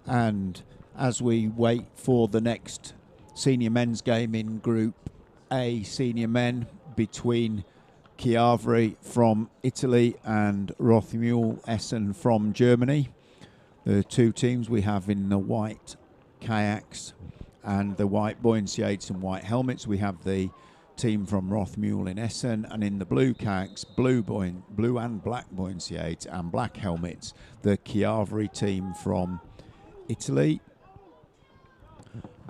And as we wait for the next senior men's game in Group A, senior men, between Kyary from Italy and Roth, Mule, Essen from Germany. The two teams we have in the white kayaks and the white buoyancy aids and white helmets. We have the team from Roth, Mule in Essen, and in the blue kayaks, blue and black buoyancy aids and black helmets, the Kyary team from Italy.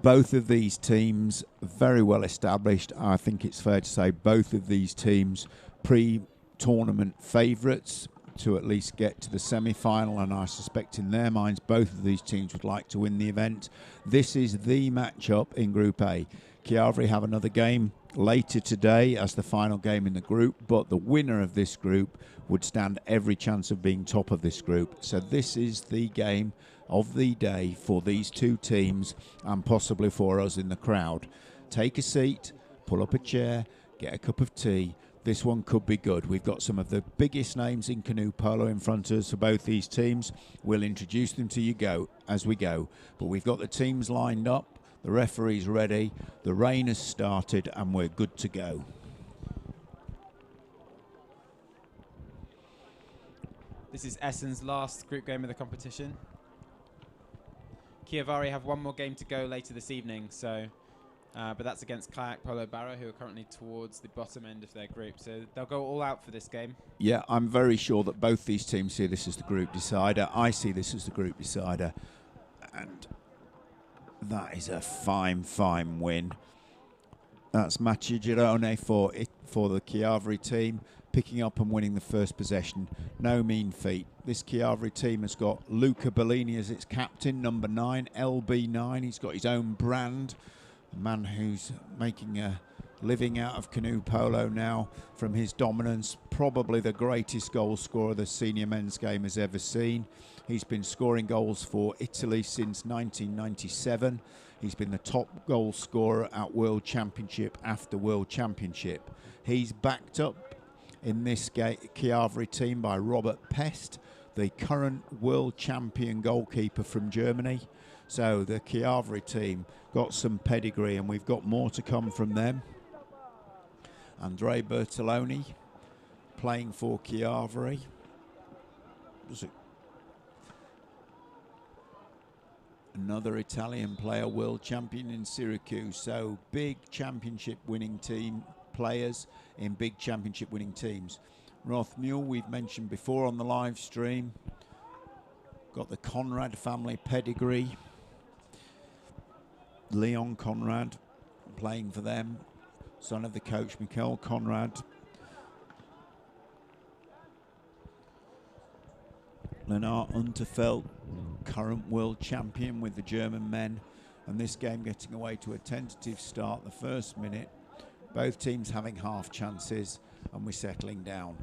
Both of these teams very well established. I think it's fair to say both of these teams pre-tournament favourites to at least get to the semi-final, and I suspect in their minds both of these teams would like to win the event. This is the matchup in Group A. Kyary have another game later today as the final game in the group, but the winner of this group would stand every chance of being top of this group. So this is the game of the day for these two teams and possibly for us in the crowd. Take a seat, pull up a chair, get a cup of tea. This one could be good. We've got some of the biggest names in canoe polo in front of us for both these teams. We'll introduce them to you as we go. But we've got the teams lined up, the referee's ready, the rain has started, and we're good to go. This is Essen's last group game of the competition. Kyary have one more game to go later this evening, so but that's against Kayak Polo Berra, who are currently towards the bottom end of their group. So they'll go all out for this game. Yeah, I'm very sure that both these teams see this as the group decider. I see this as the group decider. And that is a fine, fine win. That's Mattia Girone for the Kyary team, picking up and winning the first possession. No mean feat. This Kyary team has got Luca Bellini as its captain, number 9, LB9. He's got his own brand. A man who's making a living out of canoe polo now from his dominance. Probably the greatest goal scorer the senior men's game has ever seen. He's been scoring goals for Italy since 1997. He's been the top goal scorer at World Championship after World Championship. He's backed up in this Kyary team by Robert Pest, the current world champion goalkeeper from Germany. So the Kyary team got some pedigree, and we've got more to come from them. Andrea Bertoloni playing for Kyary. Another Italian player, world champion in Syracuse. So big championship winning team players in big championship winning teams. Roth Mule, we've mentioned before on the live stream. Got the Conrad family pedigree. Leon Conrad playing for them, son of the coach Michael Conrad. Lennart Unterfeld, current world champion with the German men, and this game getting away to a tentative start the first minute. Both teams having half chances, and we're settling down.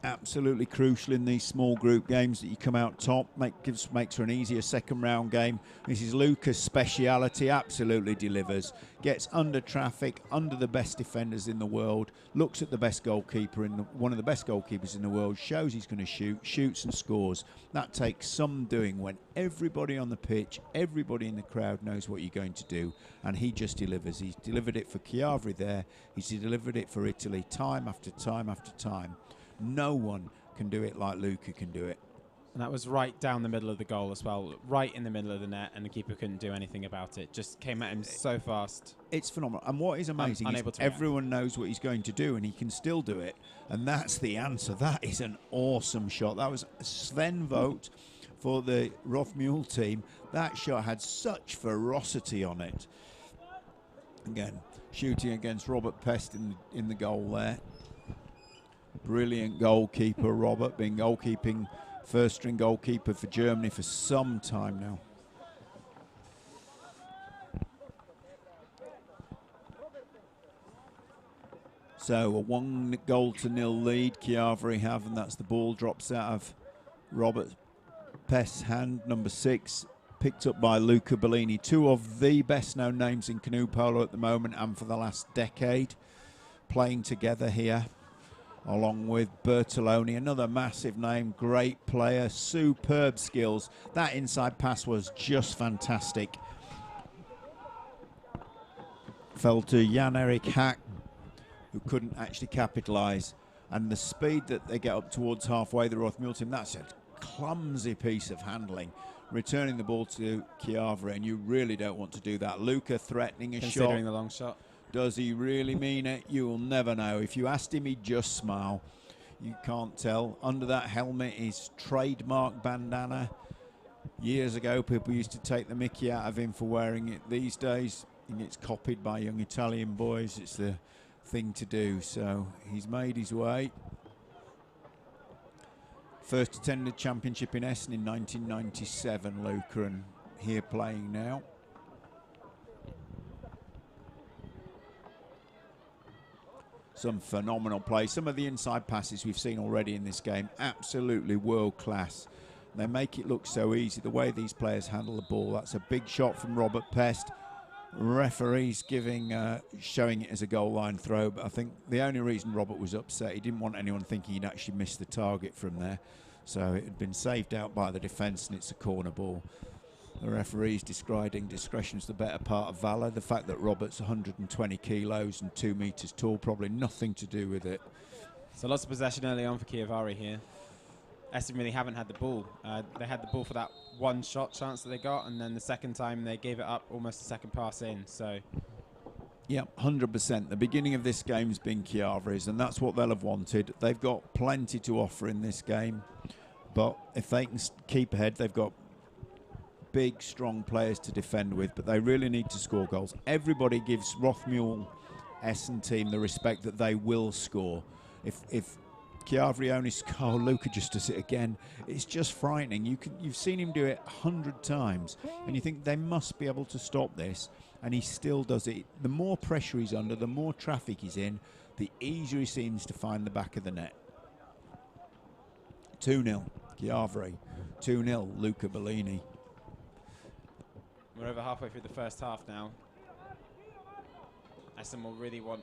Absolutely crucial in these small group games that you come out top. Makes for an easier second round game. This is Luca's speciality. Absolutely delivers. Gets under traffic, under the best defenders in the world. Looks at the best goalkeeper one of the best goalkeepers in the world. Shows he's going to shoot. Shoots and scores. That takes some doing when everybody on the pitch, everybody in the crowd knows what you're going to do, and he just delivers. He's delivered it for Kyary there. He's delivered it for Italy time after time after time. No one can do it like Luca can do it. And that was right down the middle of the goal as well, right in the middle of the net, and the keeper couldn't do anything about it. Just came at him so fast. It's phenomenal. And what is amazing is everyone knows what he's going to do, and he can still do it. And that's the answer. That is an awesome shot. That was Sven Vogt for the Roth Mule team. That shot had such ferocity on it. Again, shooting against Robert Pest in the goal there. Brilliant goalkeeper, Robert, been goalkeeping, first string goalkeeper for Germany for some time now. So a 1-0 lead Kyary have, and that's the ball drops out of Robert Pest's hand, number 6, picked up by Luca Bellini. Two of the best known names in canoe polo at the moment and for the last decade playing together here. along with Bertoloni, another massive name, great player, superb skills. That inside pass was just fantastic. Fell to Jan-Erik Hack, who couldn't actually capitalise. And the speed that they get up towards halfway, the Roth Mule team, that's a clumsy piece of handling. Returning the ball to Kyary, and you really don't want to do that. Luca threatening a shot. Considering the long shot. Does he really mean it? You will never know. If you asked him, he'd just smile. You can't tell. Under that helmet is trademark bandana. Years ago, people used to take the mickey out of him for wearing it. These days, he gets copied by young Italian boys. It's the thing to do. So he's made his way. First attended championship in Essen in 1997, Luca, and here playing now. Some phenomenal play. Some of the inside passes we've seen already in this game, absolutely world class. They make it look so easy, the way these players handle the ball. That's a big shot from Robert Pest. Referees showing it as a goal line throw, but I think the only reason Robert was upset, he didn't want anyone thinking he'd actually missed the target from there. So it had been saved out by the defence, and it's a corner ball. The referees describing discretion's the better part of valour. The fact that Robert's 120 kilos and 2 metres tall, probably nothing to do with it. So lots of possession early on for Kyary here. Essen really haven't had the ball. They had the ball for that one shot chance that they got, and then the second time they gave it up almost a second pass in. So, yeah, 100%. The beginning of this game's been Kyary's, and that's what they'll have wanted. They've got plenty to offer in this game, but if they can keep ahead, they've got big, strong players to defend with, but they really need to score goals. Everybody gives Roth Mule Essen team the respect that they will score. If Kyary only score, Luca just does it again. It's just frightening. You've seen him do it 100 times, and you think they must be able to stop this, and he still does it. The more pressure he's under, the more traffic he's in, the easier he seems to find the back of the net. 2-0, Kyary. 2-0, Luca Bellini. We're over halfway through the first half now. Essen will really want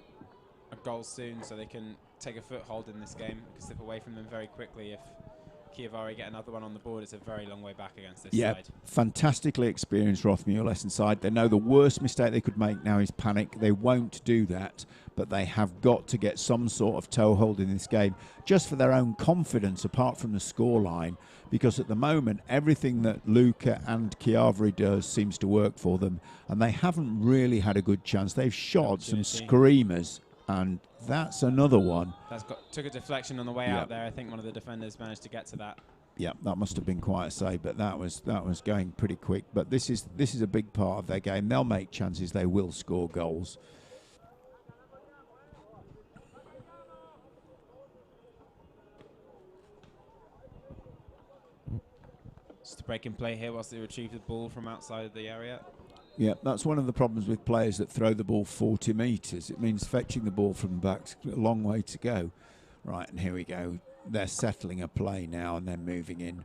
a goal soon so they can take a foothold in this game. They can slip away from them very quickly. If Kyary get another one on the board, it's a very long way back against this side. Fantastically experienced Roth Mule Essen side. They know the worst mistake they could make now is panic. They won't do that, but they have got to get some sort of toehold in this game just for their own confidence, apart from the scoreline, because at the moment everything that Luca and Kyary does seems to work for them, and they haven't really had a good chance. They've shot some screamers, and that's another one. Took a deflection on the way out there. I think one of the defenders managed to get to that. Yeah, that must have been quite a save, but that was going pretty quick. But this is a big part of their game. They'll make chances. They will score goals. Just a break in play here whilst they retrieve the ball from outside of the area. Yeah, that's one of the problems with players that throw the ball 40 metres. It means fetching the ball from the back's a long way to go. Right, and here we go. They're settling a play now and then moving in.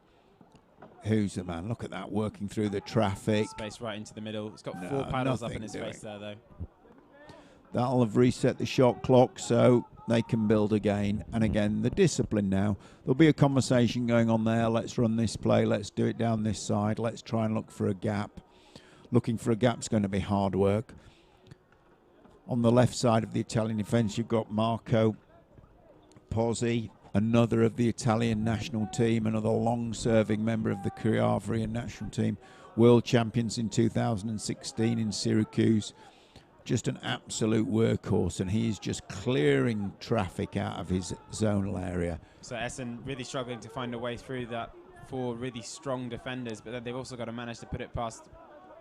Who's the man? Look at that, working through the traffic. Space right into the middle. It's got 4 paddles up in his face there, though. That'll have reset the shot clock so they can build again. And again, the discipline now. There'll be a conversation going on there. Let's run this play. Let's do it down this side. Let's try and look for a gap. Looking for a gap's going to be hard work. On the left side of the Italian defence, you've got Marco Pozzi, another of the Italian national team, another long-serving member of the Kyary national team, world champions in 2016 in Syracuse. Just an absolute workhorse, and he is just clearing traffic out of his zonal area. So Essen really struggling to find a way through that 4 really strong defenders, but then they've also got to manage to put it past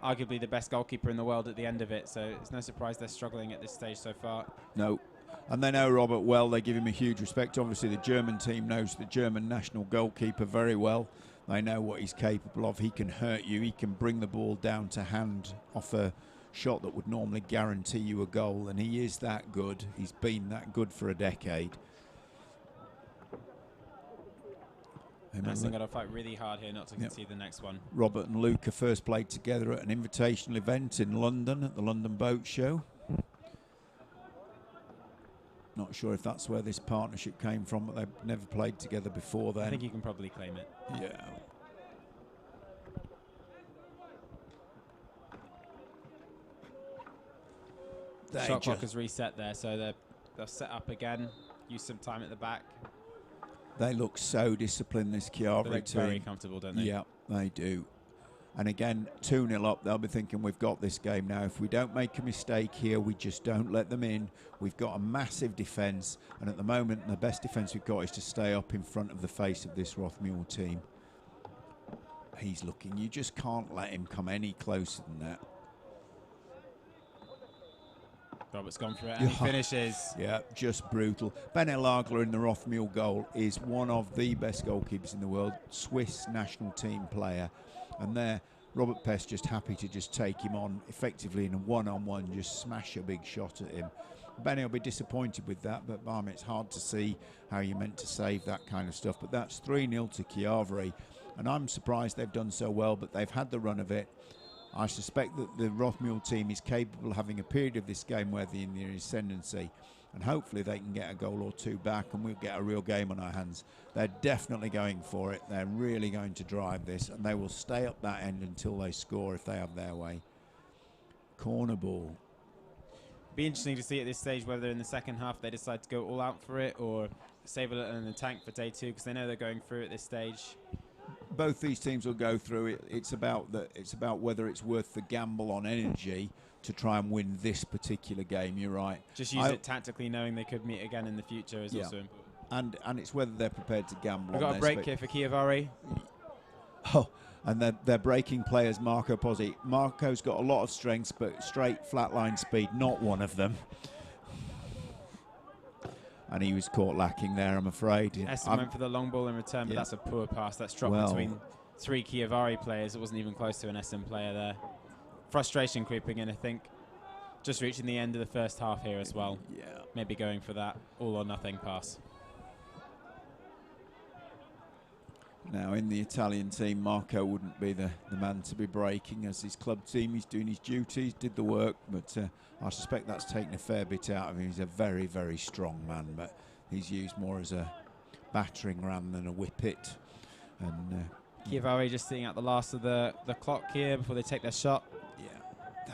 arguably the best goalkeeper in the world at the end of it. So it's no surprise they're struggling at this stage so far. No. And they know Robert well. They give him a huge respect. Obviously, the German team knows the German national goalkeeper very well. They know what he's capable of. He can hurt you. He can bring the ball down to hand off a shot that would normally guarantee you a goal. And he is that good. He's been that good for a decade. Essen got to fight really hard here not to concede the next one. Robert and Luca first played together at an invitational event in London at the London Boat Show. Not sure if that's where this partnership came from, but they've never played together before then. I think you can probably claim it. Yeah. Shot clock has reset there, so they'll set up again, use some time at the back. They look so disciplined, this Kyary They look team. very comfortable, don't they? Yeah, they do. And again, 2-0 up, they'll be thinking, we've got this game now. If we don't make a mistake here, we just don't let them in. We've got a massive defence, and at the moment, the best defence we've got is to stay up in front of the face of this Roth Mule team. He's looking. You just can't let him come any closer than that. Robert's gone for it, and he finishes. Yeah, just brutal. Ben Elagler in the Roth Mule goal is one of the best goalkeepers in the world, Swiss national team player. And there, Robert Pest just happy to just take him on effectively in a one-on-one, just smash a big shot at him. Benny will be disappointed with that, but it's hard to see how you're meant to save that kind of stuff. But that's 3-0 to Kyary, and I'm surprised they've done so well, but they've had the run of it. I suspect that the Roth Mule team is capable of having a period of this game where they're in the ascendancy, and hopefully they can get a goal or two back and we'll get a real game on our hands. They're definitely going for it. They're really going to drive this, and they will stay up that end until they score if they have their way. Corner ball. Be interesting to see at this stage whether in the second half they decide to go all out for it or save a little in the tank for day two, because they know they're going through at this stage. Both these teams will go through it. It's about whether it's worth the gamble on energy to try and win this particular game. You're right. Just use it tactically, knowing they could meet again in the future is also important. And it's whether they're prepared to gamble. We've got a break here for Kyary. Oh, and they're breaking players. Marco Pozzi. Marco's got a lot of strengths, but straight flatline speed, not one of them. And he was caught lacking there, I'm afraid. Essen went for the long ball in return, but that's a poor pass. That's dropped between three Kyary players. It wasn't even close to an Essen player there. Frustration creeping in, I think. Just reaching the end of the first half here as well. Yeah. Maybe going for that all or nothing pass. Now, in the Italian team, Marco wouldn't be the man to be breaking as his club team. He's doing his duties, did the work, but I suspect that's taken a fair bit out of him. He's a very, very strong man, but he's used more as a battering ram than a whippet. And Kyary just seeing out the last of the clock here before they take their shot. Yeah,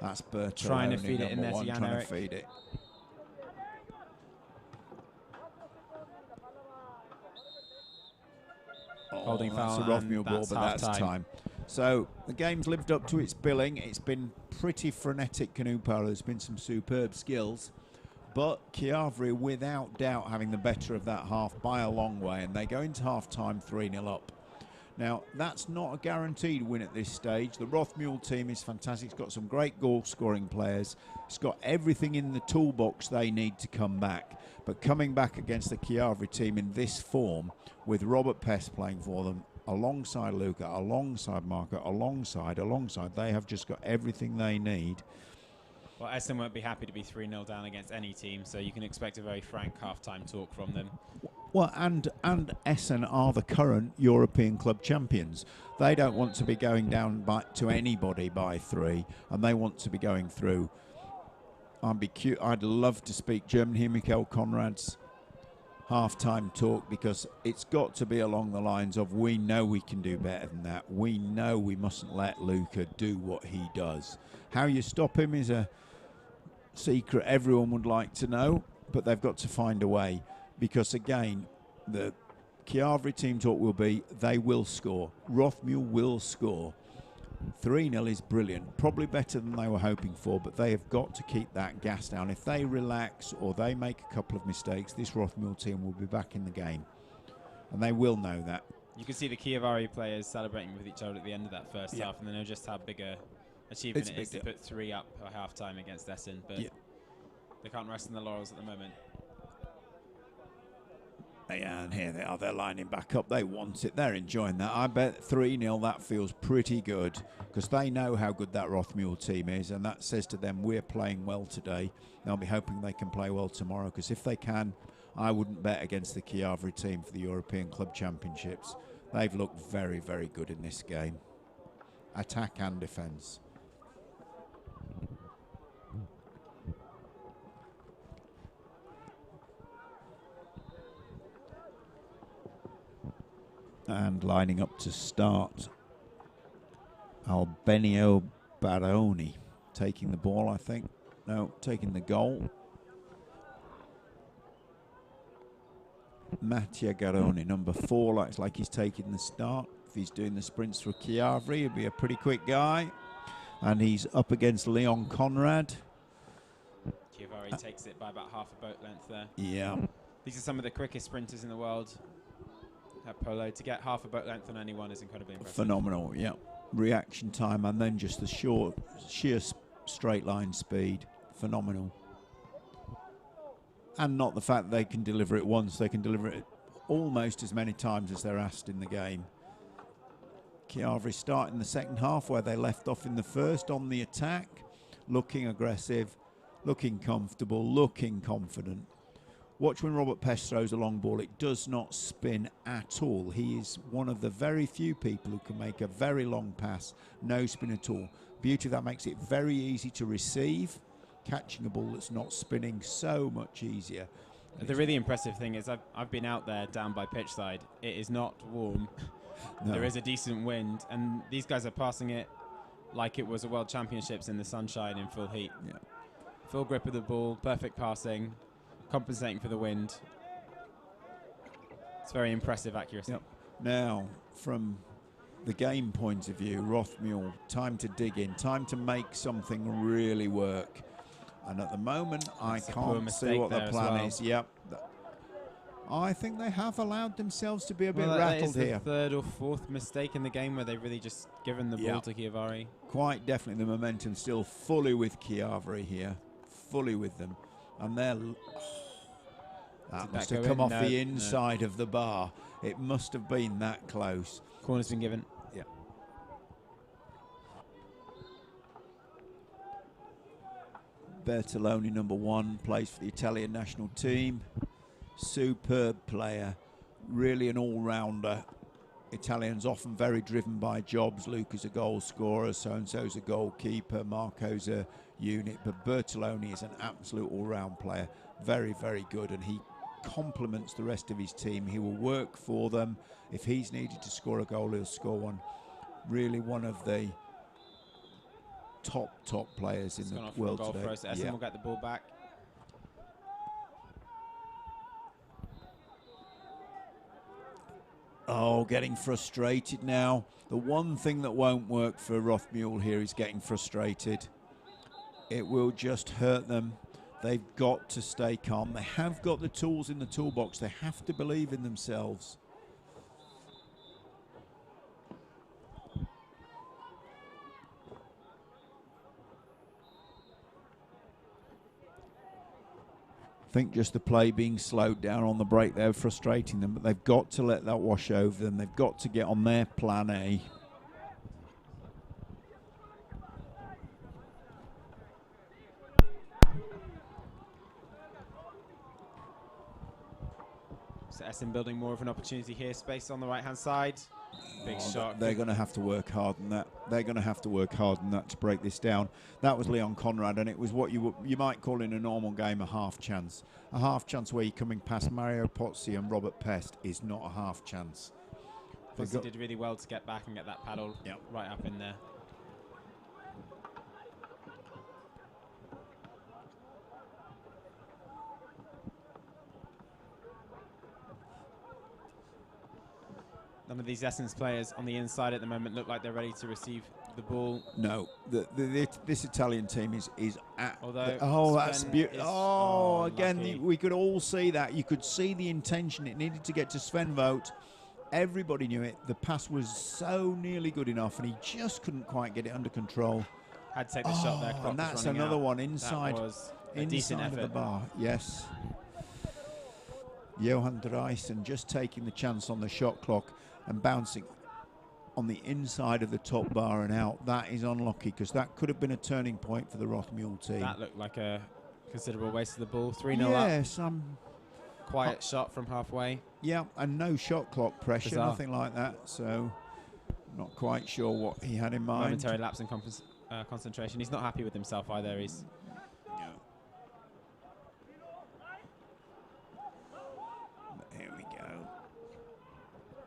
that's Berra trying to feed it in there to Jan Eric. Feed it. Holding foul. That's a Roth Mule ball, but that's time. So the game's lived up to its billing. It's been pretty frenetic canoe polo. There's been some superb skills, but Kyary, without doubt, having the better of that half by a long way, and they go into half-time 3-0 up. Now, that's not a guaranteed win at this stage. The Roth Mule team is fantastic. It's got some great goal-scoring players. It's got everything in the toolbox they need to come back. But coming back against the Kyary team in this form, with Robert Pest playing for them, alongside Luca, alongside Marco, alongside, they have just got everything they need. Well, Essen won't be happy to be 3-0 down against any team, so you can expect a very frank half-time talk from them. Well, and Essen are the current European club champions. They don't want to be going down to anybody by 3, and they want to be going through. I'd love to speak German, hear Michael Conrad's half-time talk, because it's got to be along the lines of, we know we can do better than that. We know we mustn't let Luca do what he does. How you stop him is a secret everyone would like to know, but they've got to find a way, because again, the Kyary team talk will be, they will score. Roth Mule will score. 3-0 is brilliant, probably better than they were hoping for, but they have got to keep that gas down. If they relax or they make a couple of mistakes, this Roth Mule team will be back in the game, and they will know that. You can see the Kyary players celebrating with each other at the end of that first half, and they know just how big a achievement it is to put 3 up at half-time against Essen, but they can't rest on the laurels at the moment. Yeah, and here they are, they're lining back up, they want it, they're enjoying that. I bet 3-0, that feels pretty good, because they know how good that Roth Mule team is, and that says to them, we're playing well today. They'll be hoping they can play well tomorrow, because if they can, I wouldn't bet against the Kyary team for the European Club Championships. They've looked very, very good in this game. Attack and defence. lining up to start. Albenio Baroni taking the ball, I think. No, taking the goal. Mattia Garoni, number 4, looks like he's taking the start. If he's doing the sprints for Kyary, he'll be a pretty quick guy. And he's up against Leon Conrad. Kyary takes it by about half a boat length there. Yeah. These are some of the quickest sprinters in the world at Polo. To get half a boat length on anyone is incredibly impressive. Phenomenal, yeah. Reaction time and then just the sheer straight line speed. Phenomenal. And not the fact they can deliver it once, they can deliver it almost as many times as they're asked in the game. Kyary starting the second half where they left off in the first on the attack, looking aggressive, looking comfortable, looking confident. Watch when Robert Pest throws a long ball, it does not spin at all. He is one of the very few people who can make a very long pass, no spin at all. Beauty of that makes it very easy to receive. Catching a ball that's not spinning so much easier. The really impressive thing is I've been out there down by pitch side. It is not warm. No. There is a decent wind, and these guys are passing it like it was a World Championships in the sunshine in full heat. Yeah. Full grip of the ball, perfect passing, compensating for the wind. It's very impressive accuracy. Yep. Now, from the game point of view, Roth Mule, time to dig in, time to make something really work. And at the moment, I can't see what the plan is. Yep. I think they have allowed themselves to be a bit rattled here. That is the third or fourth mistake in the game where they've really just given the ball to Kyary. Quite definitely the momentum still fully with Kyary here. Fully with them. And they're... that must have come off the inside of the bar. It must have been that close. Corner's been given. Yeah. Bertoloni, number 1, plays for the Italian national team. Superb player, really an all-rounder. Italians often very driven by jobs. Luca's a goal scorer, so-and-so's a goalkeeper, Marco's a unit, but Bertoloni is an absolute all-round player. Very, very good, and he complements the rest of his team. He will work for them. If he's needed to score a goal, he'll score one. Really one of the top players in the world today. Essen will get the ball back. Oh, getting frustrated now. The one thing that won't work for Roth Mule here is getting frustrated. It will just hurt them. They've got to stay calm. They have got the tools in the toolbox. They have to believe in themselves. I think just the play being slowed down on the break there, frustrating them, but they've got to let that wash over them. They've got to get on their plan A. So Essen building more of an opportunity here. Space on the right-hand side. Big shot. They're going to have to work hard on that. They're going to have to work hard on that to break this down. That was Leon Conrad, and it was what you might call in a normal game a half chance. A half chance where you're coming past Mario Pozzi and Robert Pest is not a half chance. Pozzi did really well to get back and get that paddle right up in there. None of these Essen's players on the inside at the moment look like they're ready to receive the ball. No, this Italian team is at. That's beautiful. Oh, again, we could all see that. You could see the intention. It needed to get to Sven Vogt. Everybody knew it. The pass was so nearly good enough, and he just couldn't quite get it under control. Had to take the shot there. And that's another one inside. That was a decent effort. Of the bar. Yes. Johan Dreisen just taking the chance on the shot clock and bouncing on the inside of the top bar and out. That is unlucky because that could have been a turning point for the Roth Mule team. That looked like a considerable waste of the ball. 3-0 up. Yes, quiet shot from halfway. Yeah, and no shot clock pressure, Bizarre. Nothing like that. So, not quite sure what he had in mind. Momentary lapse in concentration. He's not happy with himself either. He's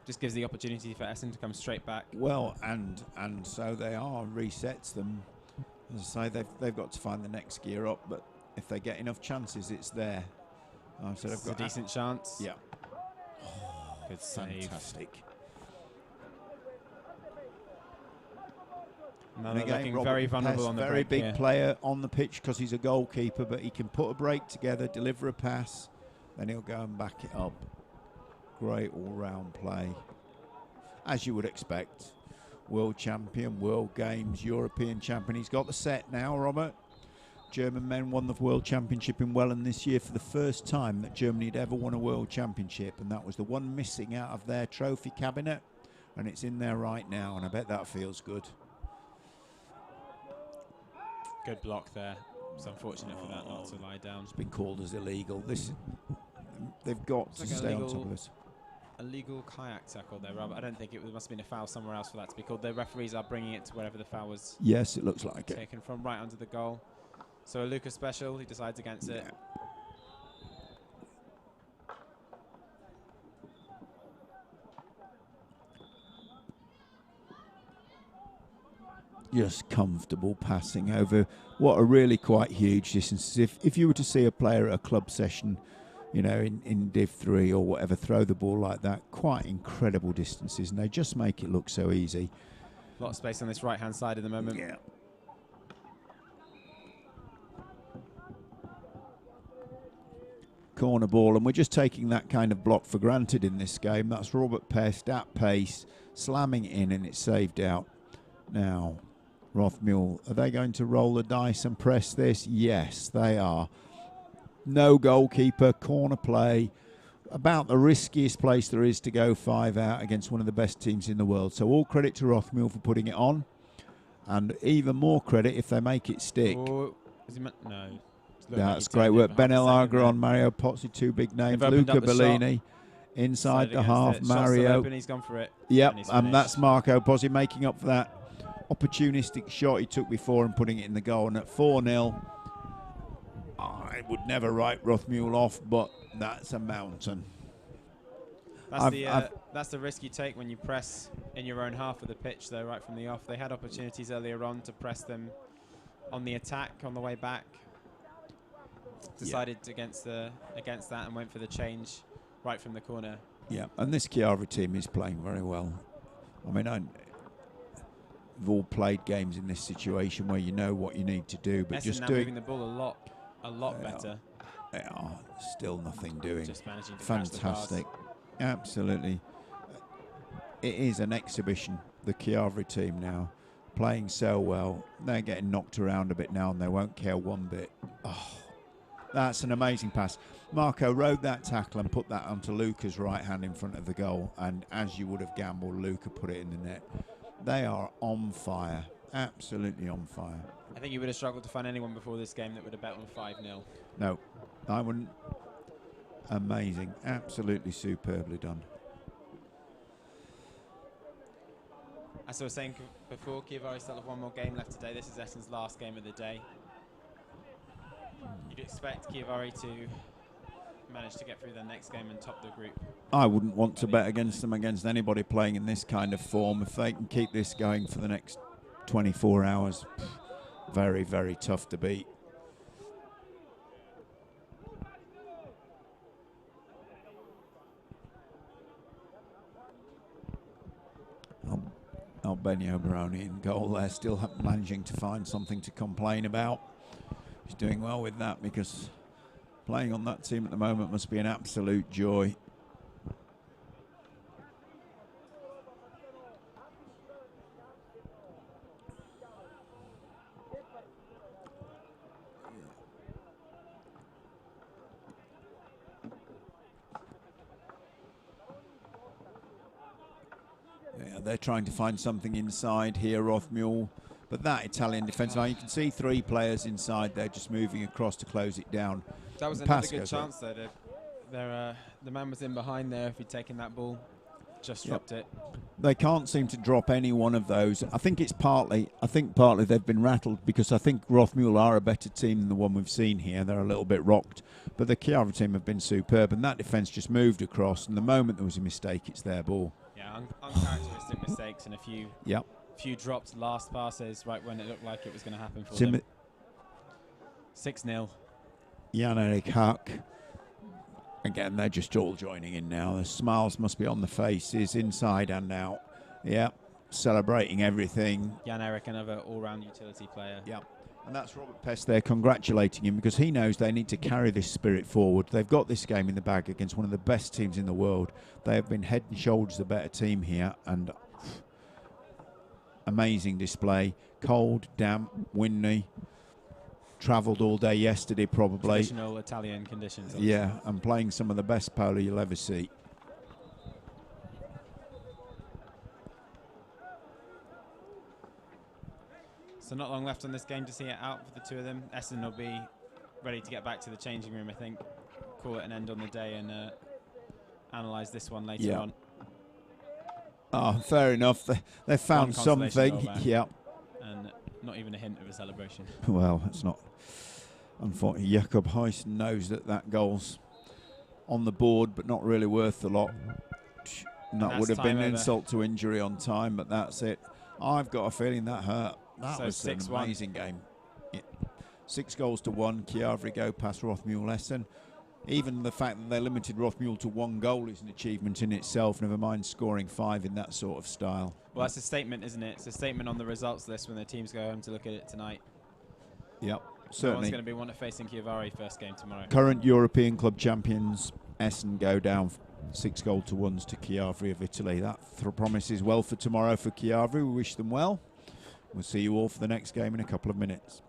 just gives the opportunity for Essen to come straight back. Well, and so they are, resets them. As I say, they've got to find the next gear up, but if they get enough chances, it's there. So they've got a decent chance. Yeah. Good save. Fantastic. Now they're looking very vulnerable on the very break big here. player on the pitch because he's a goalkeeper, but he can put a break together, deliver a pass, then he'll go and back it up. Great all-round play, as you would expect. World champion, World Games, European champion. He's got the set now, Robert. German men won the World Championship in Wellen this year for the first time that Germany had ever won a World Championship, and that was the one missing out of their trophy cabinet, and it's in there right now, and I bet that feels good. Good block there. It's unfortunate for that not to lie down. It's been called as illegal. They've got to stay on top of it. Illegal kayak tackle there, Rob. I don't think it must have been a foul somewhere else for that to be called. The referees are bringing it to wherever the foul was. Yes, it looks like taken from right under the goal. So a Luca special. He decides against it. Just comfortable passing over what are really quite huge distances. If you were to see a player at a club session, you know, in Div 3 or whatever, throw the ball like that, quite incredible distances, and they just make it look so easy. A lot of space on this right-hand side at the moment. Yeah. Corner ball, and we're just taking that kind of block for granted in this game. That's Robert Pest at pace, slamming it in, and it's saved out. Now, Roth Mule, are they going to roll the dice and press this? Yes, they are. No goalkeeper, corner play, about the riskiest place there is to go 5 out against one of the best teams in the world. So all credit to Roth Mule for putting it on, and even more credit if they make it stick. Oh, no. That's great work. Ben Elagra on Mario Pozzi, 2 big names. Luca Bellini inside the half. Mario. Open, he's gone for it. Yep, and that's Marco Pozzi making up for that opportunistic shot he took before and putting it in the goal. And at 4-0, I would never write Rothmule off, but that's a mountain. That's the risk you take when you press in your own half of the pitch, though, right from the off. They had opportunities earlier on to press them on the attack on the way back. Decided against that and went for the change right from the corner. Yeah, and this Kyary team is playing very well. I mean, we've all played games in this situation where you know what you need to do, but Essen just now doing moving the ball a lot better. They are still nothing doing. Just managing to fantastic, absolutely. It is an exhibition. The Kyary team now playing so well. They're getting knocked around a bit now, and they won't care one bit. Oh, that's an amazing pass. Marco rode that tackle and put that onto Luca's right hand in front of the goal, and as you would have gambled, Luca put it in the net. They are on fire, absolutely on fire. I think you would have struggled to find anyone before this game that would have bet on 5-0. No, I wouldn't. Amazing, absolutely superbly done. As I was saying before, Kyary still have one more game left today. This is Essen's last game of the day. You'd expect Kyary to manage to get through their next game and top the group. I wouldn't want to bet against them, against anybody playing in this kind of form. If they can keep this going for the next 24 hours, very, very tough to beat. Albenio Baroni in goal there, still managing to find something to complain about. He's doing well with that, because playing on that team at the moment must be an absolute joy. Yeah, they're trying to find something inside here, Rothmule. But that Italian defence line, you can see 3 players inside there just moving across to close it down. That was another good chance, though. The man was in behind there. If he'd taken that ball, just dropped it. They can't seem to drop any one of those. I think partly they've been rattled, because I think Rothmule are a better team than the one we've seen here. They're a little bit rocked. But the Kyary team have been superb, and that defence just moved across, and the moment there was a mistake, it's their ball. Yeah, Yeah, uncharacteristic mistakes and a few Yep. dropped last passes right when it looked like it was going to happen for Tim them. 6-0. Jan-Erik Huck. Again, they're just all joining in now. The smiles must be on the faces, inside and out. Yep. Celebrating everything. Jan-Erik, another all-round utility player. Yep. And that's Robert Pest there congratulating him because he knows they need to carry this spirit forward. They've got this game in the bag against one of the best teams in the world. They have been head and shoulders the better team here, and amazing display. Cold, damp, windy. Travelled all day yesterday probably. Traditional Italian conditions. Yeah, and playing some of the best polo you'll ever see. So not long left on this game to see it out for the two of them. Essen will be ready to get back to the changing room, I think. Call it an end on the day and analyse this one later on. Oh, fair enough. They found something. Yeah. And not even a hint of a celebration. Well, it's not. Unfortunately, Jakob Huyst knows that goal's on the board, but not really worth a lot. And that would have been an insult to injury on time, but that's it. I've got a feeling that hurt. That was an amazing game. Yeah. 6-1. Kyary go past Roth, Mule, Essen. Even the fact that they limited Roth, Mule to 1 goal is an achievement in itself, never mind scoring 5 in that sort of style. Well, that's a statement, isn't it? It's a statement on the results list when the teams go home to look at it tonight. Yep, certainly. No one's going to be wanting facing Kyary first game tomorrow. Current European club champions, Essen go down 6-1 to Kyary of Italy. That promises well for tomorrow for Kyary. We wish them well. We'll see you all for the next game in a couple of minutes.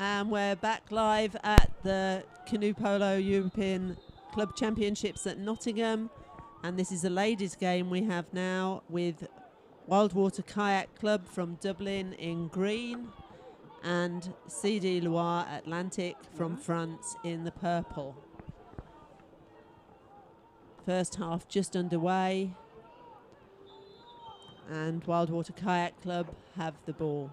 And we're back live at the Canoe Polo European Club Championships at Nottingham. And this is a ladies' game we have now with Wildwater Kayak Club from Dublin in green and CD Noir Atlantic from France in the purple. First half just underway. And Wildwater Kayak Club have the ball.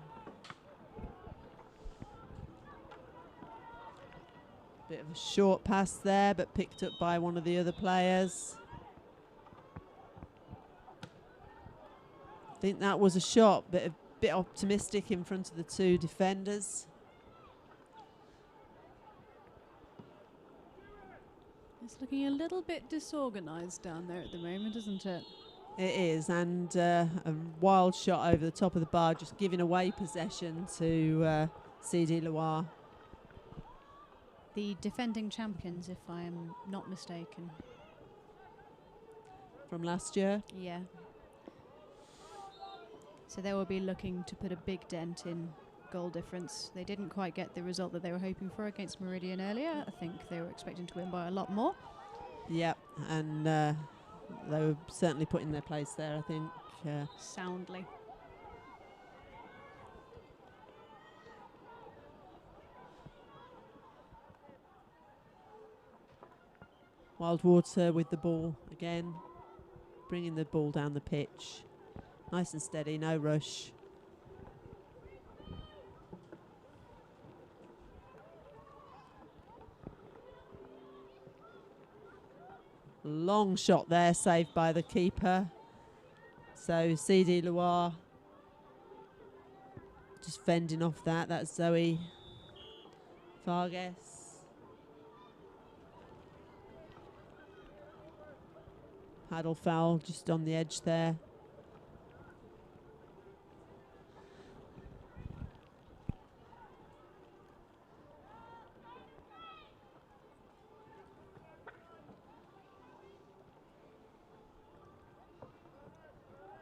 Bit of a short pass there, but picked up by one of the other players. I think that was a shot, but a bit optimistic in front of the two defenders. It's looking a little bit disorganised down there at the moment, isn't it? It is, and a wild shot over the top of the bar, just giving away possession to CD Noir. The defending champions, if I am not mistaken. From last year? Yeah. So they will be looking to put a big dent in goal difference. They didn't quite get the result that they were hoping for against Meridian earlier. I think they were expecting to win by a lot more. Yep, and they were certainly put in their place there, I think. Soundly. Wildwater with the ball again, bringing the ball down the pitch. Nice and steady, no rush. Long shot there, saved by the keeper. So CD Noir just fending off that. That's Zoe Vargas. Paddle foul just on the edge there.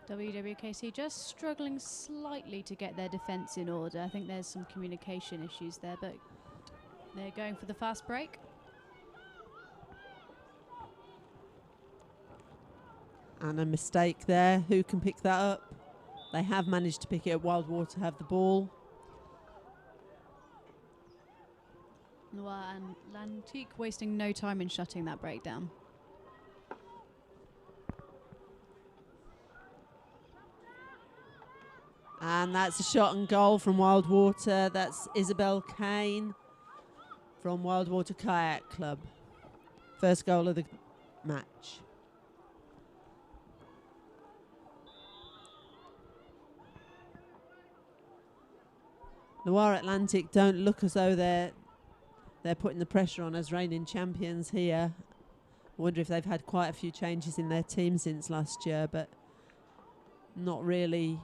WWKC just struggling slightly to get their defence in order. I think there's some communication issues there, but they're going for the fast break. And a mistake there. Who can pick that up? They have managed to pick it up. Wildwater have the ball. Noir and Atlantique wasting no time in shutting that break down. And that's a shot and goal from Wildwater. That's Isabel Kane from Wildwater Kayak Club. First goal of the match. Noir Atlantic don't look as though they're putting the pressure on as reigning champions here. I wonder if they've had quite a few changes in their team since last year, but not really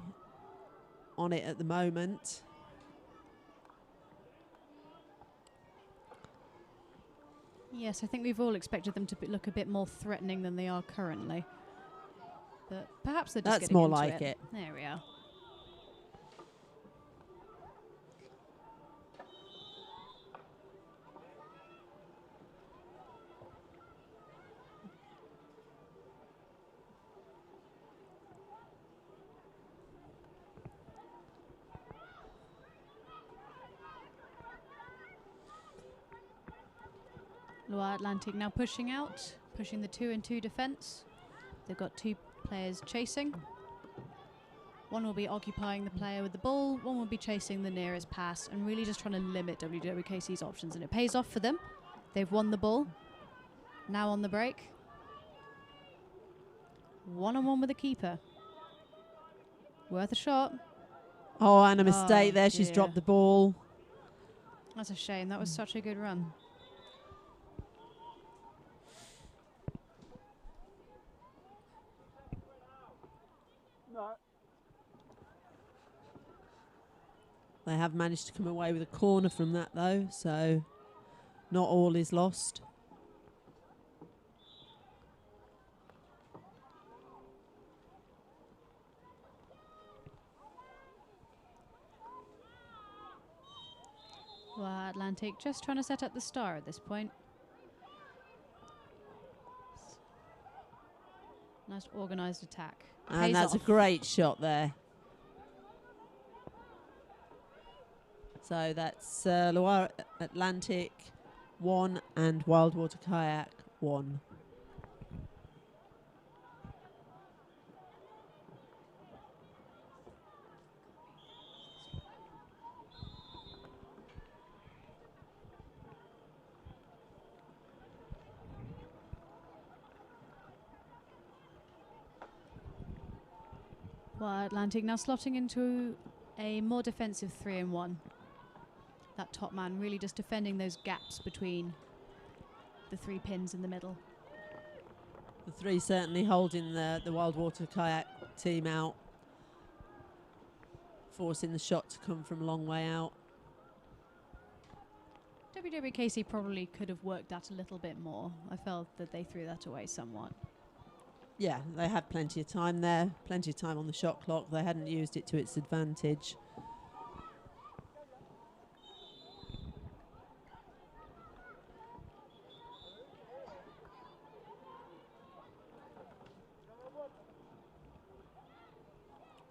on it at the moment. Yes, I think we've all expected them to look a bit more threatening than they are currently. But perhaps they're just That's getting more into like it. There we are. Loire Atlantic now pushing out, pushing the 2-and-2 defence. They've got two players chasing. One will be occupying the player with the ball, one will be chasing the nearest pass and really just trying to limit WWKC's options, and it pays off for them. They've won the ball. Now on the break. One-on-one with the keeper. Worth a shot. Oh, and a mistake there. Dear. She's dropped the ball. That's a shame. That was such a good run. They have managed to come away with a corner from that, though, so not all is lost. Well, Atlantic just trying to set up the star at this point. Nice organised attack. And Pays that's off. a great shot there. So that's Loire Atlantic 1 and Wildwater Kayak 1. Well, Atlantic now slotting into a more defensive 3-in-1. That top man really just defending those gaps between the 3 pins in the middle. The 3 certainly holding the Wildwater Kayak team out, forcing the shot to come from a long way out. WWKC probably could have worked that a little bit more. I felt that they threw that away somewhat. Yeah, they had plenty of time there, plenty of time on the shot clock. They hadn't used it to its advantage.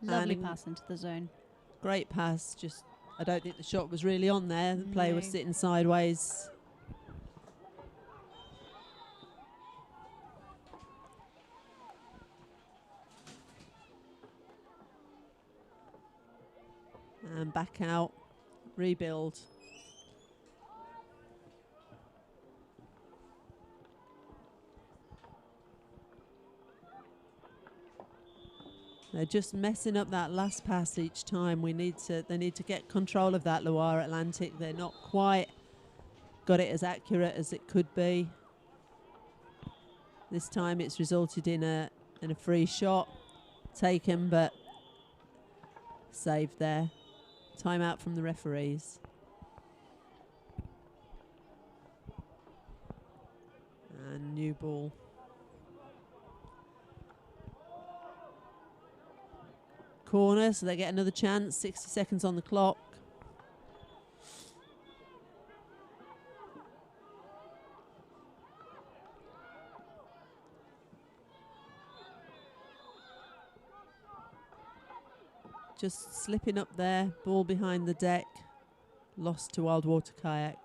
Lovely pass into the zone. Great pass, just I don't think the shot was really on there. The player was No. sitting sideways. And back out, rebuild. They're just messing up that last pass each time. They need to get control of that Loire Atlantic. They're not quite got it as accurate as it could be. This time it's resulted in a free shot taken, but saved there. Timeout from the referees. And new ball. Corner, so they get another chance. 60 seconds on the clock. Just slipping up there, ball behind the deck, lost to Wildwater Kayak.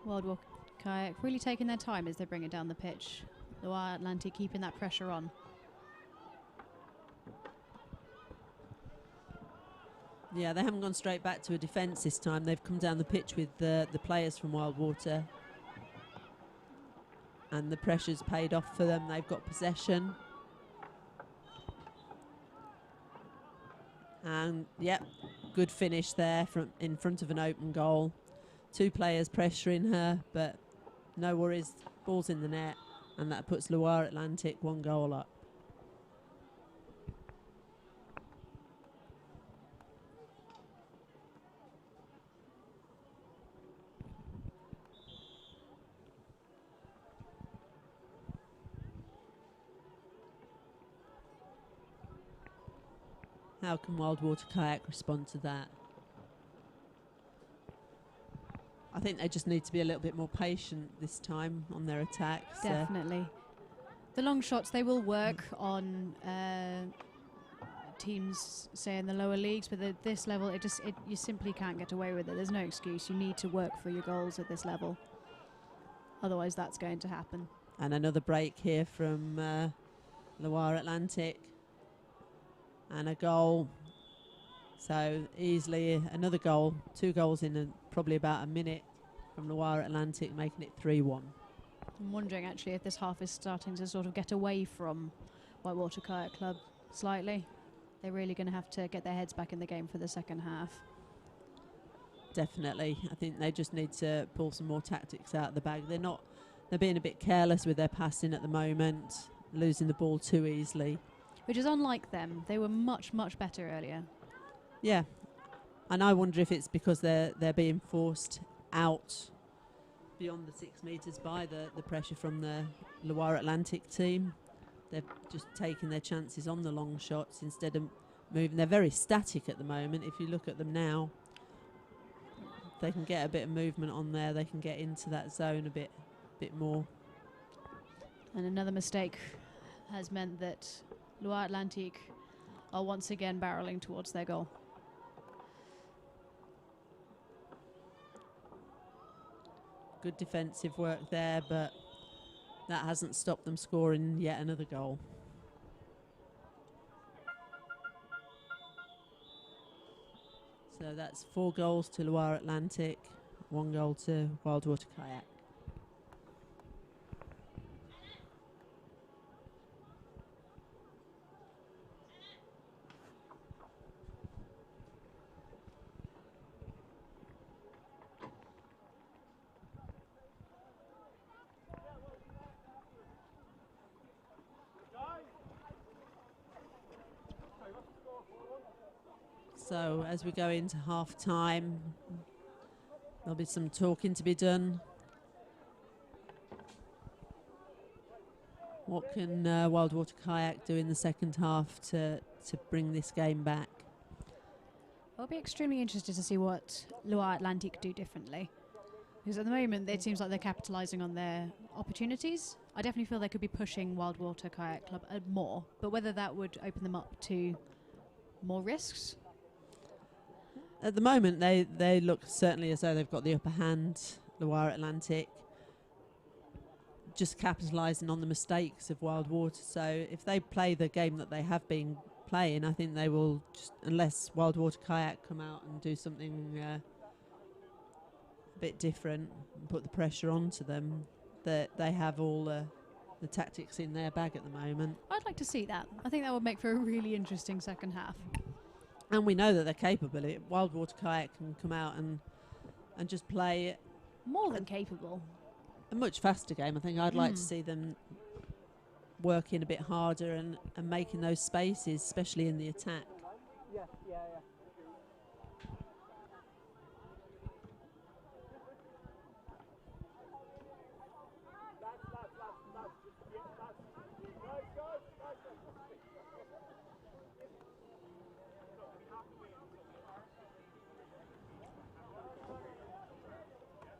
Wildwater Kayak really taking their time as they bring it down the pitch. Loire Atlantic keeping that pressure on. Yeah, they haven't gone straight back to a defence this time. They've come down the pitch with the players from Wildwater. And the pressure's paid off for them. They've got possession. And, yep, good finish there from in front of an open goal. 2 players pressuring her, but no worries. Ball's in the net. And that puts Loire Atlantic 1 goal up. How can Wildwater Kayak respond to that? I think they just need to be a little bit more patient this time on their attacks. Definitely. The long shots, they will work on teams, say, in the lower leagues, but at this level, you simply can't get away with it. There's no excuse. You need to work for your goals at this level. Otherwise, that's going to happen. And another break here from Loire Atlantic. And a goal. So easily another goal. 2 goals in probably about a minute from Loire Atlantic, making it 3-1. I'm wondering actually if this half is starting to sort of get away from Whitewater Kayak Club slightly. They're really going to have to get their heads back in the game for the second half. Definitely. I think they just need to pull some more tactics out of the bag. They're being a bit careless with their passing at the moment, losing the ball too easily. Which is unlike them. They were much, much better earlier. Yeah. And I wonder if it's because they're being forced out beyond the 6 metres by the pressure from the Loire Atlantic team. They're just taking their chances on the long shots instead of moving. They're very static at the moment. If you look at them now, they can get a bit of movement on there. They can get into that zone a bit more. And another mistake has meant that Loire Atlantique are once again barreling towards their goal. Good defensive work there, but that hasn't stopped them scoring yet another goal. So that's 4 goals to Loire Atlantique, 1 goal to Wildwater Kayak. So as we go into half time, there'll be some talking to be done. What can Wildwater Kayak do in the second half to bring this game back? I'll be extremely interested to see what Loire Atlantique do differently. Because at the moment, it seems like they're capitalising on their opportunities. I definitely feel they could be pushing Wildwater Kayak Club more, but whether that would open them up to more risks. At the moment, they look certainly as though they've got the upper hand, Loire Atlantique, just capitalising on the mistakes of Wildwater. So if they play the game that they have been playing, I think they will, just, unless Wildwater Kayak come out and do something a bit different and put the pressure onto them, that they have all the tactics in their bag at the moment. I'd like to see that. I think that would make for a really interesting second half. And we know that they're capable. Wildwater Kayak can come out and just play More than capable. a much faster game. I think I'd like to see them working a bit harder and making those spaces, especially in the attack. Yeah.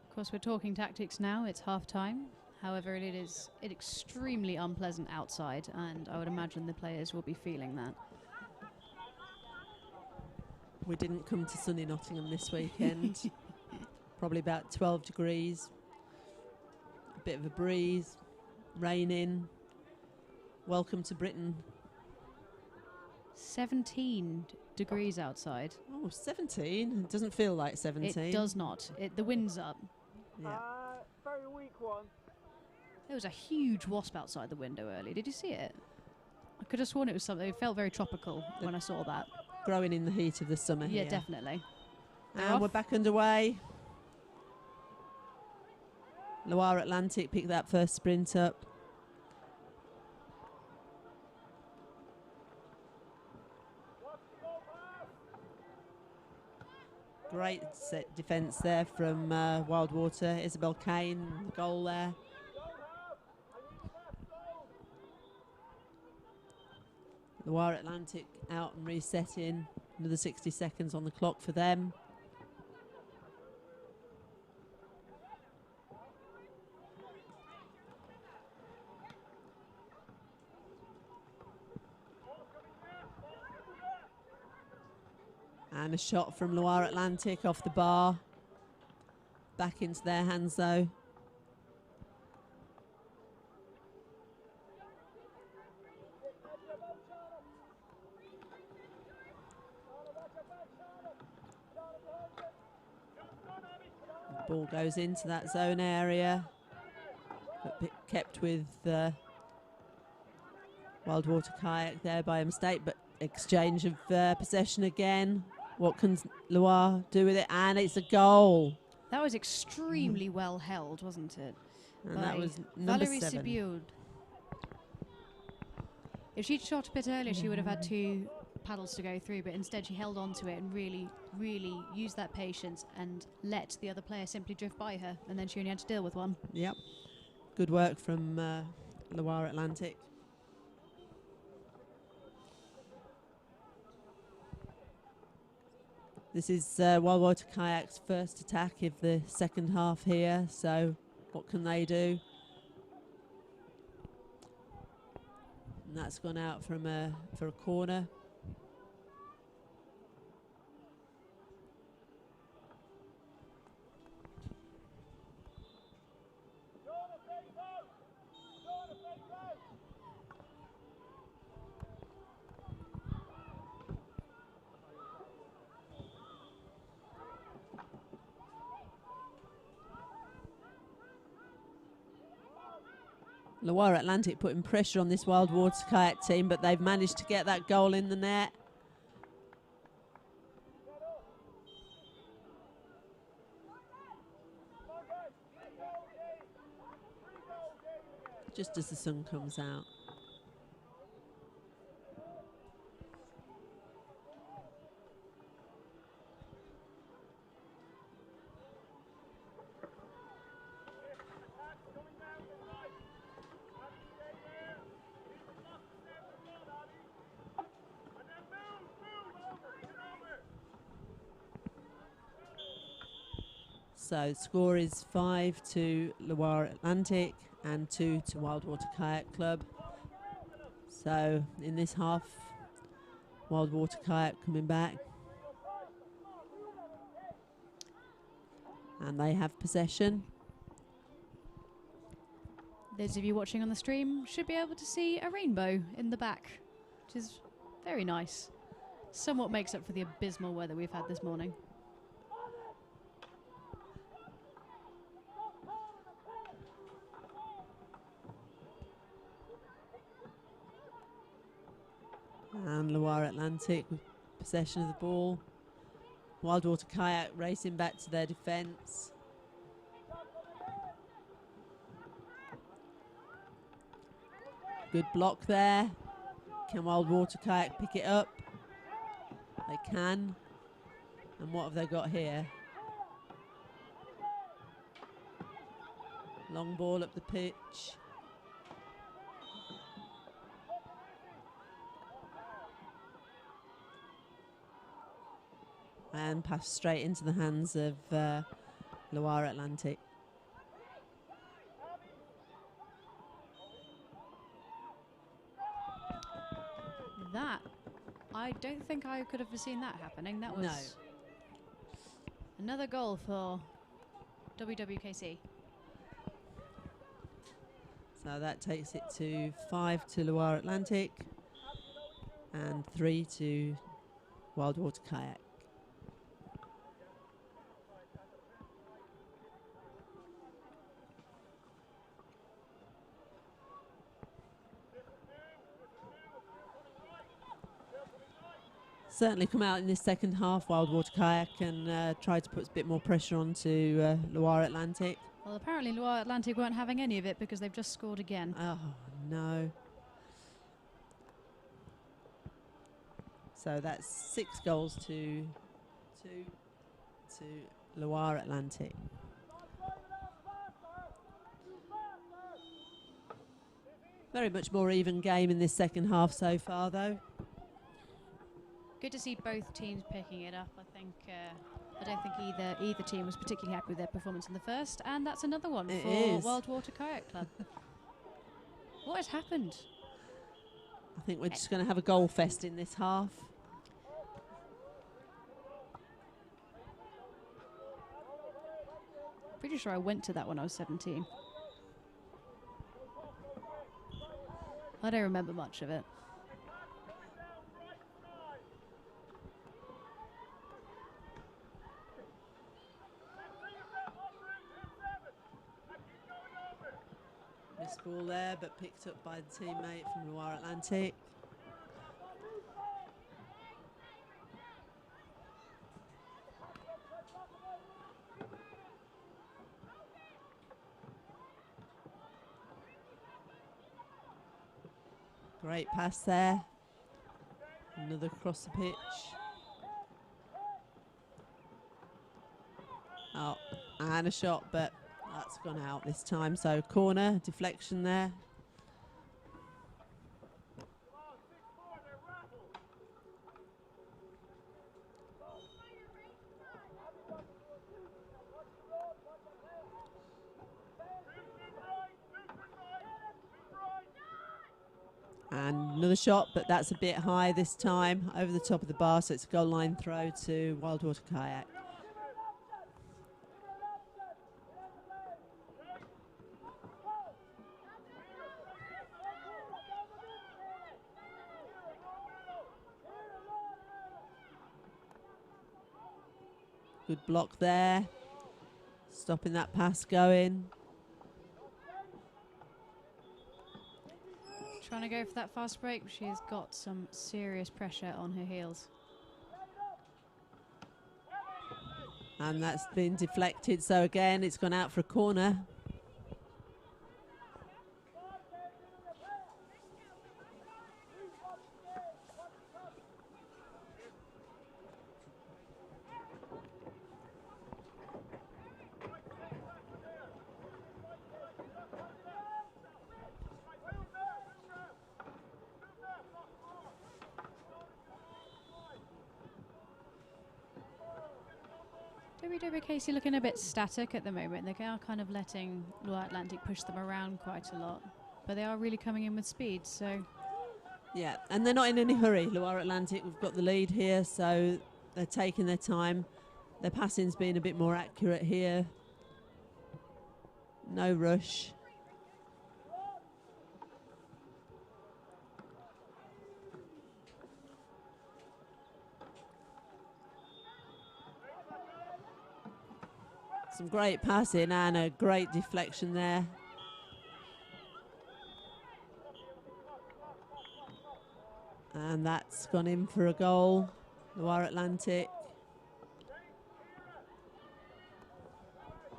Of course, we're talking tactics now. It's half time. However, it is extremely unpleasant outside, and I would imagine the players will be feeling that. We didn't come to sunny Nottingham this weekend. Probably about 12 degrees. A bit of a breeze. Raining. Welcome to Britain. 17 degrees outside. Oh, 17? It doesn't feel like 17. It does not. The wind's up. Yeah. Very weak one. There was a huge wasp outside the window earlier. Did you see it? I could have sworn it was something. It felt very tropical when I saw that. Growing in the heat of the summer Yeah, here. definitely. And we're back underway. Loire Atlantique picked that first sprint up. Great set defence there from Wildwater. Isabel Kane, the goal there. Loire Atlantique out and resetting. Another 60 seconds on the clock for them. And a shot from Loire Atlantique off the bar. Back into their hands though. The ball goes into that zone area. But kept with Wildwater Kayak there by a mistake, but exchange of possession again. What can Loire do with it? And it's a goal. That was extremely well held, wasn't it? And that was number Valerie 7. Sibiud. If she'd shot a bit earlier, she would have had 2 paddles to go through, but instead she held on to it and really used that patience and let the other player simply drift by her, and then she only had to deal with one. Yep. Good work from Loire Atlantique. This is Wildwater Kayak's first attack of the second half here, so what can they do? And that's gone out from for a corner. Loire Atlantic putting pressure on this Wildwater Kayak team, but they've managed to get that goal in the net. Just as the sun comes out. So the score is 5 to Loire Atlantic and 2 to Wildwater Kayak Club. So in this half, Wildwater Kayak coming back. And they have possession. Those of you watching on the stream should be able to see a rainbow in the back, which is very nice. Somewhat makes up for the abysmal weather we've had this morning. And Loire Atlantic with possession of the ball. Wildwater Kayak racing back to their defence. Good block there. Can Wildwater Kayak pick it up? They can. And what have they got here? Long ball up the pitch. And pass straight into the hands of Loire Atlantic. That, I don't think I could have foreseen that happening. That was another goal for WWKC. So that takes it to 5 to Loire Atlantic and 3 to Wildwater Kayak. Certainly come out in this second half, Wildwater Kayak, and try to put a bit more pressure onto Loire Atlantic. Well, apparently Loire Atlantic weren't having any of it because they've just scored again. Oh, no. So that's 6 goals to Loire Atlantic. Very much more even game in this second half so far, though. Good to see both teams picking it up. I don't think either team was particularly happy with their performance in the first, and that's another one It for is. Wildwater Kayak Club. What has happened? I think we're just going to have a goal fest in this half. Pretty sure I went to that when I was 17. I don't remember much of it. Missed ball there, but picked up by the teammate from Loire Atlantic. Great pass there. Another across the pitch. Oh, and a shot, but that's gone out this time. So corner, deflection there. Another shot, but that's a bit high this time, over the top of the bar, so it's a goal line throw to Wildwater Kayak. Good block there, stopping that pass going. Trying to go for that fast break, but she's got some serious pressure on her heels. And that's been deflected, so again it's gone out for a corner. Casey looking a bit static at the moment. They are kind of letting Loire Atlantic push them around quite a lot, but they are really coming in with speed. So yeah, and they're not in any hurry. Loire Atlantic, we've got the lead here, so they're taking their time. Their passing's been a bit more accurate here. No rush. Some great passing and a great deflection there. And that's gone in for a goal. Loire Atlantic.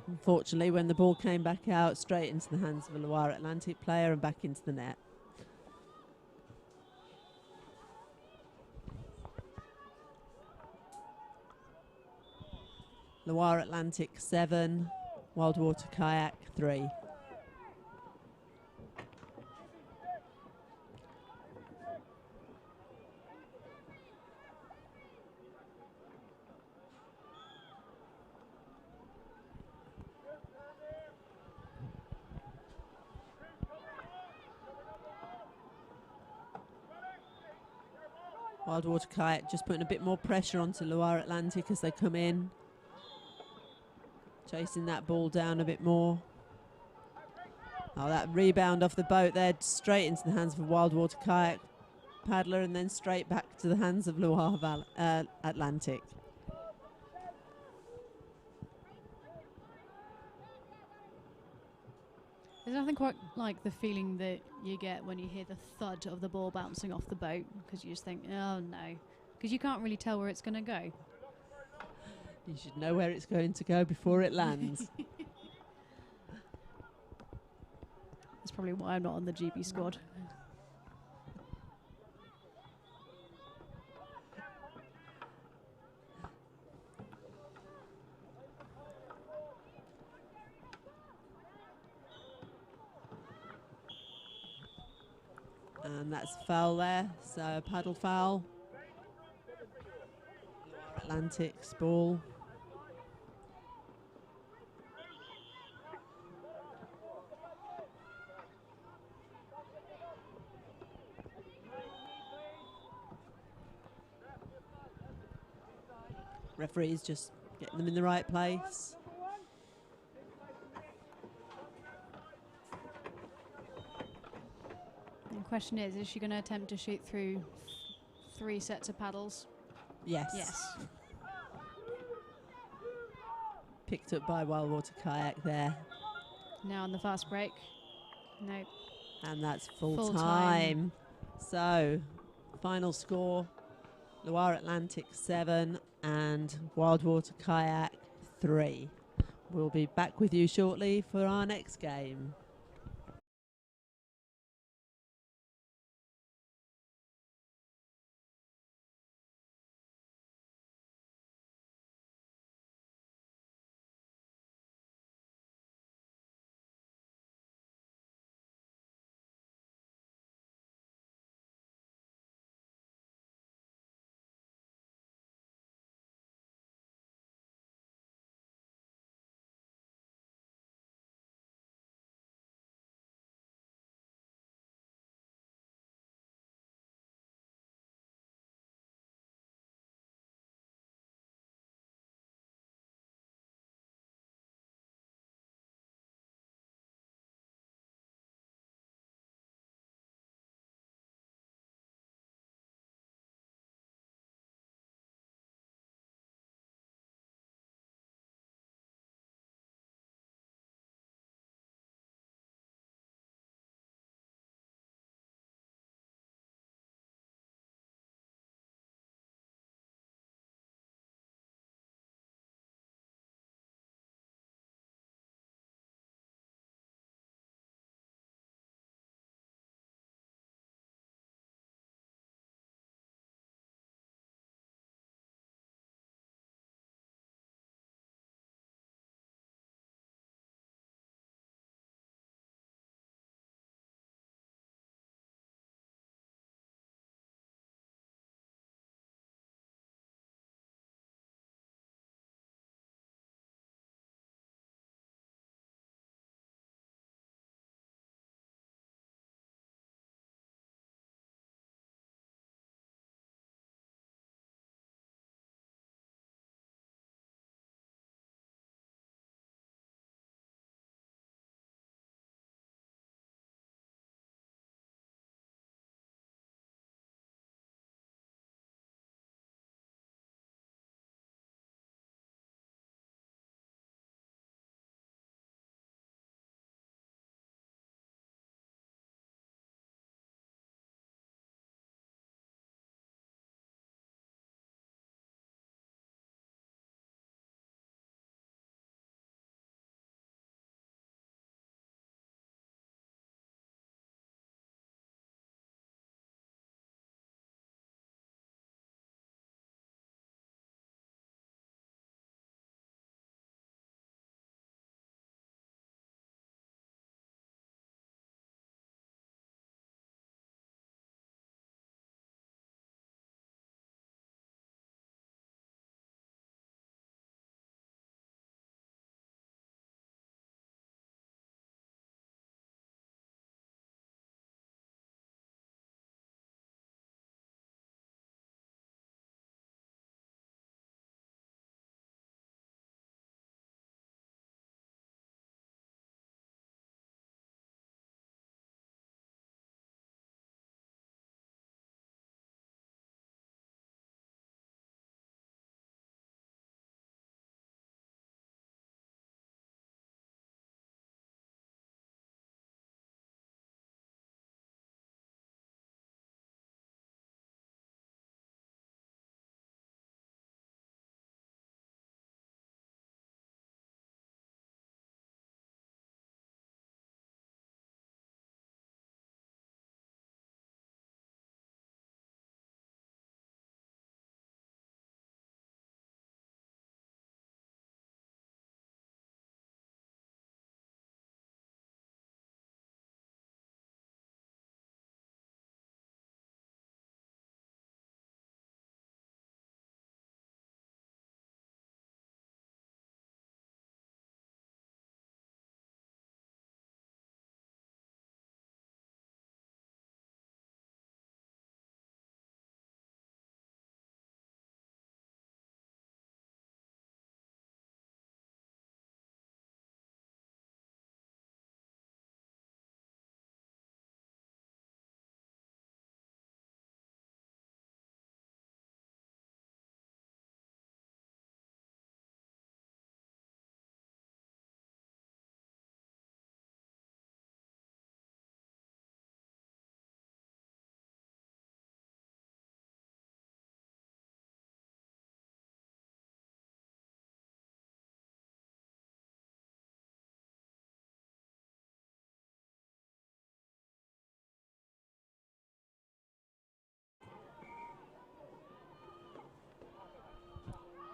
Unfortunately, when the ball came back out, straight into the hands of a Loire Atlantic player and back into the net. Loire Atlantic 7, Wildwater Kayak 3. Wildwater Kayak just putting a bit more pressure onto Loire Atlantic as they come in. Chasing that ball down a bit more. Oh, that rebound off the boat there, straight into the hands of a Wildwater Kayak paddler and then straight back to the hands of Loire Atlantic. there's nothing quite like the feeling that you get when you hear the thud of the ball bouncing off the boat, because you just think, oh no, because you can't really tell where it's going to go. You should know where it's going to go before it lands. That's probably why I'm not on the GB squad. And that's foul there, so a paddle foul. Atlantic's ball. Referee's just getting them in the right place. The question is she going to attempt to shoot through 3 sets of paddles? Yes. Yes. Picked up by Wildwater Kayak there. Now on the fast break. Nope. And that's full Full time. So, final score, Loire Atlantic 7 and Wildwater Kayak 3. We'll be back with you shortly for our next game.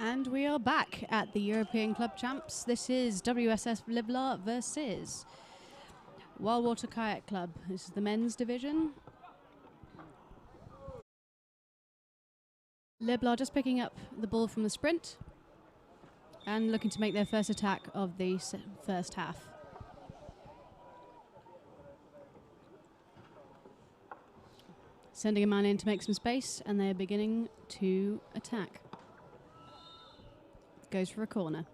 And we are back at the European Club Champs. This is WSS Wildwater versus Wildwater Kayak Club. This is the men's division. Wildwater just picking up the ball from the sprint and looking to make their first attack of the first half. Sending a man in to make some space, and they're beginning to attack. Goes for a corner.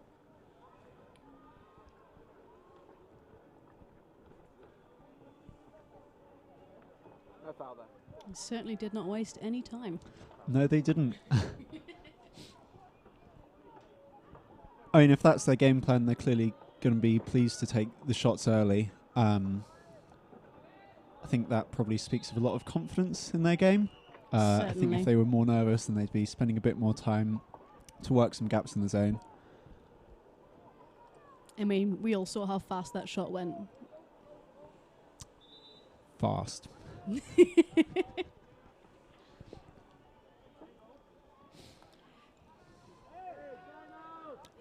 No foul there. Certainly did not waste any time. No, they didn't. I mean, if that's their game plan, they're clearly going to be pleased to take the shots early. I think that probably speaks of a lot of confidence in their game. I think if they were more nervous, then they'd be spending a bit more time to work some gaps in the zone. I mean, we all saw how fast that shot went. Fast.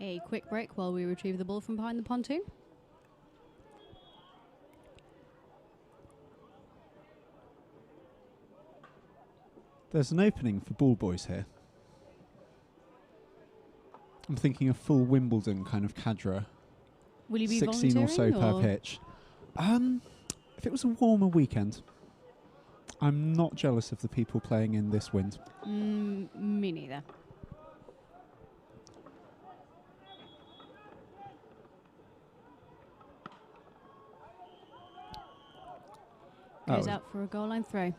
A quick break while we retrieve the ball from behind the pontoon. There's an opening for ball boys here. I'm thinking a full Wimbledon kind of cadre. Will you be 16 or so volunteering, per pitch. If it was a warmer weekend, I'm not jealous of the people playing in this wind. Me neither. Goes out for a goal line throw.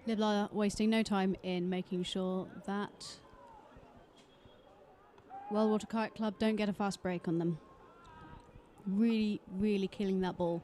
Wildwater wasting no time in making sure that Wildwater Kayak Club don't get a fast break on them. Really, really killing that ball.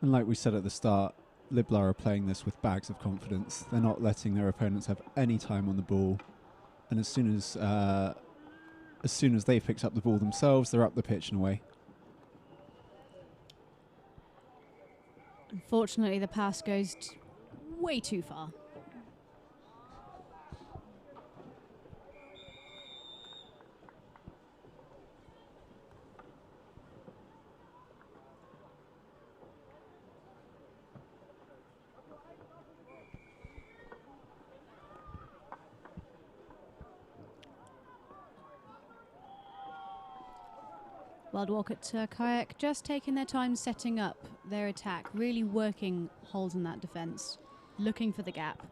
And like we said at the start, Wildwater are playing this with bags of confidence. They're not letting their opponents have any time on the ball. And as soon as they've picked up the ball themselves, they're up the pitch and away. Unfortunately, the pass goes way too far. Wildwater Kayak just taking their time setting up their attack, really working holes in that defence, looking for the gap.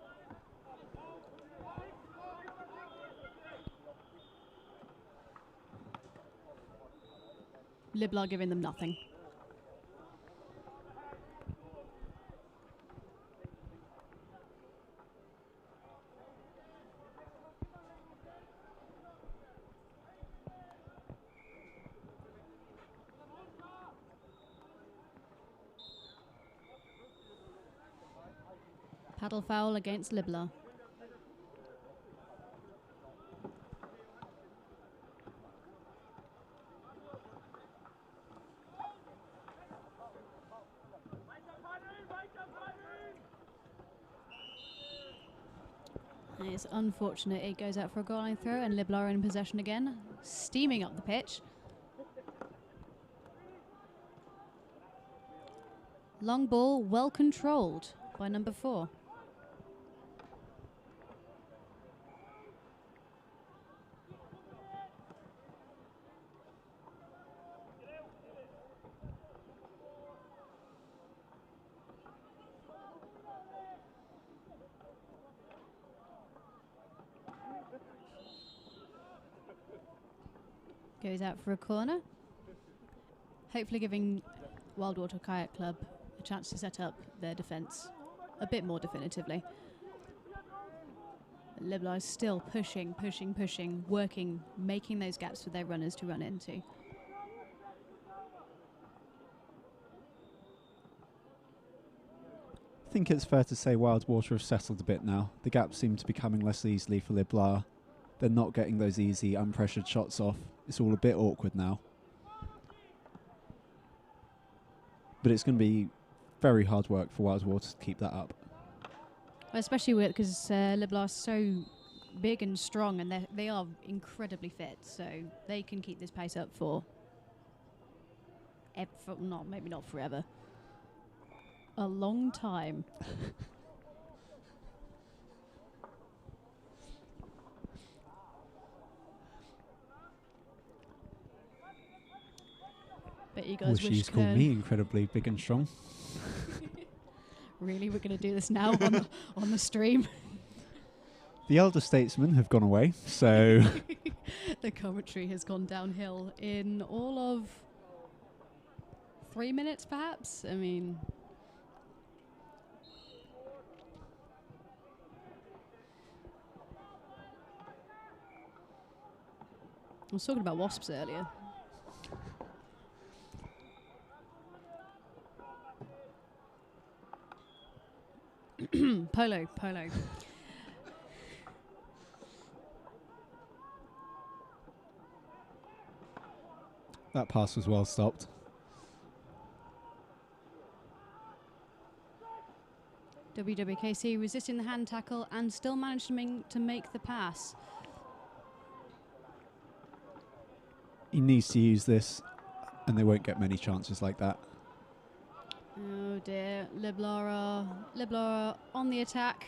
Wildwater giving them nothing. Paddle foul against Wildwater. It's unfortunate it goes out for a goal line throw, and Wildwater in possession again, steaming up the pitch. Long ball, well controlled by number 4. Goes out for a corner, hopefully giving Wildwater Kayak Club a chance to set up their defence a bit more definitively. Wildwater is still pushing, working, making those gaps for their runners to run into. I think it's fair to say Wildwater have settled a bit now. The gaps seem to be coming less easily for Liblar. They're not getting those easy, unpressured shots off. It's all a bit awkward now. But it's going to be very hard work for Wildwater to keep that up. Well, especially because Liblar is so big and strong, and they are incredibly fit, so they can keep this pace up for maybe not forever. A long time. Bet you guys wish you called me incredibly big and strong. Really, we're going to do this now on the stream. The elder statesmen have gone away, so the commentary has gone downhill in all of 3 minutes, perhaps. I mean, I was talking about wasps earlier. Polo. that pass was well stopped. WWKC resisting the hand tackle and still managing to make the pass. He needs to use this, and they won't get many chances like that. Oh dear, Liblar on the attack.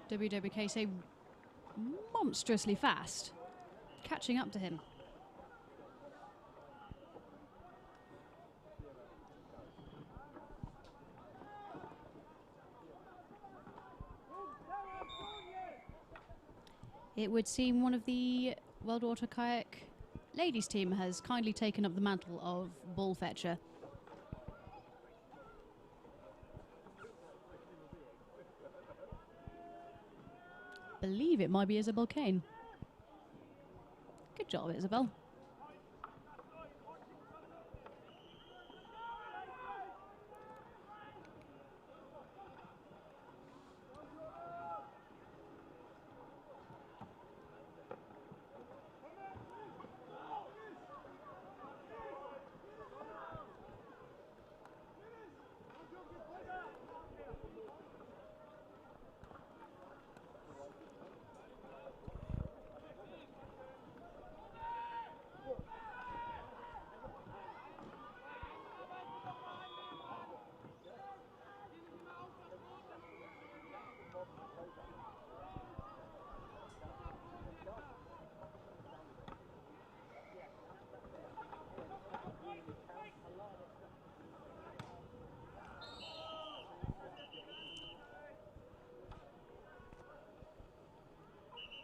WWKC monstrously fast, catching up to him. It would seem one of the Wildwater Kayak ladies team has kindly taken up the mantle of ball fetcher. Believe it might be Isabel Kane. Good job, Isabel.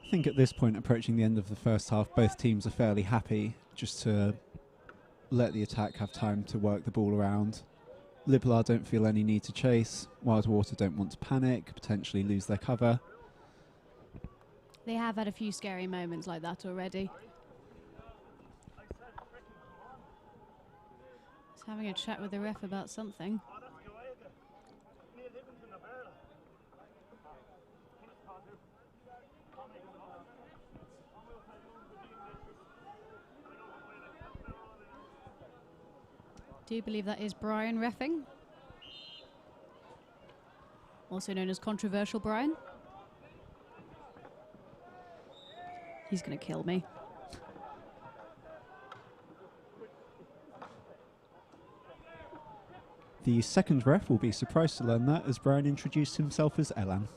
I think at this point, approaching the end of the first half, both teams are fairly happy just to let the attack have time to work the ball around. Liblar don't feel any need to chase. Wildwater don't want to panic, potentially lose their cover. They have had a few scary moments like that already. Just having a chat with the ref about something. Do you believe that is Brian reffing? Also known as Controversial Brian. He's going to kill me. The second ref will be surprised to learn that, as Brian introduced himself as Elan.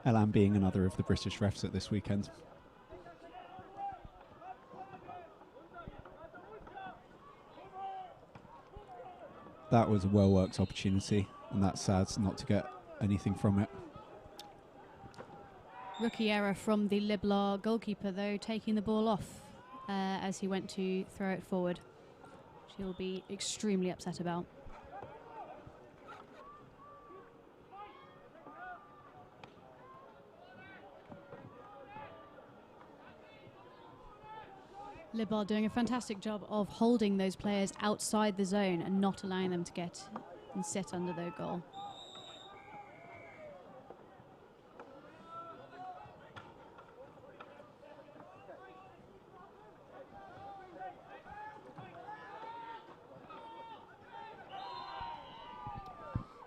Elan being another of the British refs at this weekend. That was a well-worked opportunity, and that's sad not to get anything from it. Rookie error from the Liblar goalkeeper, though, taking the ball off as he went to throw it forward. She'll be extremely upset about. Liblar doing a fantastic job of holding those players outside the zone and not allowing them to get and sit under their goal.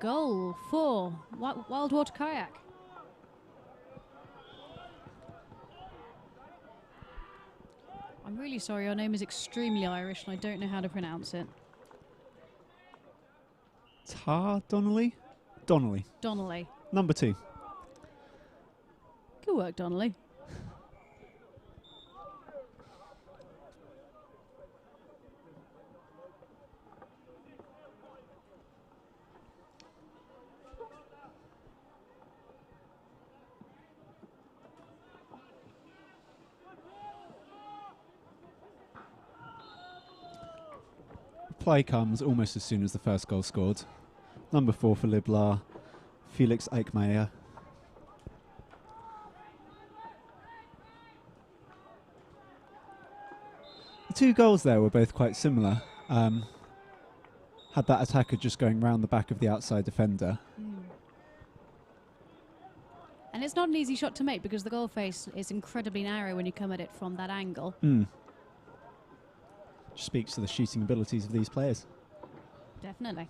Goal for Wildwater Kayak. I'm really sorry, your name is extremely Irish and I don't know how to pronounce it. Donnelly? Donnelly. Donnelly. Number 2. Good work, Donnelly. Play comes almost as soon as the first goal scored. Number 4 for Liblar, Felix Eichmeyer. The 2 goals there were both quite similar. Had that attacker just going round the back of the outside defender. And it's not an easy shot to make because the goal face is incredibly narrow when you come at it from that angle. Just speaks to the shooting abilities of these players. Definitely.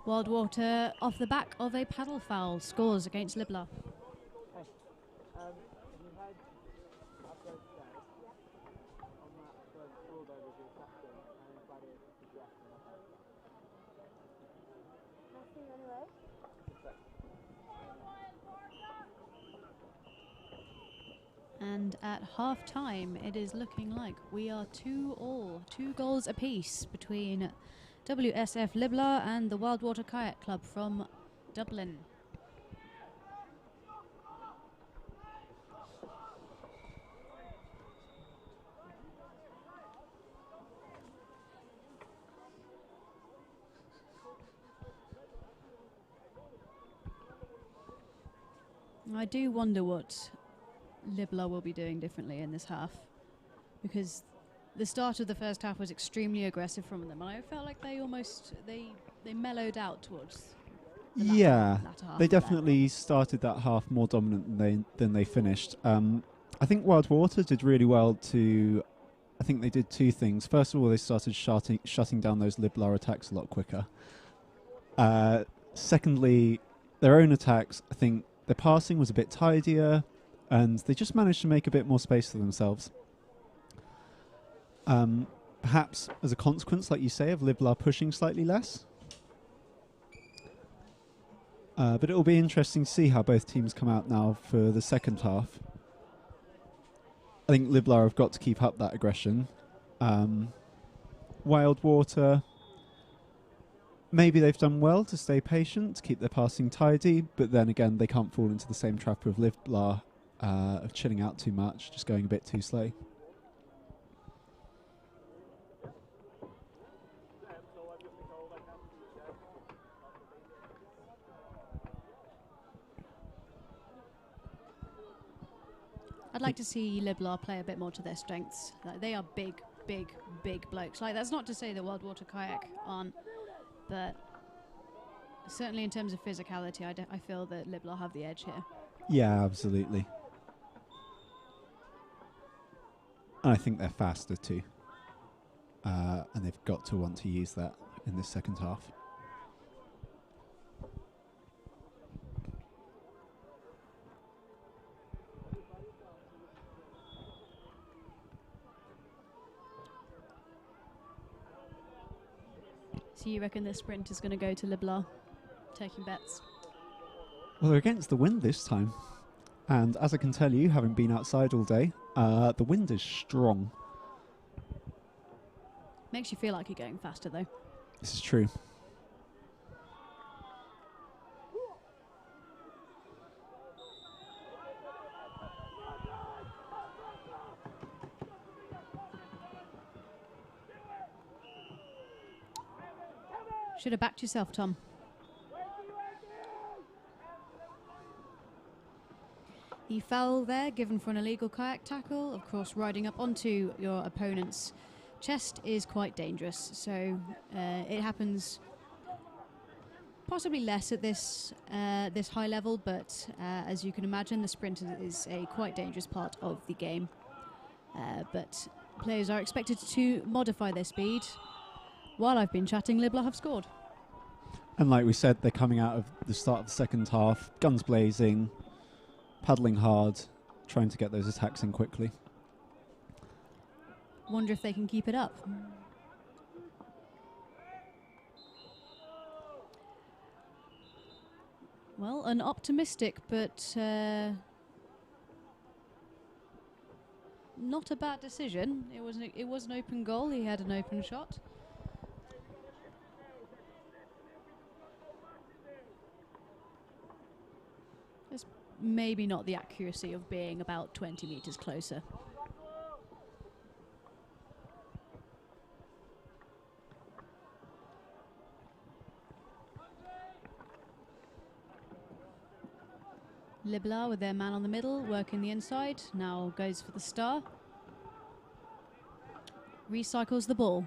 Wildwater, off the back of a paddle foul, scores against Liblar. And at half time, it is looking like we are 2-2, 2 goals apiece between WSF Liblar and the Wildwater Kayak Club from Dublin. I do wonder what Liblar will be doing differently in this half, because the start of the first half was extremely aggressive from them, and I felt like they almost they mellowed out towards the latter half they of definitely started that half more dominant than they finished. I think Wildwater did really well to. I think they did 2 things. First of all, they started shutting down those Liblar attacks a lot quicker. Secondly, their own attacks, I think their passing was a bit tidier, and they just managed to make a bit more space for themselves. Perhaps as a consequence, like you say, of Liblar pushing slightly less. But it will be interesting to see how both teams come out now for the second half. I think Liblar have got to keep up that aggression. Wildwater, maybe they've done well to stay patient, to keep their passing tidy, but then again, they can't fall into the same trap of Liblar of chilling out too much, just going a bit too slow. I'd like to see Liblar play a bit more to their strengths. Like, they are big, big, big blokes. Like, that's not to say that Wildwater Kayak aren't, but certainly in terms of physicality, I feel that Liblar have the edge here. Yeah, absolutely. And I think they're faster too. And they've got to want to use that in this second half. So you reckon this sprint is going to go to Liblar? Taking bets? Well, they're against the wind this time. And as I can tell you, having been outside all day, the wind is strong. Makes you feel like you're going faster, though. This is true. Should have backed yourself, Tom. The foul there given for an illegal kayak tackle. Of course, riding up onto your opponent's chest is quite dangerous. So it happens possibly less at this this high level, but as you can imagine, the sprint is a quite dangerous part of the game. But players are expected to modify their speed. While I've been chatting, Libla have scored. And like we said, they're coming out of the start of the second half, guns blazing, paddling hard, trying to get those attacks in quickly. Wonder if they can keep it up. Well, an optimistic but not a bad decision. It was an open goal. He had an open shot. It's maybe not the accuracy of being about 20 meters closer. Libla with their man on the middle, working the inside, now goes for the star. Recycles the ball.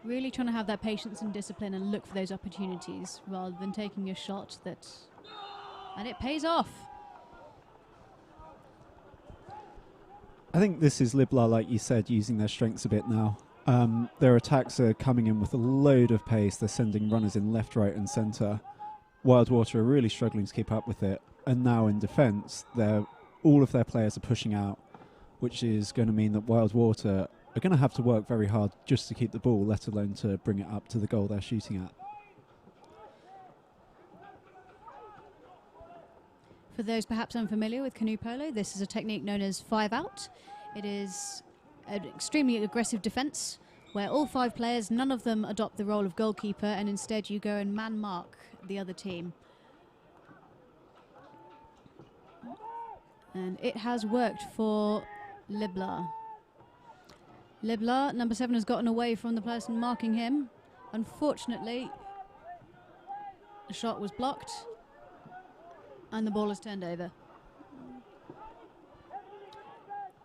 Really trying to have that patience and discipline and look for those opportunities rather than taking a shot that... And it pays off. I think this is Libla, like you said, using their strengths a bit now. Their attacks are coming in with a load of pace. They're sending runners in left, right and centre. Wildwater are really struggling to keep up with it. And now in defence, all of their players are pushing out, which is going to mean that Wildwater are going to have to work very hard just to keep the ball, let alone to bring it up to the goal they're shooting at. For those perhaps unfamiliar with canoe polo, this is a technique known as 5 out. It is an extremely aggressive defence where all 5 players, none of them adopt the role of goalkeeper, and instead you go and man mark the other team. And it has worked for Libla. Libla, number 7, has gotten away from the person marking him. Unfortunately, the shot was blocked and the ball is turned over.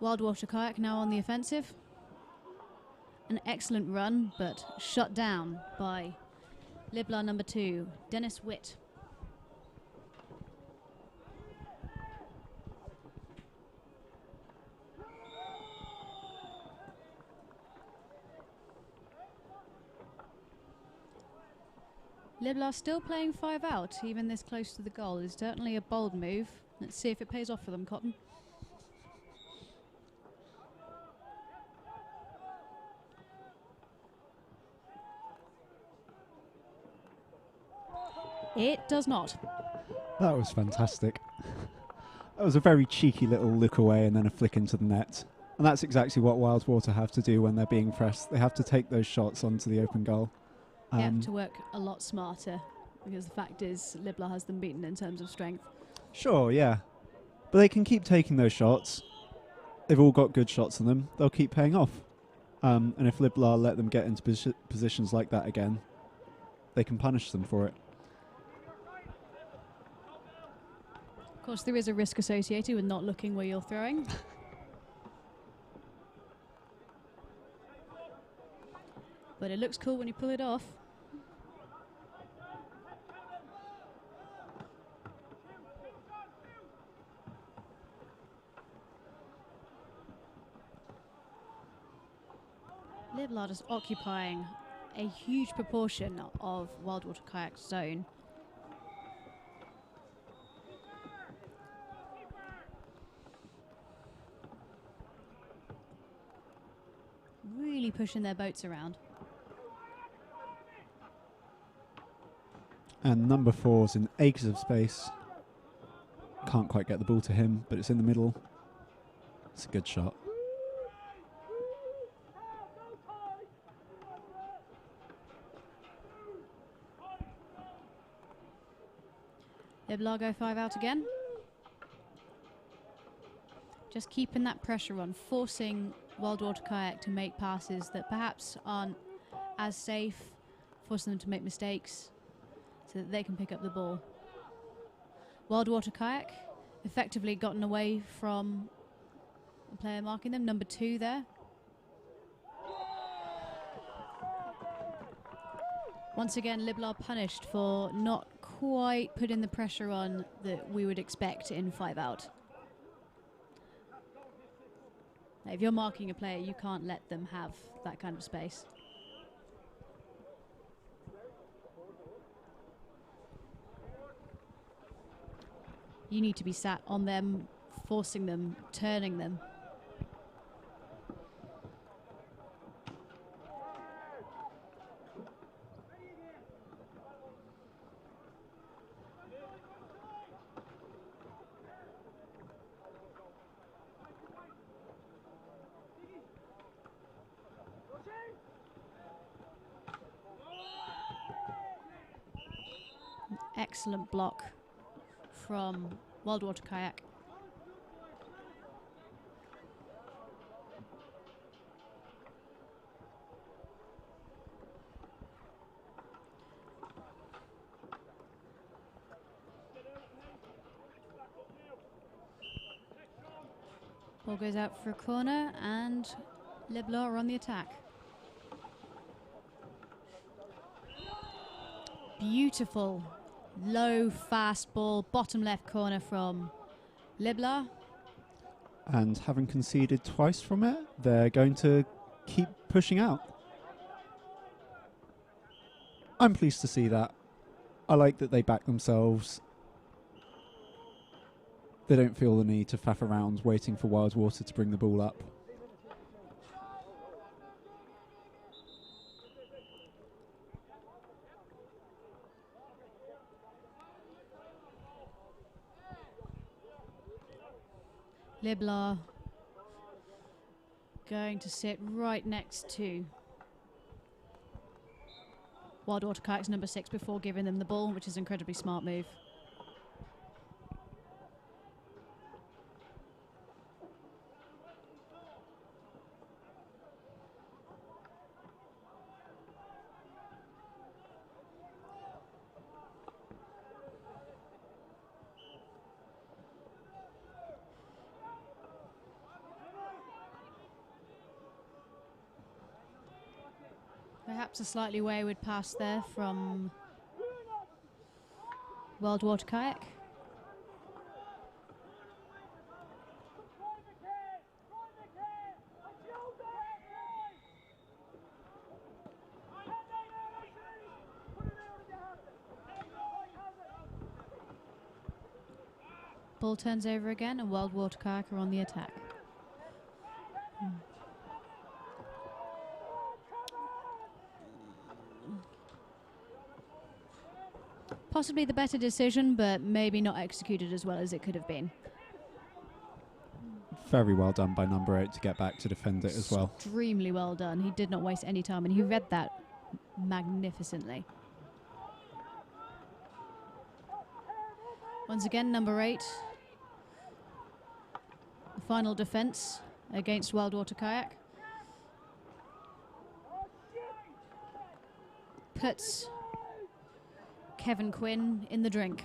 Wildwater Kayak now on the offensive. An excellent run, but shut down by Libla number 2, Dennis Witt. Libla still playing 5 out, even this close to the goal. Is certainly a bold move. Let's see if it pays off for them, Cotton. It does not. That was fantastic. That was a very cheeky little look away and then a flick into the net. And that's exactly what Wildwater have to do when they're being pressed. They have to take those shots onto the open goal. They have to work a lot smarter, because the fact is Libla has them beaten in terms of strength. Sure, yeah. But they can keep taking those shots. They've all got good shots on them. They'll keep paying off. And if Libla let them get into positions like that again, they can punish them for it. Of course, there is a risk associated with not looking where you're throwing. But it looks cool when you pull it off. Libla is occupying a huge proportion of Wildwater Kayak's zone. Really pushing their boats around. And number 4's in acres of space. Can't quite get the ball to him, but it's in the middle. It's a good shot. Libla go 5 out again. Just keeping that pressure on, forcing Wildwater Kayak to make passes that perhaps aren't as safe, forcing them to make mistakes so that they can pick up the ball. Wildwater Kayak effectively gotten away from the player marking them, number 2 there. Once again, Liblar punished for not quite putting the pressure on that we would expect in 5 out. Now, if you're marking a player, you can't let them have that kind of space. You need to be sat on them, forcing them, turning them. Excellent block from Wildwater Kayak. Ball goes out for a corner and Liblar are on the attack. Beautiful low fast ball, bottom left corner from Liblar. And having conceded twice from it, they're going to keep pushing out. I'm pleased to see that. I like that they back themselves. They don't feel the need to faff around waiting for Wildwater to bring the ball up. Liblar going to sit right next to Wildwater Kayak's number 6 before giving them the ball, which is an incredibly smart move. Perhaps a slightly wayward pass there from Wildwater Kayak. Ball turns over again and Wildwater Kayak are on the attack. Possibly the better decision, but maybe not executed as well as it could have been. Very well done by number 8 to get back to defend it as well. Extremely well done. He did not waste any time, and he read that magnificently. Once again, number 8. The final defence against Wildwater Kayak. Puts Kevin Quinn in the drink.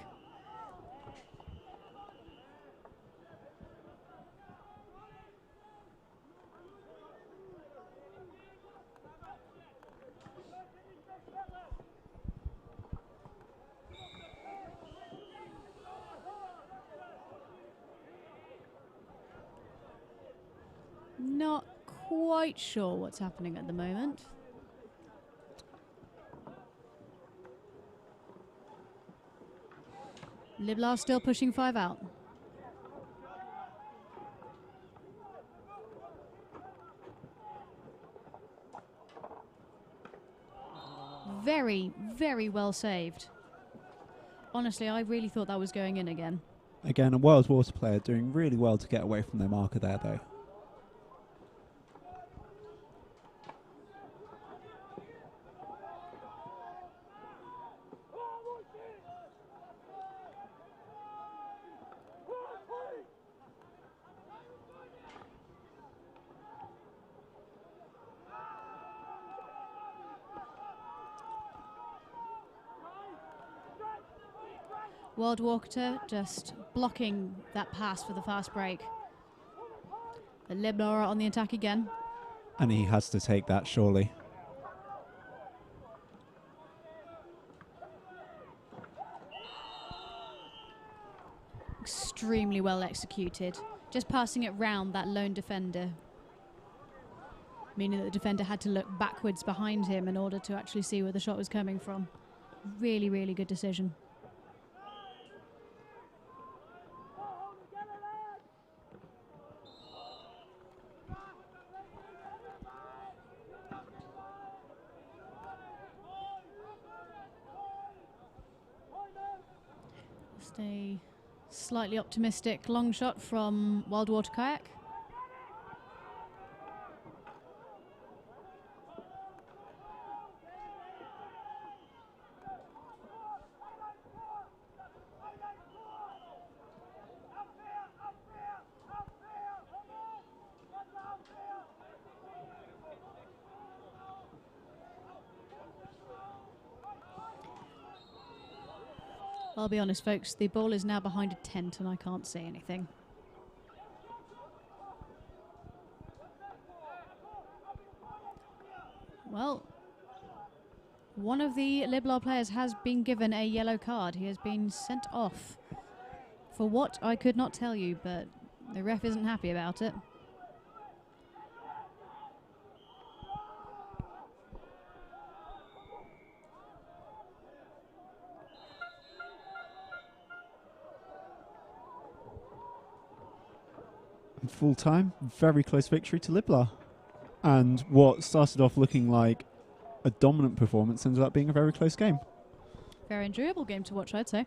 Not quite sure what's happening at the moment. Liblar still pushing 5 out. Very, very well saved. Honestly, I really thought that was going in again. Again, a Wildwater player doing really well to get away from their marker there, though. Wildwater just blocking that pass for the fast break. The Liblar are on the attack again. And he has to take that, surely. Extremely well executed. Just passing it round that lone defender. Meaning that the defender had to look backwards behind him in order to actually see where the shot was coming from. Really, really good decision. Just a slightly optimistic long shot from Wildwater Kayak. I'll be honest, folks, the ball is now behind a tent and I can't see anything. Well, one of the Liblar players has been given a yellow card. He has been sent off for what I could not tell you, but the ref isn't happy about it. Full time, very close victory to Liblar. And what started off looking like a dominant performance ended up being a very close game. Very enjoyable game to watch, I'd say.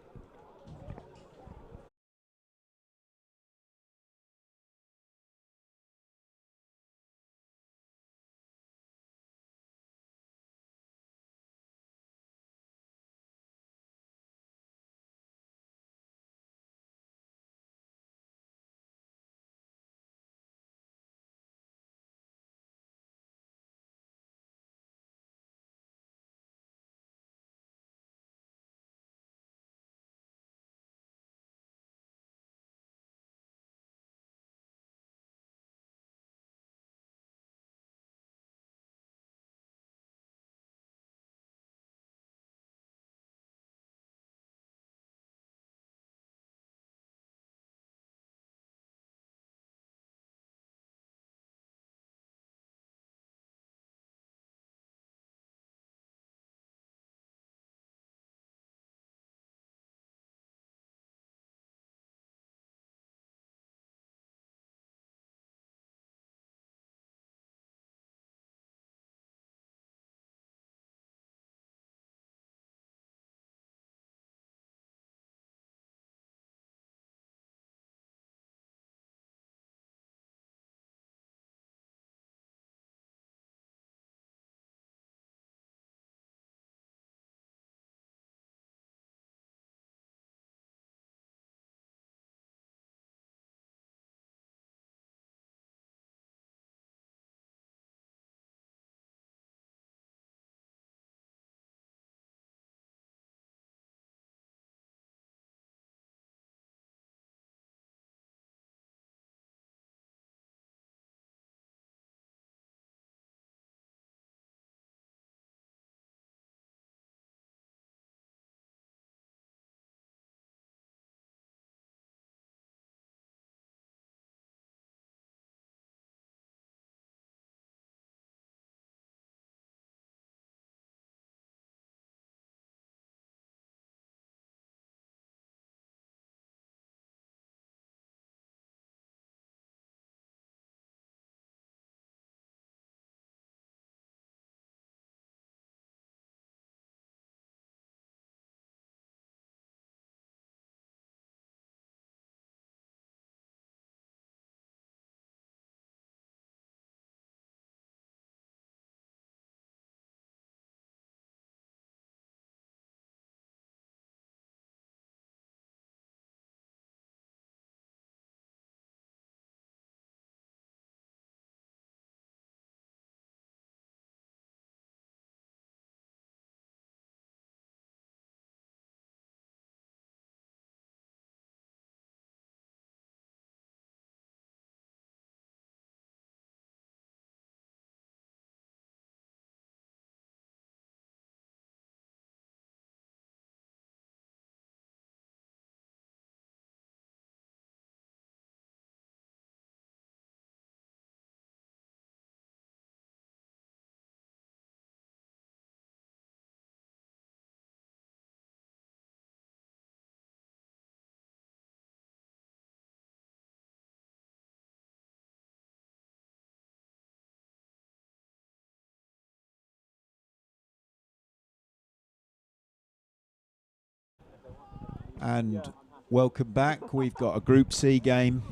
And welcome back. We've got a Group C game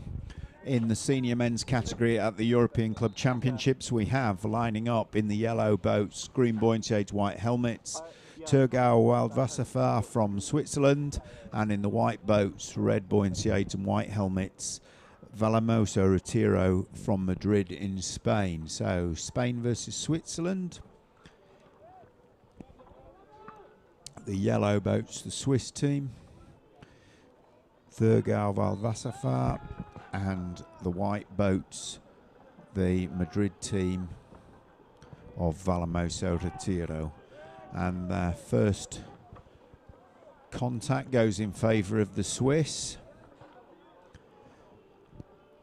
in the senior men's category at the European Club Championships. We have lining up in the yellow boats, green buoyancy aids, white helmets, Thurgau Wildwater from Switzerland, and in the white boats, red buoyancy aids and white helmets, Vala Moso Retiro from Madrid in Spain. So Spain versus Switzerland. The yellow boats, the Swiss team, Thurgau Wildwater, and the white boats, the Madrid team of Vala Moso Retiro. And their first contact goes in favour of the Swiss.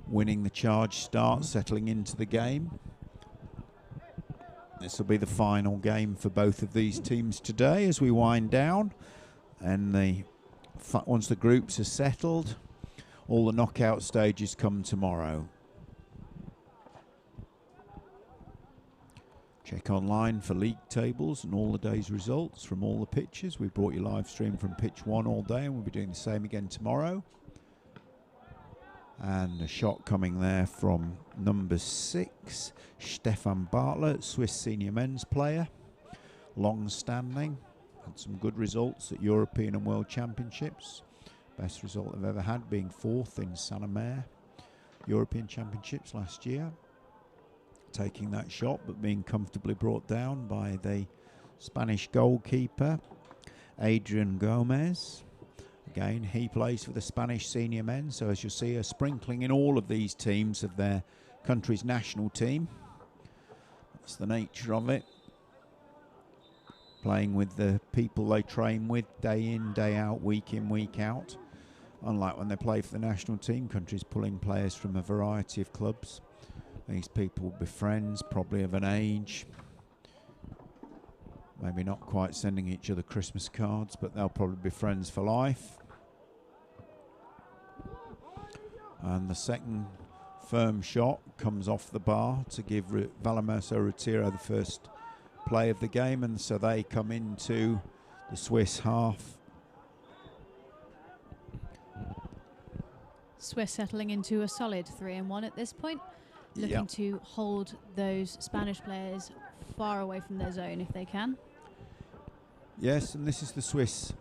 Winning the charge start, settling into the game. This will be the final game for both of these teams today as we wind down. And once the groups are settled, all the knockout stages come tomorrow. Check online for league tables and all the day's results from all the pitches. We brought you live stream from pitch 1 all day, and we'll be doing the same again tomorrow. And a shot coming there from number 6, Stefan Bartlett, Swiss senior men's player. Long-standing, had some good results at European and World Championships. Best result I've ever had being 4th in Saint-Omer European Championships last year. Taking that shot but being comfortably brought down by the Spanish goalkeeper, Adrian Gomez. Again, he plays for the Spanish senior men, so as you'll see, a sprinkling in all of these teams of their country's national team. That's the nature of it. Playing with the people they train with day in, day out, week in, week out. Unlike when they play for the national team, countries pulling players from a variety of clubs. These people will be friends, probably of an age. Maybe not quite sending each other Christmas cards, but they'll probably be friends for life. And the second firm shot comes off the bar to give Vala Moso Retiro the first play of the game, and so they come into the Swiss half. Swiss settling into a solid 3-1 at this point, looking to hold those Spanish players far away from their zone if they can. Yes, and this is the Swiss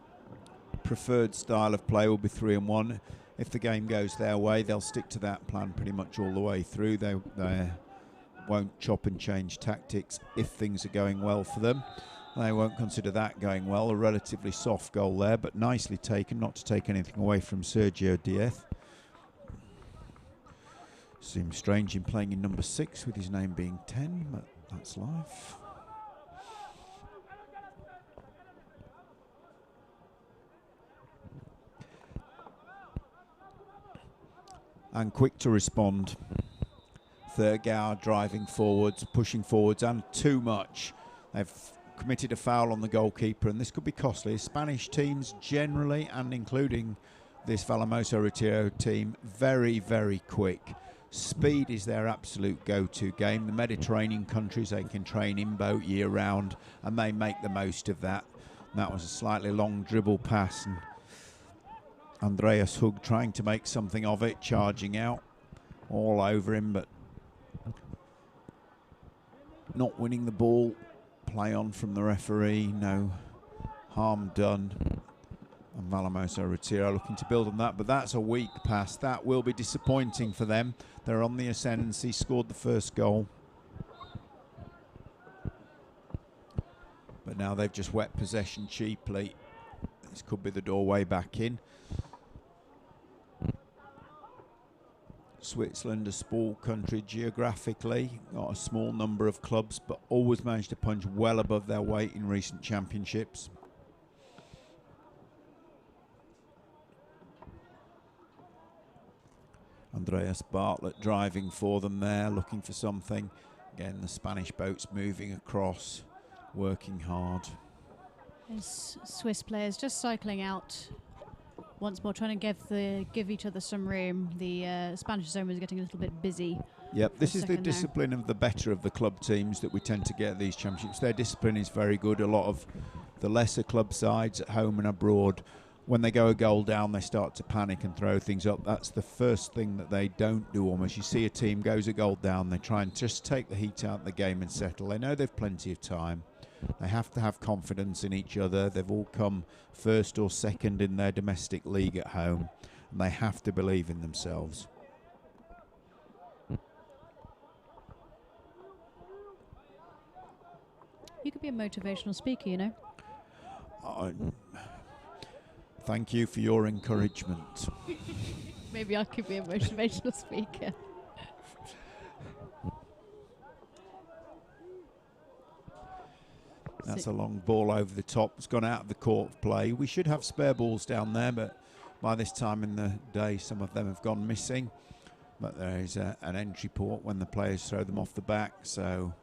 preferred style of play, will be 3-1. If the game goes their way, they'll stick to that plan pretty much all the way through. They won't chop and change tactics if things are going well for them. They won't consider that going well. A relatively soft goal there, but nicely taken, not to take anything away from Sergio Diez. Seems strange in playing in number 6 with his name being 10, but that's life. And quick to respond. Thurgau driving forwards, pushing forwards, and too much. They've committed a foul on the goalkeeper, and this could be costly. Spanish teams generally, and including this Vala Moso Retiro team, very, very quick. Speed is their absolute go-to game. The Mediterranean countries, they can train in boat year round, and they make the most of that. And that was a slightly long dribble pass, and Andreas Hug trying to make something of it, charging out all over him, but not winning the ball. Play on from the referee, no harm done. And Vala Moso Retiro looking to build on that, but that's a weak pass. That will be disappointing for them. They're on the ascendancy, scored the first goal. But now they've just wet possession cheaply. This could be the doorway back in. Switzerland, a small country geographically, got a small number of clubs, but always managed to punch well above their weight in recent championships. Andreas Bartlett driving for them there, looking for something. Again, the Spanish boats moving across, working hard. There's Swiss players just cycling out once more, trying to give each other some room. The Spanish zone was getting a little bit busy. Yep, this is the discipline of the better of the club teams that we tend to get at these championships. Their discipline is very good. A lot of the lesser club sides at home and abroad when they go a goal down, they start to panic and throw things up. That's the first thing that they don't do almost. You see a team goes a goal down, they try and just take the heat out of the game and settle. They know they've plenty of time. They have to have confidence in each other. They've all come first or second in their domestic league at home, and they have to believe in themselves. You could be a motivational speaker, you know. Thank you for your encouragement. Maybe I could be a motivational speaker. That's a long ball over the top. It's gone out of the court of play. We should have spare balls down there, but by this time in the day, some of them have gone missing. But there is an entry port when the players throw them off the back. So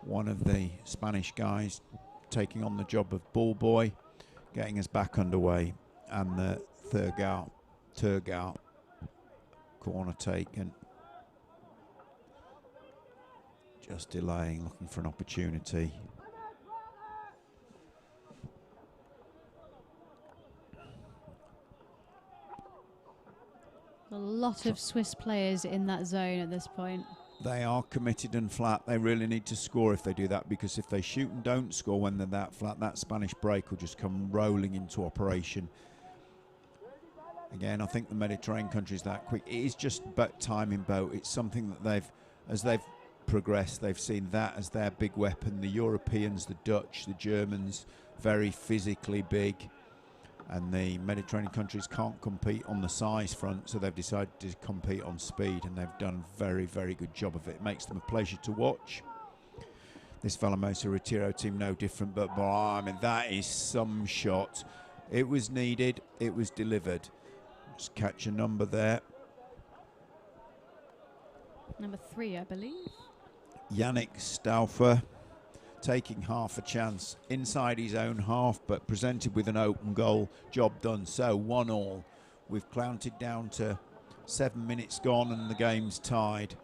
one of the Spanish guys taking on the job of ball boy, getting us back underway. And the Thurgau corner taken. Just delaying, looking for an opportunity. A lot of Swiss players in that zone at this point. They are committed and flat. They really need to score if they do that, because if they shoot and don't score when they're that flat, that Spanish break will just come rolling into operation. Again, I think the Mediterranean countries that quick. It is just timing boat. It's something that as they've progressed, they've seen that as their big weapon. The Europeans, the Dutch, the Germans, very physically big. And the Mediterranean countries can't compete on the size front, so they've decided to compete on speed, and they've done a very, very good job of it. It makes them a pleasure to watch. This Vala Moso Retiro team no different, but I mean, that is some shot. It was needed, it was delivered. Just catch a number there. Number 3, I believe. Yannick Stauffer taking half a chance inside his own half, but presented with an open goal. Job done. So 1-1. We've counted down to 7 minutes gone and the game's tied.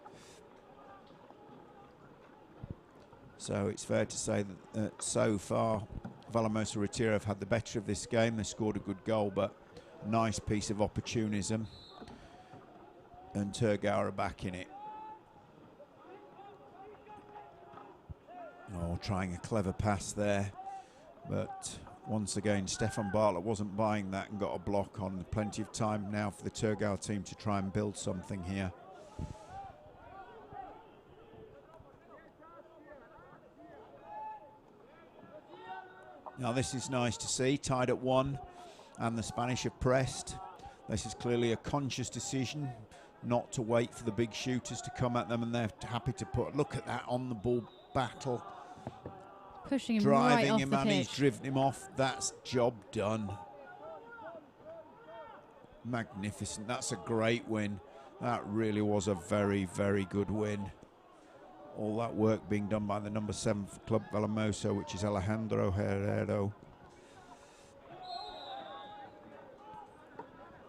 So it's fair to say that so far Vala Moso Retiro have had the better of this game. They scored a good goal, but a nice piece of opportunism. And Thurgau are back in it. Oh, trying a clever pass there, but once again Stefan Bartlett wasn't buying that and got a block on. Plenty of time now for the Thurgau team to try and build something here. Now this is nice to see, tied at 1, and the Spanish have pressed. This is clearly a conscious decision not to wait for the big shooters to come at them, and they're happy to put, look at that on the ball battle. Pushing him Driving right off him the and he's pitch. driven him off. That's job done. Magnificent. That's a great win. That really was a very, very good win. All that work being done by the number 7 for Club Vala Moso, which is Alejandro Herrero.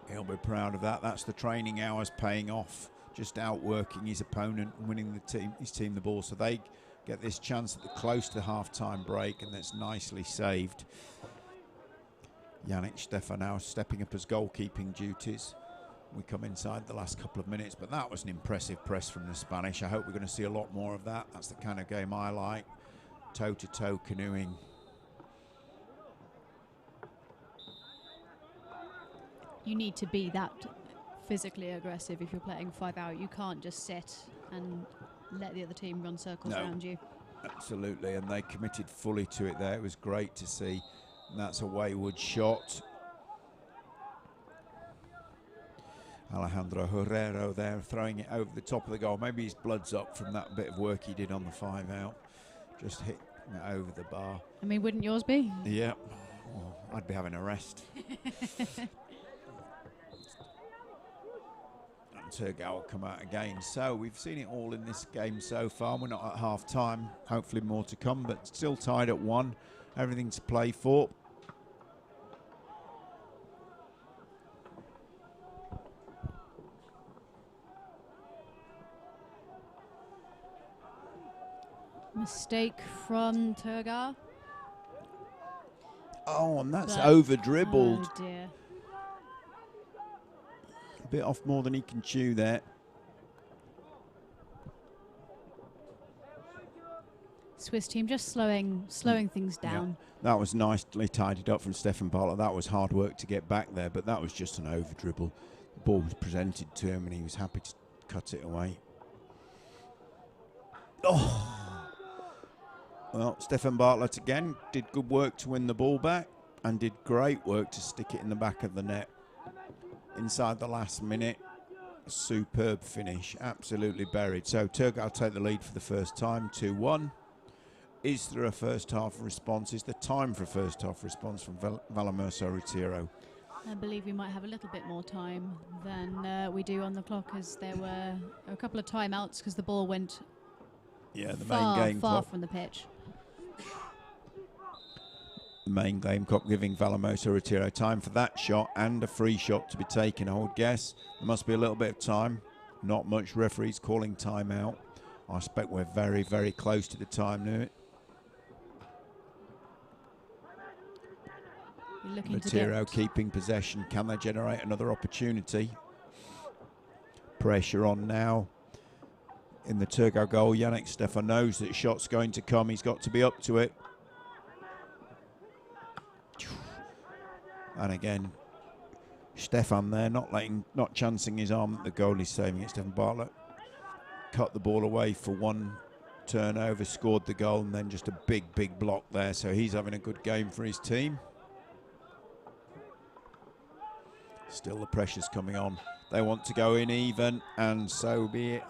He'll be proud of that. That's the training hours paying off. Just outworking his opponent and winning his team the ball. So they get this chance at the close to half-time break, and that's nicely saved. Yannick Stefan now stepping up as goalkeeping duties. We come inside the last couple of minutes, but that was an impressive press from the Spanish. I hope we're going to see a lot more of that. That's the kind of game I like. Toe-to-toe canoeing. You need to be that physically aggressive if you're playing 5 out. You can't just sit and let the other team run circles around you. Absolutely, and they committed fully to it there. It was great to see. And that's a wayward shot. Alejandro Herrero there throwing it over the top of the goal. Maybe his blood's up from that bit of work he did on the 5 out. Just hit it over the bar. I mean, wouldn't yours be? Yep. Well, I'd be having a rest. Thurgau will come out again. So we've seen it all in this game so far. We're not at half time. Hopefully more to come, but still tied at 1. Everything to play for. Mistake from Thurgau. Oh, and that's But- over dribbled. Oh dear. A bit off more than he can chew there. Swiss team just slowing things down. That was nicely tidied up from Stefan Bartler. That was hard work to get back there, but that was just an over dribble. The ball was presented to him and he was happy to cut it away. Oh! Well, Stefan Bartlett again did good work to win the ball back and did great work to stick it in the back of the net. Inside the last minute, a superb finish, absolutely buried. So Thurgau take the lead for the first time, 2-1. Is there a first half response? Is there time for a first half response from Vala Moso Retiro? I believe we might have a little bit more time than we do on the clock, as there were a couple of timeouts because the ball went Yeah, the far, main game far clock. from the pitch. The main game clock giving Vala Moso Retiro time for that shot and a free shot to be taken, I would guess. There must be a little bit of time. Not much. Referees calling time out. I expect we're very, very close to the time limit. You're looking to Retiro get keeping possession. Can they generate another opportunity? Pressure on now. In the Thurgau goal, Yannick Stefan knows that shot's going to come. He's got to be up to it. And again, Stefan there, not chancing his arm at the goal. He's saving it. Stefan Bartlett cut the ball away for one turnover, scored the goal, and then just a big, big block there. So he's having a good game for his team. Still the pressure's coming on. They want to go in even, and so be it.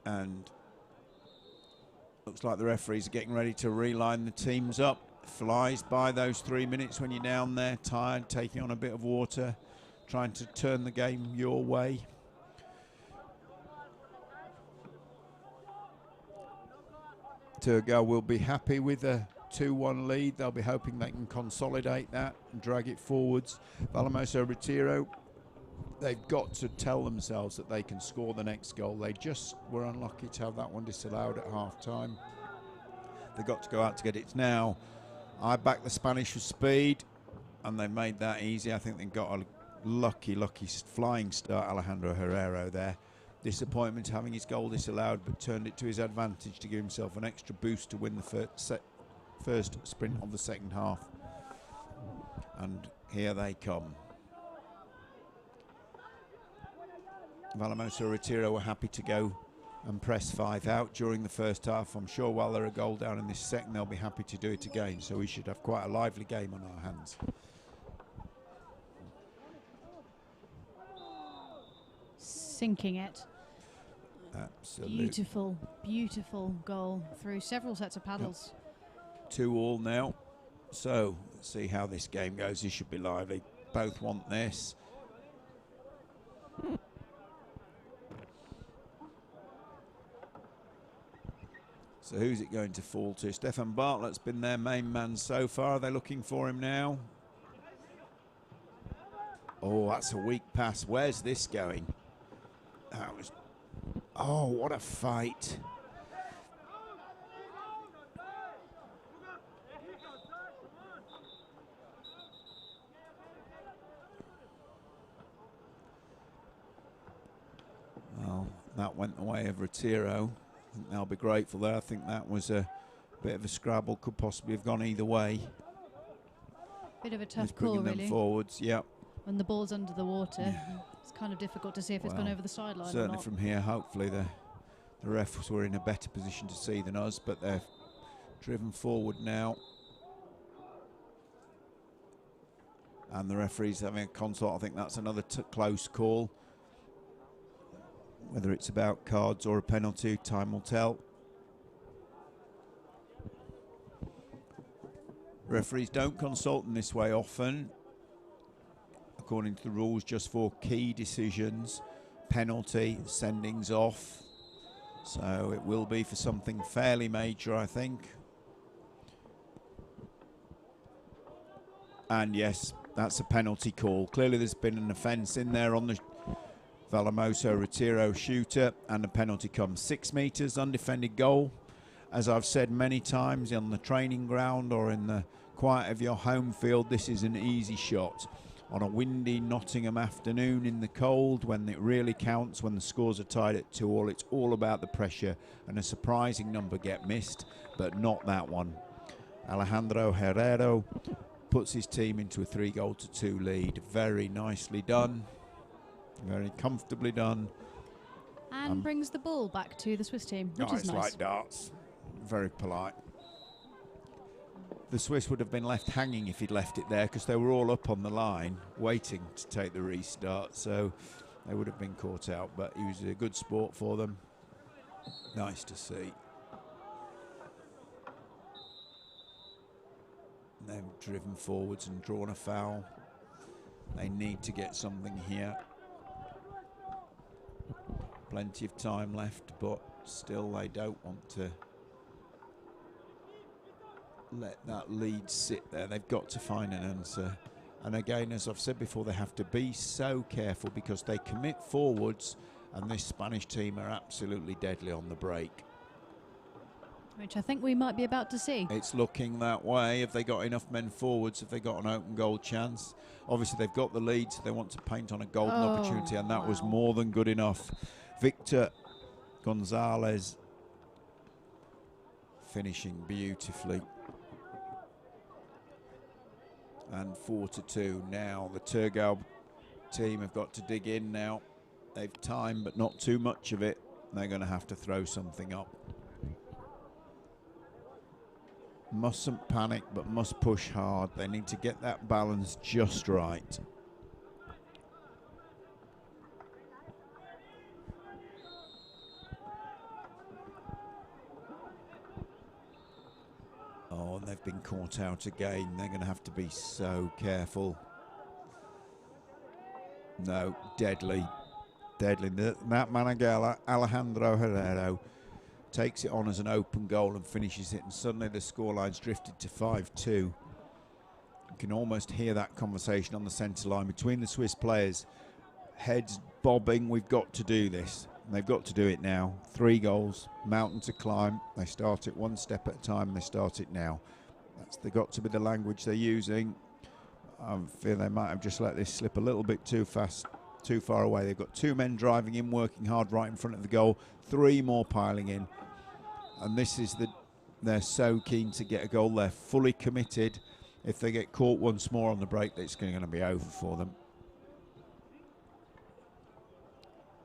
And looks like the referees are getting ready to reline the teams up. Flies by those 3 minutes when you're down there, tired, taking on a bit of water, trying to turn the game your way. Thurgau will be happy with a 2-1 lead. They'll be hoping they can consolidate that and drag it forwards. Vala Moso Retiro, they've got to tell themselves that they can score the next goal. They just were unlucky to have that one disallowed at half-time. They've got to go out to get it now. I back the Spanish for speed, and they made that easy. I think they got a lucky flying start, Alejandro Herrero there. Disappointment having his goal disallowed, but turned it to his advantage to give himself an extra boost to win the first sprint of the second half. And here they come. Vala Moso Retiro were happy to go and press 5 out during the first half. I'm sure while they're a goal down in this second, they'll be happy to do it again. So we should have quite a lively game on our hands. sinking it. Absolutely. Beautiful, beautiful goal through several sets of paddles. 2-2 now. So, let's see how this game goes. This should be lively. Both want this. So who's it going to fall to? Stefan Bartlett's been their main man so far. They're looking for him now. Oh, that's a weak pass. Where's this going? That was... Oh, what a fight. Well, that went the way of Retiro. I think they'll be grateful there. I think that was a bit of a scrabble. Could possibly have gone either way. Bit of a tough He's bringing call, them really. forwards, yep. When the ball's under the water, Yeah. it's kind of difficult to see if it's gone over the sideline or Certainly not. from here, hopefully the refs were in a better position to see than us, but they're driven forward now. And the referee's having a consult. I think that's another close call. Whether it's about cards or a penalty, time will tell. Referees don't consult in this way often, according to the rules, just for key decisions, penalty, sendings off. So it will be for something fairly major, I think. And yes, that's a penalty call. Clearly there's been an offence in there on the Vala Moso Retiro shooter, and the penalty comes 6 metres, undefended goal. As I've said many times, on the training ground or in the quiet of your home field, this is an easy shot. On a windy Nottingham afternoon in the cold, when it really counts, when the scores are tied at 2-2, it's all about the pressure, and a surprising number get missed, but not that one. Alejandro Herrero puts his team into a 3-2 lead. Very nicely done. Very comfortably done. And brings the ball back to the Swiss team, which is it's nice. like darts. Very polite. The Swiss would have been left hanging if he'd left it there, because they were all up on the line waiting to take the restart, so they would have been caught out, but he was a good sport for them. Nice to see. They've driven forwards and drawn a foul. They need to get something here. Plenty of time left, but still they don't want to let that lead sit there. They've got to find an answer. And again, as I've said before, they have to be so careful, because they commit forwards, and this Spanish team are absolutely deadly on the break. Which I think we might be about to see. It's looking that way. Have they got enough men forwards? Have they got an open goal chance? Obviously, they've got the lead, so they want to paint on a golden opportunity, and that was more than good enough. Victor Gonzalez finishing beautifully. And 4-2 now. The Thurgau team have got to dig in now. They've time, but not too much of it. They're going to have to throw something up. Mustn't panic, but must push hard. They need to get that balance just right. Oh, and they've been caught out again. They're going to have to be so careful. No, deadly. Deadly. That Managala, Alejandro Herrero, takes it on as an open goal and finishes it, and suddenly the scoreline's drifted to 5-2. You can almost hear that conversation on the centre line between the Swiss players. Heads bobbing, we've got to do this. And they've got to do it now. 3 goals, mountain to climb. They start it one step at a time, and they start it now. They've got to be the language they're using. I feel they might have just let this slip a little bit too fast, too far away. They've got 2 men driving in, working hard right in front of the goal. 3 more piling in. And this is they're so keen to get a goal. They're fully committed. If they get caught once more on the break, it's going to be over for them.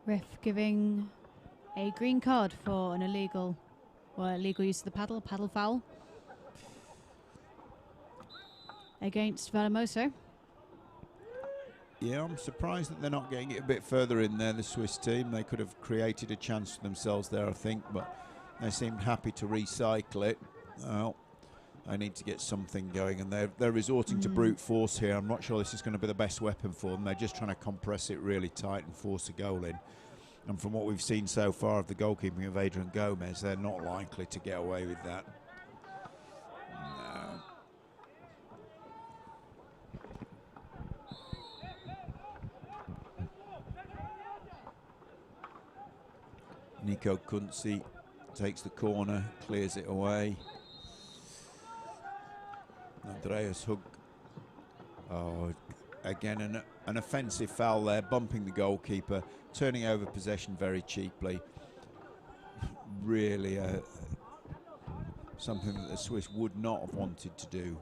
Ref giving a green card for an illegal use of the paddle foul against Vala Moso. Yeah, I'm surprised that they're not getting it a bit further in there, the Swiss team. They could have created a chance for themselves there, I think, but they seemed happy to recycle it. Well, I need to get something going, and they're resorting to brute force here. I'm not sure this is going to be the best weapon for them. They're just trying to compress it really tight and force a goal in. And from what we've seen so far of the goalkeeping of Adrian Gomez, they're not likely to get away with that. No. Nico Kunze takes the corner, clears it away. Andreas Hug. Oh, again, an offensive foul there, bumping the goalkeeper, turning over possession very cheaply. Really something that the Swiss would not have wanted to do.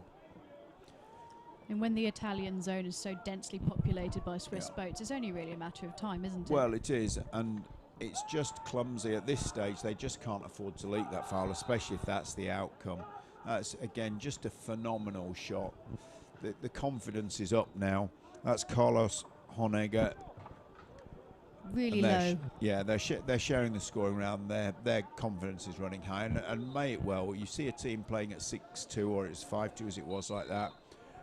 And when the Italian zone is so densely populated by Swiss boats, it's only really a matter of time, isn't it? Well, it is, and it's just clumsy at this stage. They just can't afford to leak that foul, especially if that's the outcome. That's, again, just a phenomenal shot. The confidence is up now. That's Carlos Honegger. Really low. Yeah, they're sharing the scoring round. Their confidence is running high, and may it well. You see a team playing at 6-2 or it's 5-2 as it was like that.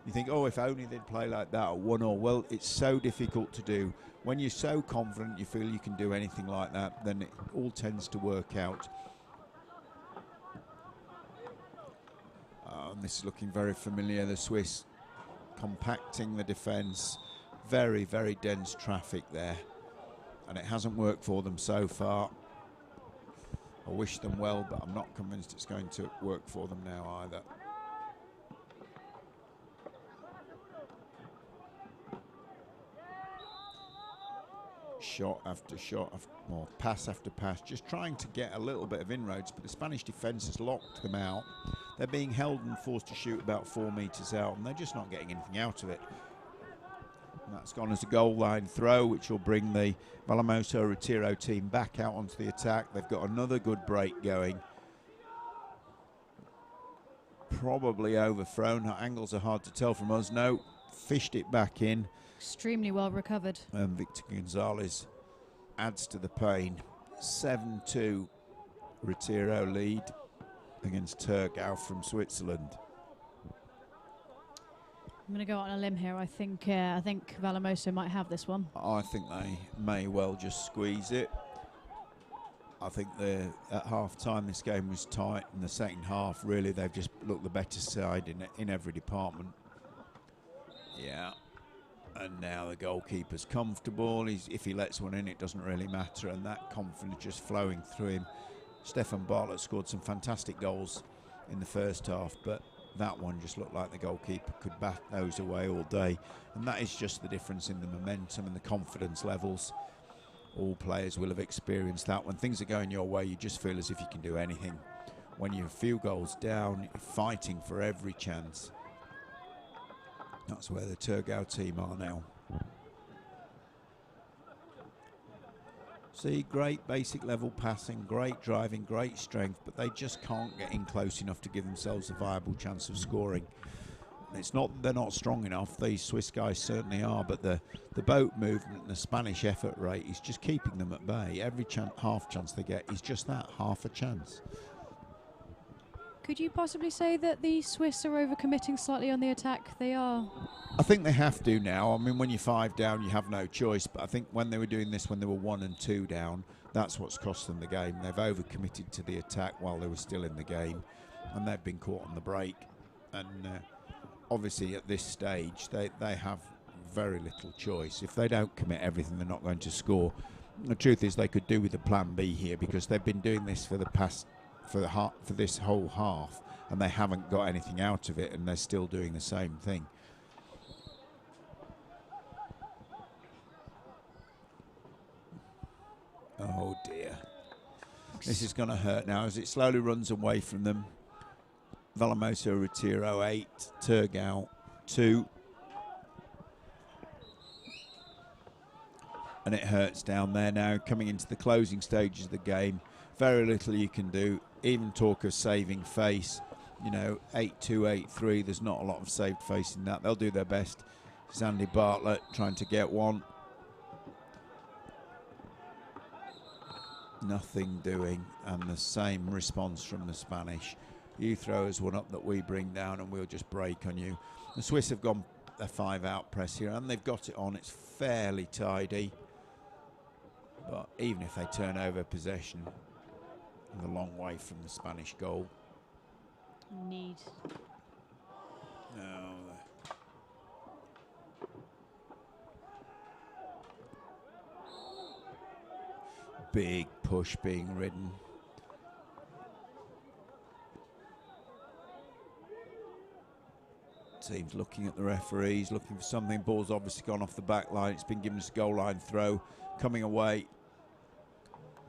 You think, oh, if only they'd play like that at 1-1. Well, it's so difficult to do. When you're so confident you feel you can do anything like that, then it all tends to work out. And this is looking very familiar. The Swiss compacting the defence. Very, very dense traffic there. And it hasn't worked for them so far. I wish them well, but I'm not convinced it's going to work for them now either. Shot after shot, or pass after pass, just trying to get a little bit of inroads, but the Spanish defence has locked them out. They're being held and forced to shoot about 4 metres out, and they're just not getting anything out of it. And that's gone as a goal line throw, which will bring the Vala Moso Retiro team back out onto the attack. They've got another good break going. Probably overthrown. Angles are hard to tell from us. No, fished it back in. Extremely well recovered. And Victor Gonzalez adds to the pain. 7-2 Retiro lead against Thurgau from Switzerland. I'm going to go out on a limb here. I think Vala Moso might have this one. I think they may well just squeeze it. I think at half-time this game was tight. In the second half, really, they've just looked the better side in every department. Yeah. And now the goalkeeper's comfortable. If he lets one in, it doesn't really matter. And that confidence just flowing through him. Stefan Bartlett scored some fantastic goals in the first half, but that one just looked like the goalkeeper could bat those away all day. And that is just the difference in the momentum and the confidence levels. All players will have experienced that. When things are going your way, you just feel as if you can do anything. When you're a few goals down, you're fighting for every chance. That's where the Thurgau team are now. See, great basic level passing, great driving, great strength, but they just can't get in close enough to give themselves a viable chance of scoring. It's not that they're not strong enough, these Swiss guys certainly are, but the boat movement and the Spanish effort rate is just keeping them at bay. Every half chance they get is just that, half a chance. Could you possibly say that the Swiss are overcommitting slightly on the attack? They are. I think they have to now. I mean, when you're 5 down, you have no choice. But I think when they were doing this, when they were 1 and 2 down, that's what's cost them the game. They've overcommitted to the attack while they were still in the game. And they've been caught on the break. And obviously at this stage, they have very little choice. If they don't commit everything, they're not going to score. The truth is they could do with a plan B here, because they've been doing this for the past... for this whole half, and they haven't got anything out of it, and they're still doing the same thing. Oh dear. This is going to hurt now as it slowly runs away from them. Vala Moso Retiro 8, Thurgau 2. And it hurts down there now, coming into the closing stages of the game. Very little you can do. Even talk of saving face. You know, 8-2, 8-3. There's not a lot of saved face in that. They'll do their best. It's Andy Bartlett trying to get one. Nothing doing, and the same response from the Spanish. You throw us one up that we bring down and we'll just break on you. The Swiss have gone a 5-out press here and they've got it on. It's fairly tidy. But even if they turn over possession, they're a long way from the Spanish goal. Need. No. Big push being ridden. Team's looking at the referees, looking for something. Ball's obviously gone off the back line. It's been given as a goal line throw. Coming away.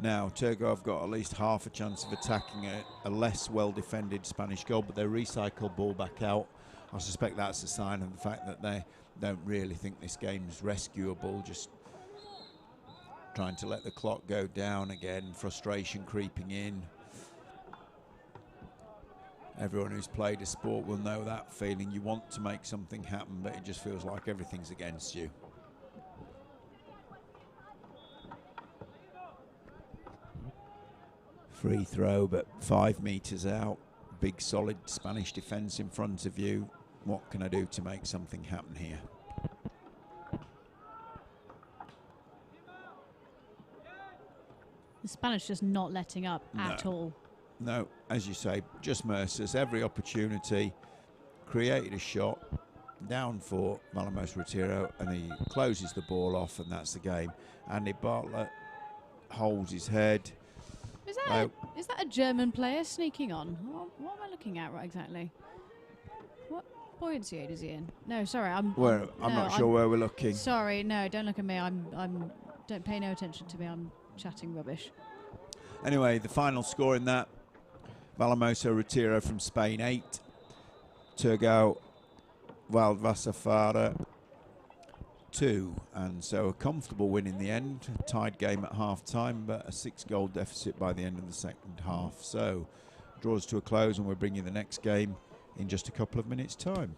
Now, Thurgau have got at least half a chance of attacking a less well-defended Spanish goal, but they recycle ball back out. I suspect that's a sign of the fact that they don't really think this game's rescuable, just trying to let the clock go down again, frustration creeping in. Everyone who's played a sport will know that feeling. You want to make something happen, but it just feels like everything's against you. Free throw, but 5 metres out. Big solid Spanish defence in front of you. What can I do to make something happen here? The Spanish just not letting up at all. No, as you say, just merciless. Every opportunity, created a shot, down for Vala Retiro, and he closes the ball off, and that's the game. Andy Bartlett holds his head. Is that a German player sneaking on? What am I looking at right exactly? What buoyancy aid is he in? No, sorry, I'm not sure where we're looking. Sorry, no, don't look at me. Don't pay no attention to me. I'm chatting rubbish. Anyway, the final score in that, Moso Retiro from Spain 8, Thurgau Wildwater 2, and so a comfortable win in the end. A tied game at half time, but a 6-goal deficit by the end of the second half. So draws to a close, and we'll bring you the next game in just a couple of minutes' time.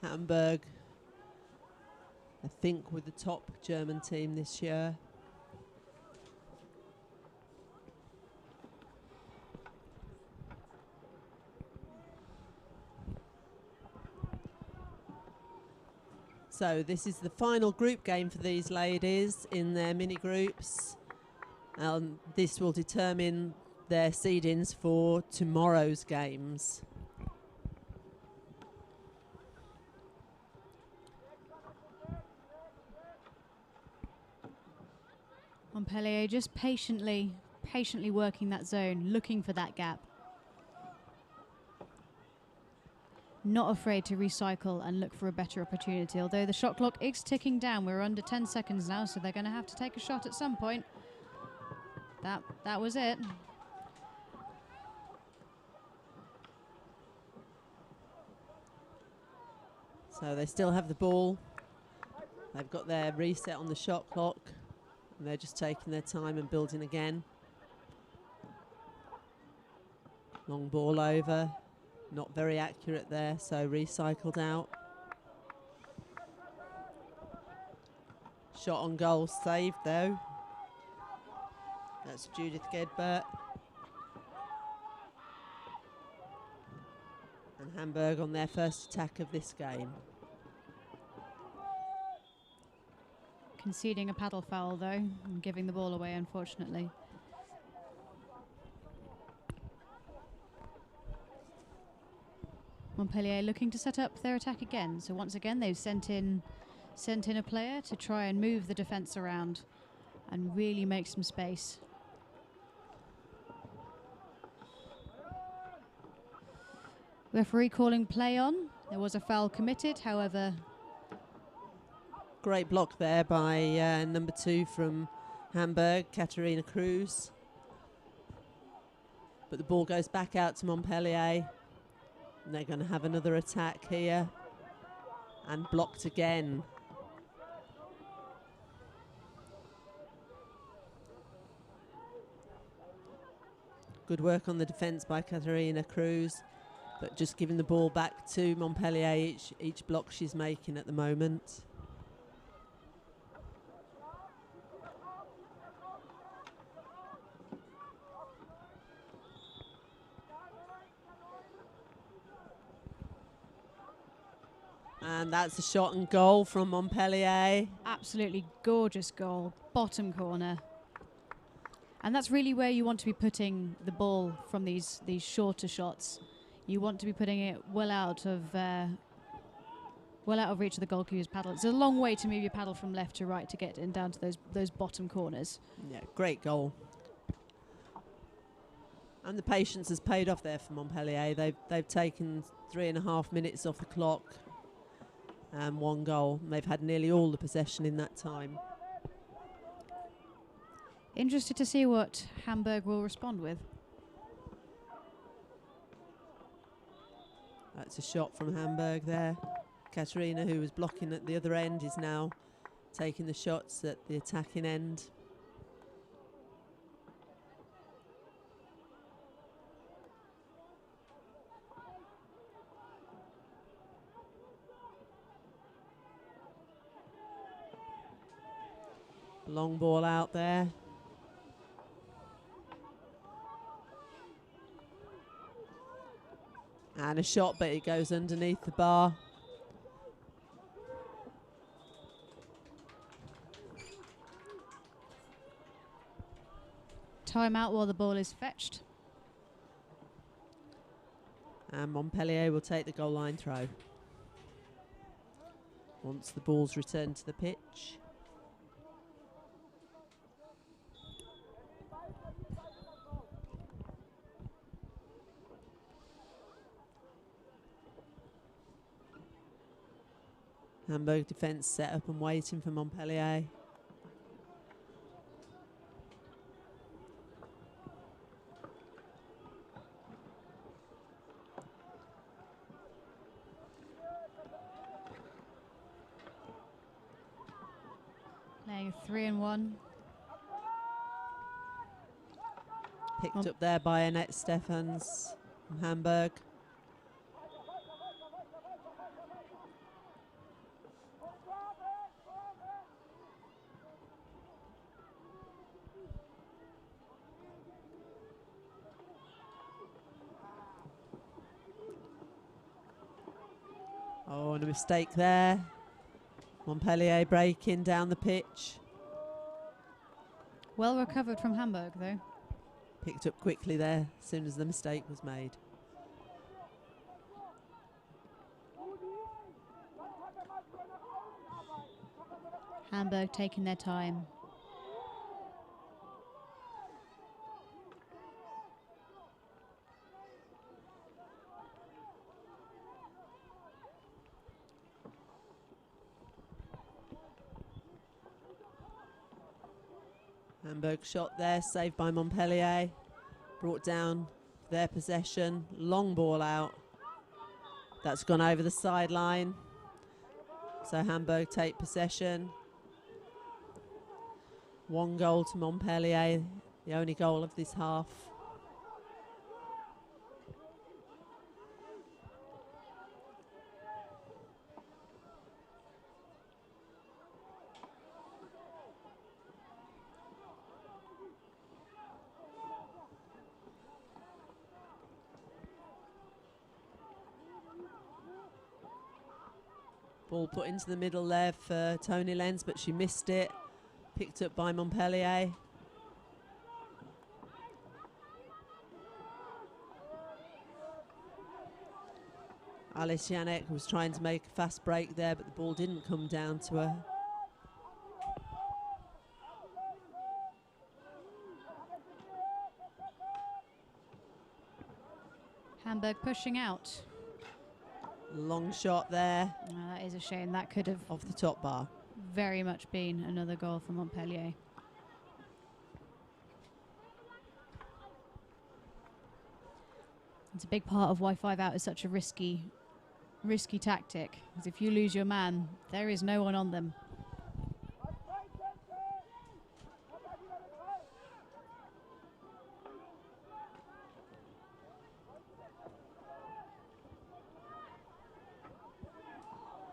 Hamburg, I think, with the top German team this year. So this is the final group game for these ladies in their mini groups. This will determine their seedings for tomorrow's games. Montpellier just patiently working that zone, looking for that gap. Not afraid to recycle and look for a better opportunity, although the shot clock is ticking down. We're under 10 seconds now, so they're going to have to take a shot at some point. That was it. So they still have the ball. They've got their reset on the shot clock, and they're just taking their time and building again. Long ball over. Not very accurate there, so recycled out. Shot on goal saved though. That's Judith Gedbert. And Hamburg on their first attack of this game. Conceding a paddle foul though, and giving the ball away, unfortunately. Montpellier looking to set up their attack again. So once again, they've sent in a player to try and move the defence around and really make some space. Referee calling play on. There was a foul committed, however. Great block there by number 2 from Hamburg, Katharina Cruz. But the ball goes back out to Montpellier. And they're going to have another attack here. And blocked again. Good work on the defence by Katharina Cruz. But just giving the ball back to Montpellier each block she's making at the moment. And that's a shot and goal from Montpellier. Absolutely gorgeous goal, bottom corner. And that's really where you want to be putting the ball from these shorter shots. You want to be putting it well out of reach of the goalkeeper's paddle. It's a long way to move your paddle from left to right to get in down to those bottom corners. Yeah, great goal. And the patience has paid off there for Montpellier. They've taken 3.5 minutes off the clock. And 1 goal. And they've had nearly all the possession in that time. Interested to see what Hamburg will respond with. That's a shot from Hamburg there. Katharina, who was blocking at the other end, is now taking the shots at the attacking end. Long ball out there. And a shot, but it goes underneath the bar. Timeout while the ball is fetched. And Montpellier will take the goal line throw. Once the ball's returned to the pitch. Hamburg defence set up and waiting for Montpellier. Playing 3-1. Picked up there by Annette Stephans from Hamburg. Oh, and a mistake there. Montpellier breaking down the pitch. Well recovered from Hamburg, though. Picked up quickly there as soon as the mistake was made. Hamburg taking their time. Hamburg shot there, saved by Montpellier. Brought down their possession. Long ball out. That's gone over the sideline. So Hamburg take possession. 1 goal to Montpellier, the only goal of this half. Ball put into the middle there for Tony Lenz, but she missed it. Picked up by Montpellier. Alice Janek was trying to make a fast break there, but the ball didn't come down to her. Hamburg pushing out. Long shot there. That is a shame. That could have Off the top bar. very much been another goal for Montpellier. It's a big part of why 5 out is such a risky tactic. Because if you lose your man, there is no one on them.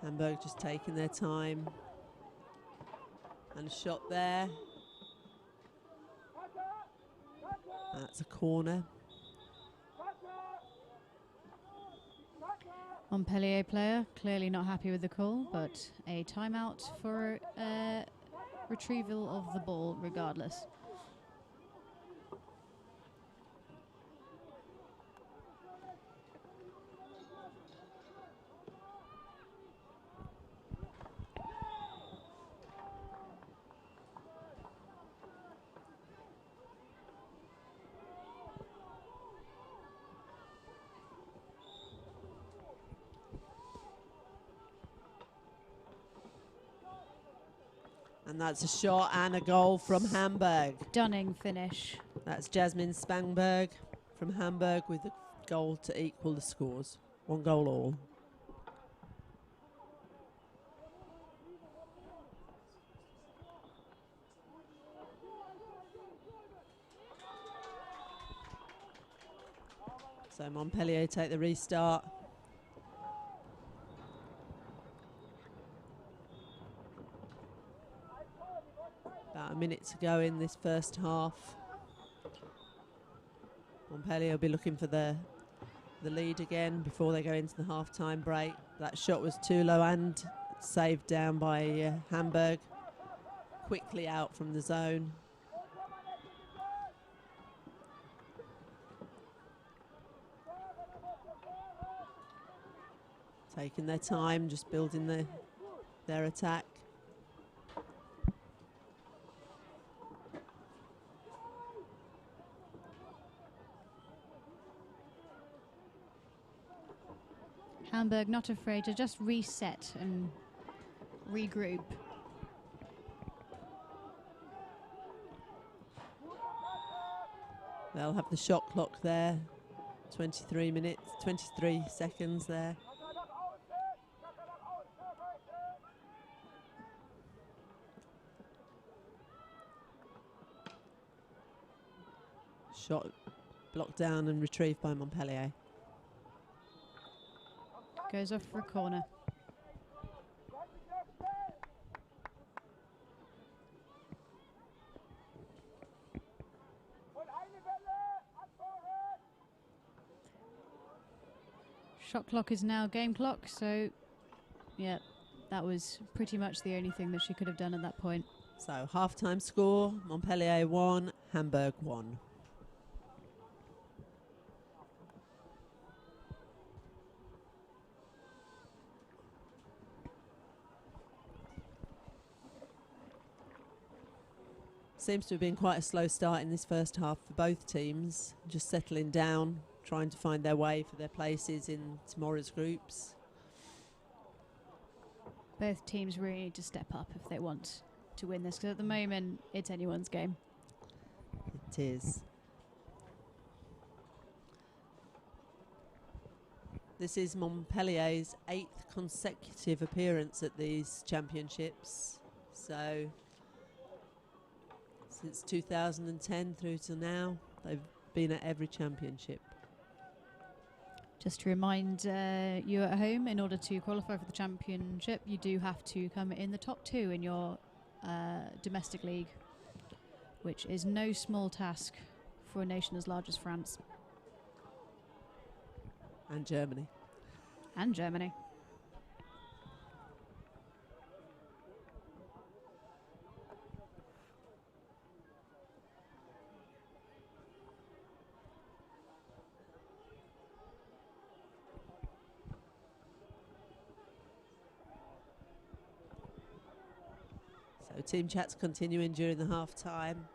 Hamburg just taking their time. And a shot there. That's a corner. Montpellier player clearly not happy with the call, but a timeout for retrieval of the ball regardless. And that's a shot and a goal from Hamburg. Stunning finish. That's Jasmine Spangberg from Hamburg with a goal to equal the scores. 1 goal all. So Montpellier take the restart. About a minute to go in this first half. Montpellier will be looking for the lead again before they go into the half-time break. That shot was too low and saved down by Hamburg. Quickly out from the zone. Taking their time, just building their attack. Hamburg not afraid to just reset and regroup. They'll have the shot clock there. 23 minutes, 23 seconds there. Shot blocked down and retrieved by Montpellier. Goes off for a corner. Shot clock is now game clock, so Yeah, that was pretty much the only thing that she could have done at that point. So half-time score, Montpellier 1, Hamburg 1. Seems to have been quite a slow start in this first half for both teams, just settling down, trying to find their way for their places in tomorrow's groups. Both teams really need to step up if they want to win this, because at the moment it's anyone's game. It is. This is Montpellier's 8th consecutive appearance at these championships. So since 2010 through to now, they've been at every championship. Just to remind you at home, in order to qualify for the championship, you do have to come in the top 2 in your domestic league, which is no small task for a nation as large as France. And Germany. And Germany. So team chats continuing during the half time.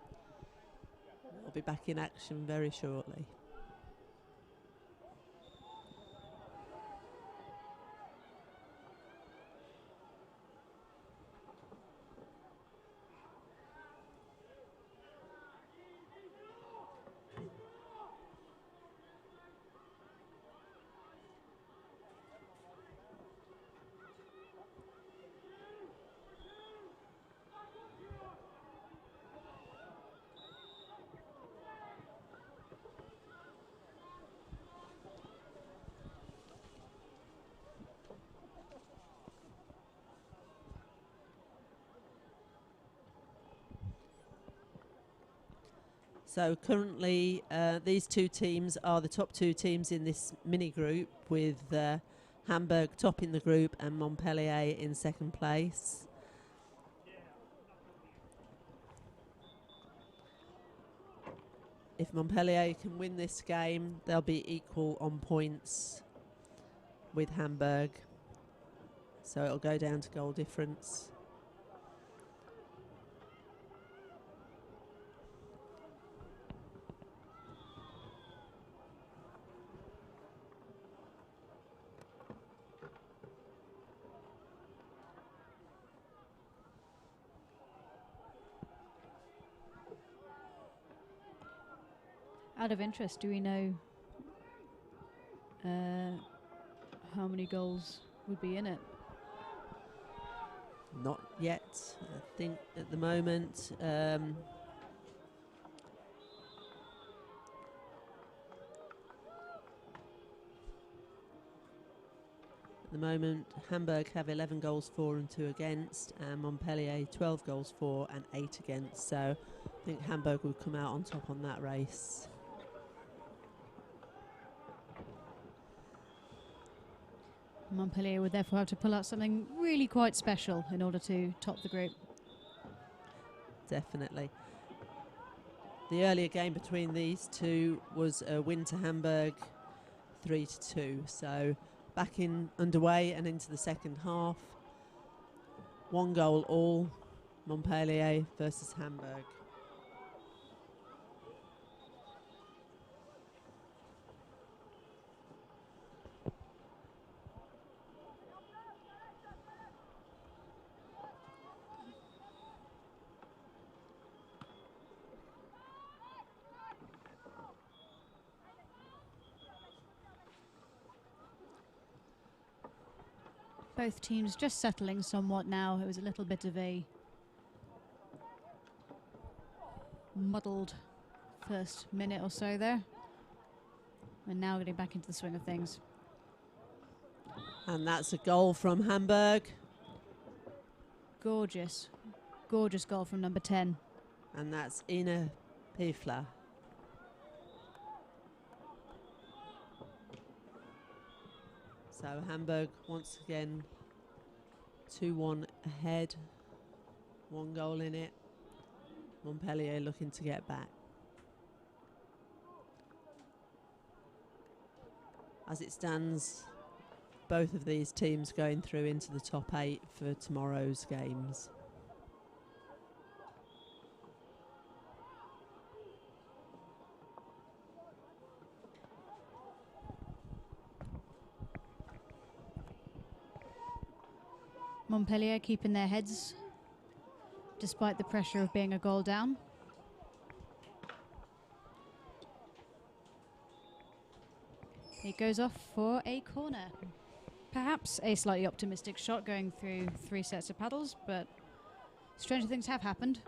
We'll be back in action very shortly. So currently these two teams are the top 2 teams in this mini group, with Hamburg topping the group and Montpellier in second place. If Montpellier can win this game, they'll be equal on points with Hamburg. So it'll go down to goal difference. Out of interest, do we know how many goals would be in it? Not yet. I think at the moment at the moment Hamburg have 11 goals for and 2 against, and Montpellier 12 goals for and 8 against. So I think Hamburg will come out on top on that race. Montpellier would therefore have to pull out something really quite special in order to top the group. Definitely. The earlier game between these two was a win to Hamburg 3-2. So back in underway and into the second half. 1 goal all, Montpellier versus Hamburg. Both teams just settling somewhat now. It was a little bit of a muddled first minute or so there. And now getting back into the swing of things. And that's a goal from Hamburg. Gorgeous. Gorgeous goal from number 10. And that's Ina Piefler. So Hamburg once again 2-1 ahead. 1 goal in it. Montpellier looking to get back. As it stands, both of these teams going through into the top 8 for tomorrow's games. Montpellier keeping their heads despite the pressure of being a goal down. It goes off for a corner. Perhaps a slightly optimistic shot going through 3 sets of paddles, but stranger things have happened.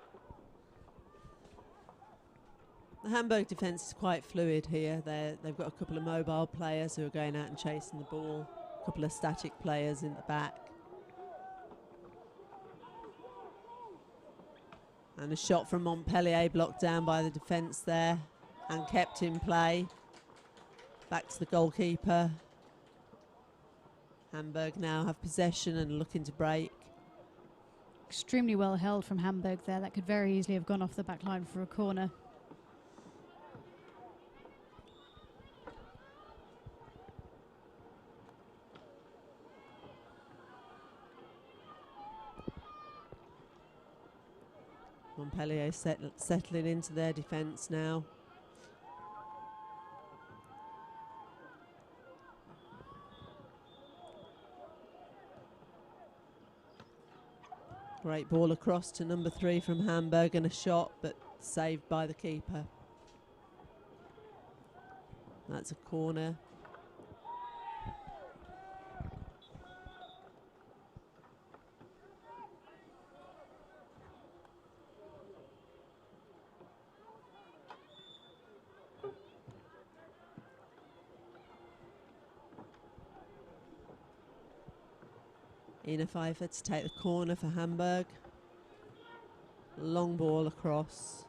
The Hamburg defence is quite fluid here. They've got a couple of mobile players who are going out and chasing the ball, a couple of static players in the back. And a shot from Montpellier blocked down by the defence there and kept in play. Back to the goalkeeper. Hamburg now have possession and looking to break. Extremely well held from Hamburg there. That could very easily have gone off the back line for a corner. Montpellier settling into their defence now. Great ball across to number 3 from Hamburg and a shot, but saved by the keeper. That's a corner. Ina Pfeiffer to take the corner for Hamburg. Long ball across.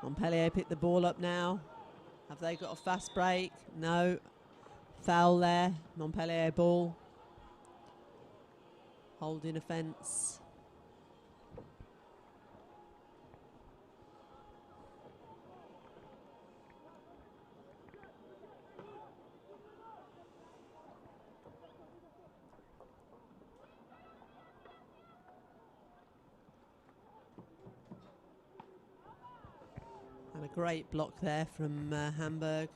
Montpellier pick the ball up now. Have they got a fast break? No. Foul there. Montpellier ball. Holding offence. And a great block there from Hamburg.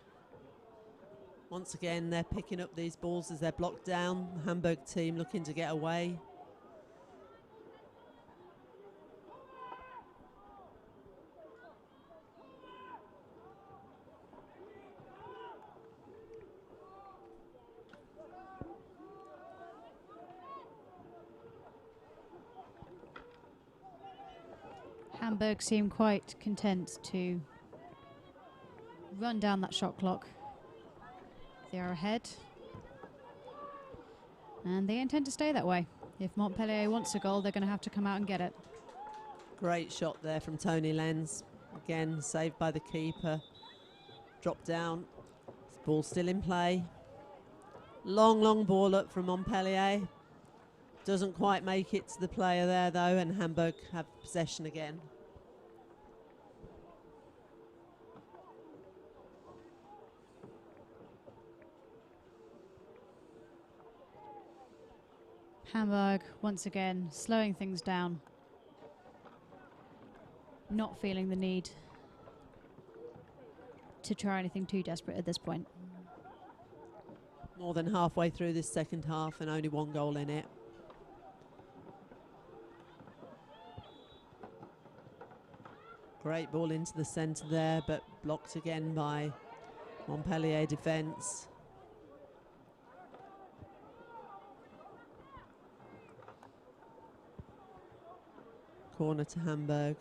Once again, they're picking up these balls as they're blocked down. The Hamburg team looking to get away. Hamburg seem quite content to run down that shot clock. They are ahead. And they intend to stay that way. If Montpellier wants a goal, they're going to have to come out and get it. Great shot there from Tony Lenz. Again, saved by the keeper. Drop down. This ball still in play. Long, long ball up from Montpellier. Doesn't quite make it to the player there, though, and Hamburg have possession again. Hamburg, once again, slowing things down. Not feeling the need to try anything too desperate at this point. More than halfway through this second half and only 1 goal in it. Great ball into the centre there, but blocked again by Montpellier defence. Corner to Hamburg.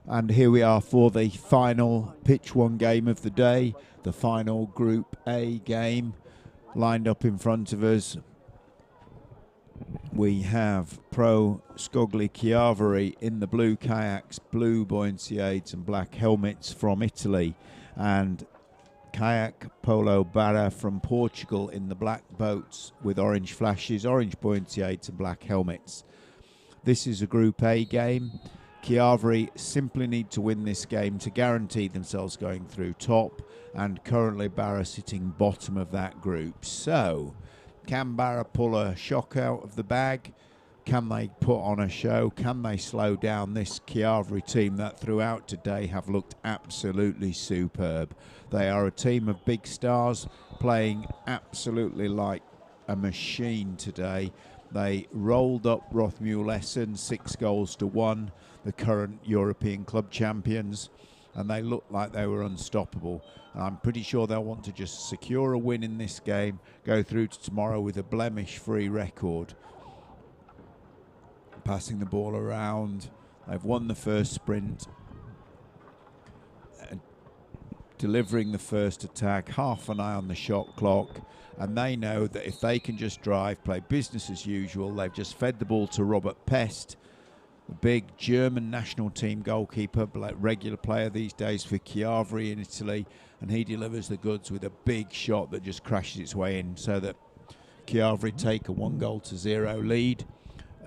And here we are for the final pitch one game of the day, the final Group A game lined up in front of us. We have Pro Scogli Kyary in the blue kayaks, blue buoyancy aids and black helmets from Italy, and Kayak Polo Berra from Portugal in the black boats with orange flashes, orange buoyancy aids and black helmets. This is a Group A game. Kyary simply need to win this game to guarantee themselves going through top, and currently Berra sitting bottom of that group. So, can Berra pull a shock out of the bag? Can they put on a show? Can they slow down this Kyary team that throughout today have looked absolutely superb? They are a team of big stars playing absolutely like a machine today. They rolled up Roth Mule Essen 6-1, the current European club champions, and they looked like they were unstoppable. And I'm pretty sure they'll want to just secure a win in this game, go through to tomorrow with a blemish-free record. Passing the ball around, they've won the first sprint, delivering the first attack, half an eye on the shot clock, and they know that if they can just drive, play business as usual. They've just fed the ball to Robert Pest, the big German national team goalkeeper, regular player these days for Kyary in Italy, and he delivers the goods with a big shot that just crashes its way in, so that Kyary take a 1-0 lead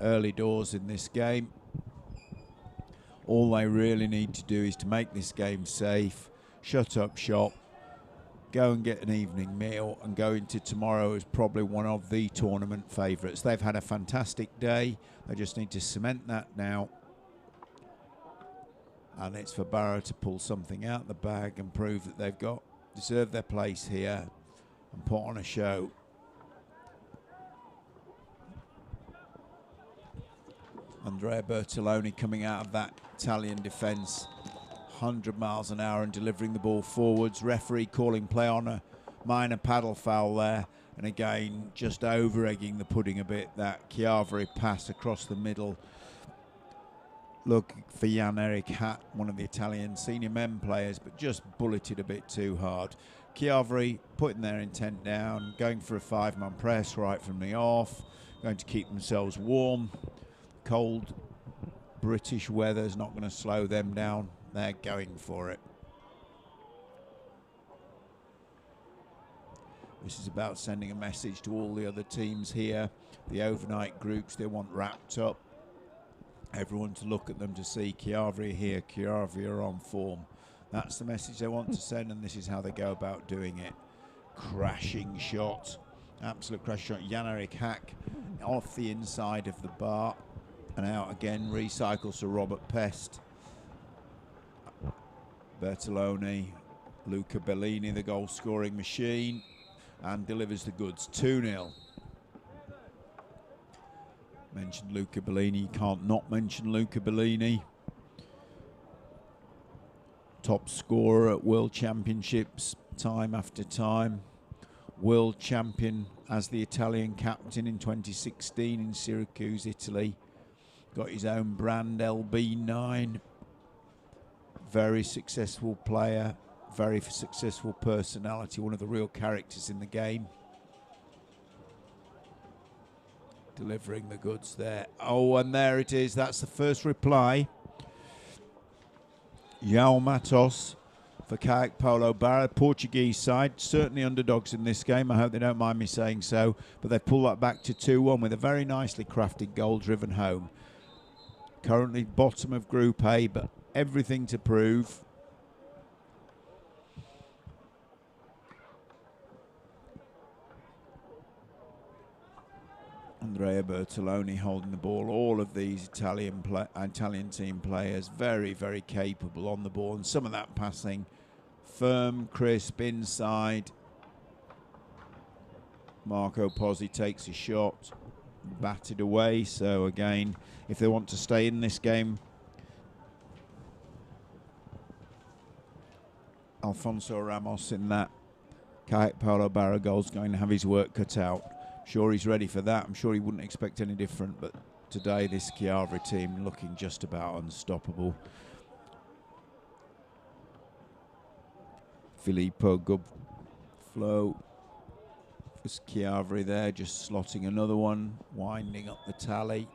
early doors in this game. All they really need to do is to make this game safe, shut up shop, go and get an evening meal, and go into tomorrow as probably one of the tournament favourites. They've had a fantastic day. They just need to cement that now. And it's for Berra to pull something out the bag and prove that they've deserved their place here and put on a show. Andrea Bertoloni coming out of that Italian defence, 100 miles an hour and delivering the ball forwards. Referee calling play on a minor paddle foul there, and again just over-egging the pudding a bit. That Kyary pass across the middle. Look for Jan-Erik Hatt, one of the Italian senior men players, but just bulleted a bit too hard. Kyary putting their intent down, going for a 5-man press right from the off, going to keep themselves warm. Cold British weather is not going to slow them down. They're going for it. This is about sending a message to all the other teams here. The overnight groups they want wrapped up. Everyone to look at them to see Kyary here. Kyary are on form. That's the message they want to send, and this is how they go about doing it. Crashing shot. Absolute crash shot. Jan-Erik Hack off the inside of the bar. And out again, recycles to Robert Pest. Bertoloni, Luca Bellini, the goal-scoring machine, and delivers the goods. 2-0. Mentioned Luca Bellini, you can't not mention Luca Bellini. Top scorer at World Championships time after time. World champion as the Italian captain in 2016 in Syracuse, Italy. Got his own brand, LB9. Very successful player, very successful personality, one of the real characters in the game. Delivering the goods there. Oh, and there it is. That's the first reply. João Matos for Kayak Polo Berra, Portuguese side. Certainly underdogs in this game. I hope they don't mind me saying so. But they pull that back to 2-1 with a very nicely crafted goal driven home. Currently bottom of Group A, but everything to prove. Andrea Bertoloni holding the ball. All of these Italian team players very, very capable on the ball. And some of that passing firm, crisp, inside. Marco Pozzi takes a shot, batted away. So again, if they want to stay in this game, Alfonso Ramos in that Kayak Polo Berra goal is going to have his work cut out. Sure he's ready for that. I'm sure he wouldn't expect any different, but today this Kyary team looking just about unstoppable. Filippo, good flow. It's Kyary there, just slotting another one, winding up the tally.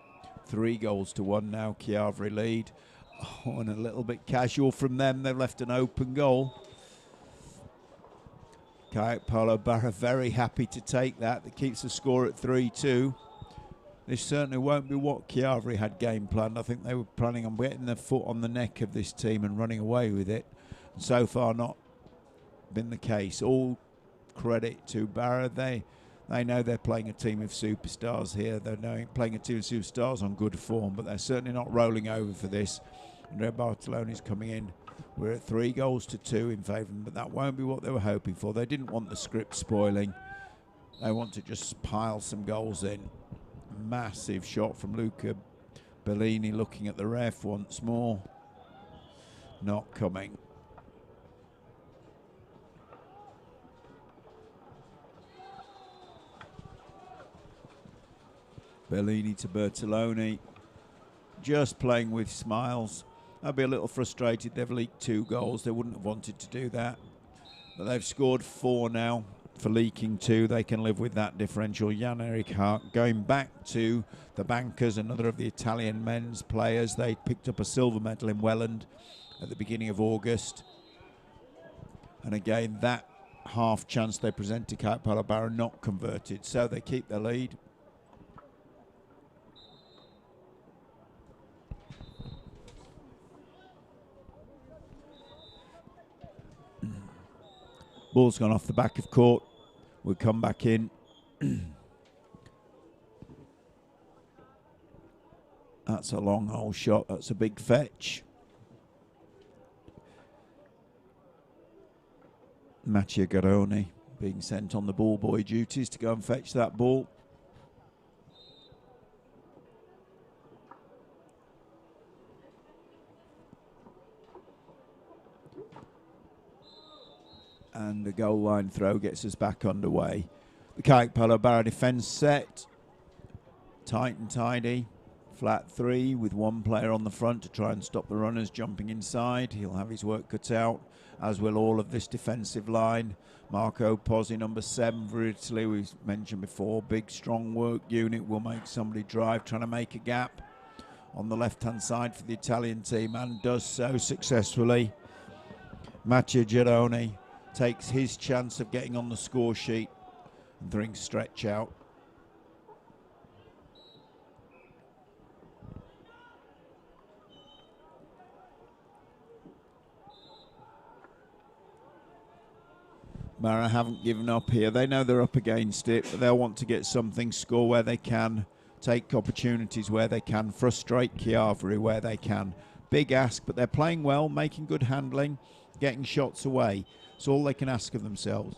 3-1 now, Kyary lead. Oh, and a little bit casual from them. They've left an open goal. Kayak Polo Berra very happy to take that. That keeps the score at 3-2. This certainly won't be what Kyary had game planned. I think they were planning on getting their foot on the neck of this team and running away with it. And so far not been the case. All credit to Berra. They know they're playing a team of superstars here. They're playing a team of superstars on good form, but they're certainly not rolling over for this. Andrea Bartoloni's coming in. We're at 3-2 in favour of them, but that won't be what they were hoping for. They didn't want the script spoiling. They want to just pile some goals in. Massive shot from Luca Bellini, looking at the ref once more. Not coming. Bellini to Bertoloni, just playing with smiles. I'd be a little frustrated. They've leaked 2 goals. They wouldn't have wanted to do that. But they've scored 4 now for leaking 2. They can live with that differential. Jan-Erik Hart going back to the bankers, another of the Italian men's players. They picked up a silver medal in Welland at the beginning of August. And again, that half chance they present to Kayak Polo Berra not converted. So they keep the lead. Ball's gone off the back of court. We'll come back in. That's a long hole shot. That's a big fetch. Mattia Garoni being sent on the ball boy duties to go and fetch that ball. And the goal line throw gets us back underway. The Kayak Polo Berra defence set. Tight and tidy. Flat 3 with 1 player on the front to try and stop the runners jumping inside. He'll have his work cut out, as will all of this defensive line. Marco Pozzi, number 7 for Italy, we've mentioned before. Big, strong work unit will make somebody drive, trying to make a gap on the left-hand side for the Italian team, and does so successfully. Mattia Gironi takes his chance of getting on the score sheet and brings stretch out. Berra haven't given up here. They know they're up against it, but they'll want to get something, score where they can, take opportunities where they can, frustrate Kyary where they can. Big ask, but they're playing well, making good handling, getting shots away. It's all they can ask of themselves.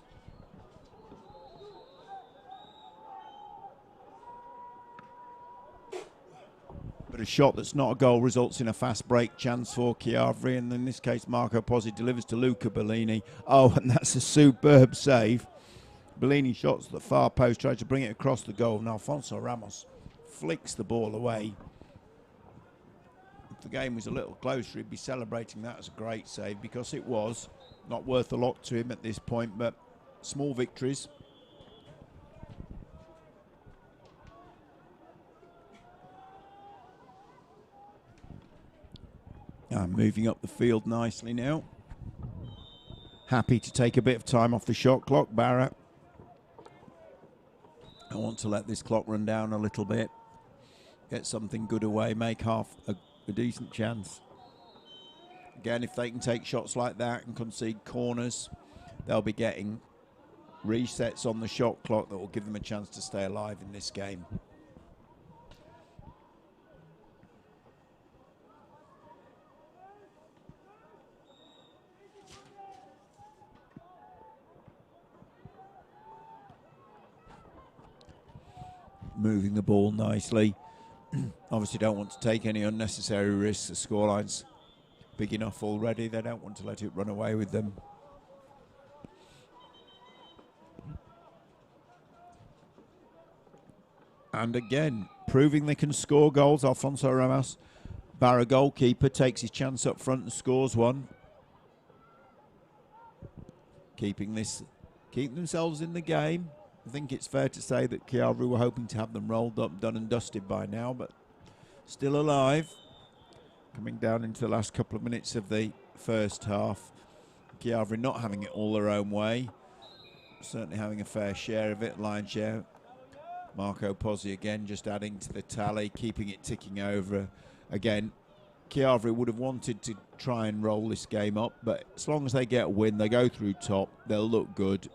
But a shot that's not a goal results in a fast break chance for Kyary, and in this case Marco Pozzi delivers to Luca Bellini. Oh, and that's a superb save. Bellini shots the far post, tried to bring it across the goal, and Alfonso Ramos flicks the ball away. If the game was a little closer, he'd be celebrating that as a great save, because it was. Not worth a lot to him at this point, but small victories. Moving up the field nicely now. Happy to take a bit of time off the shot clock, Berra. I want to let this clock run down a little bit. Get something good away, make half a decent chance. Again, if they can take shots like that and concede corners, they'll be getting resets on the shot clock that will give them a chance to stay alive in this game. Moving the ball nicely. Obviously don't want to take any unnecessary risks. The scoreline's big enough already. They don't want to let it run away with them. And again, proving they can score goals. Alfonso Ramos, Berra goalkeeper, takes his chance up front and scores one. keeping themselves in the game. I think it's fair to say that Kyary were hoping to have them rolled up, done and dusted by now, but still alive. Coming down into the last couple of minutes of the first half. Kyary not having it all their own way. Certainly having a fair share of it, lion's share. Marco Pozzi again just adding to the tally, keeping it ticking over. Again, Kyary would have wanted to try and roll this game up, but as long as they get a win, they go through top, they'll look good.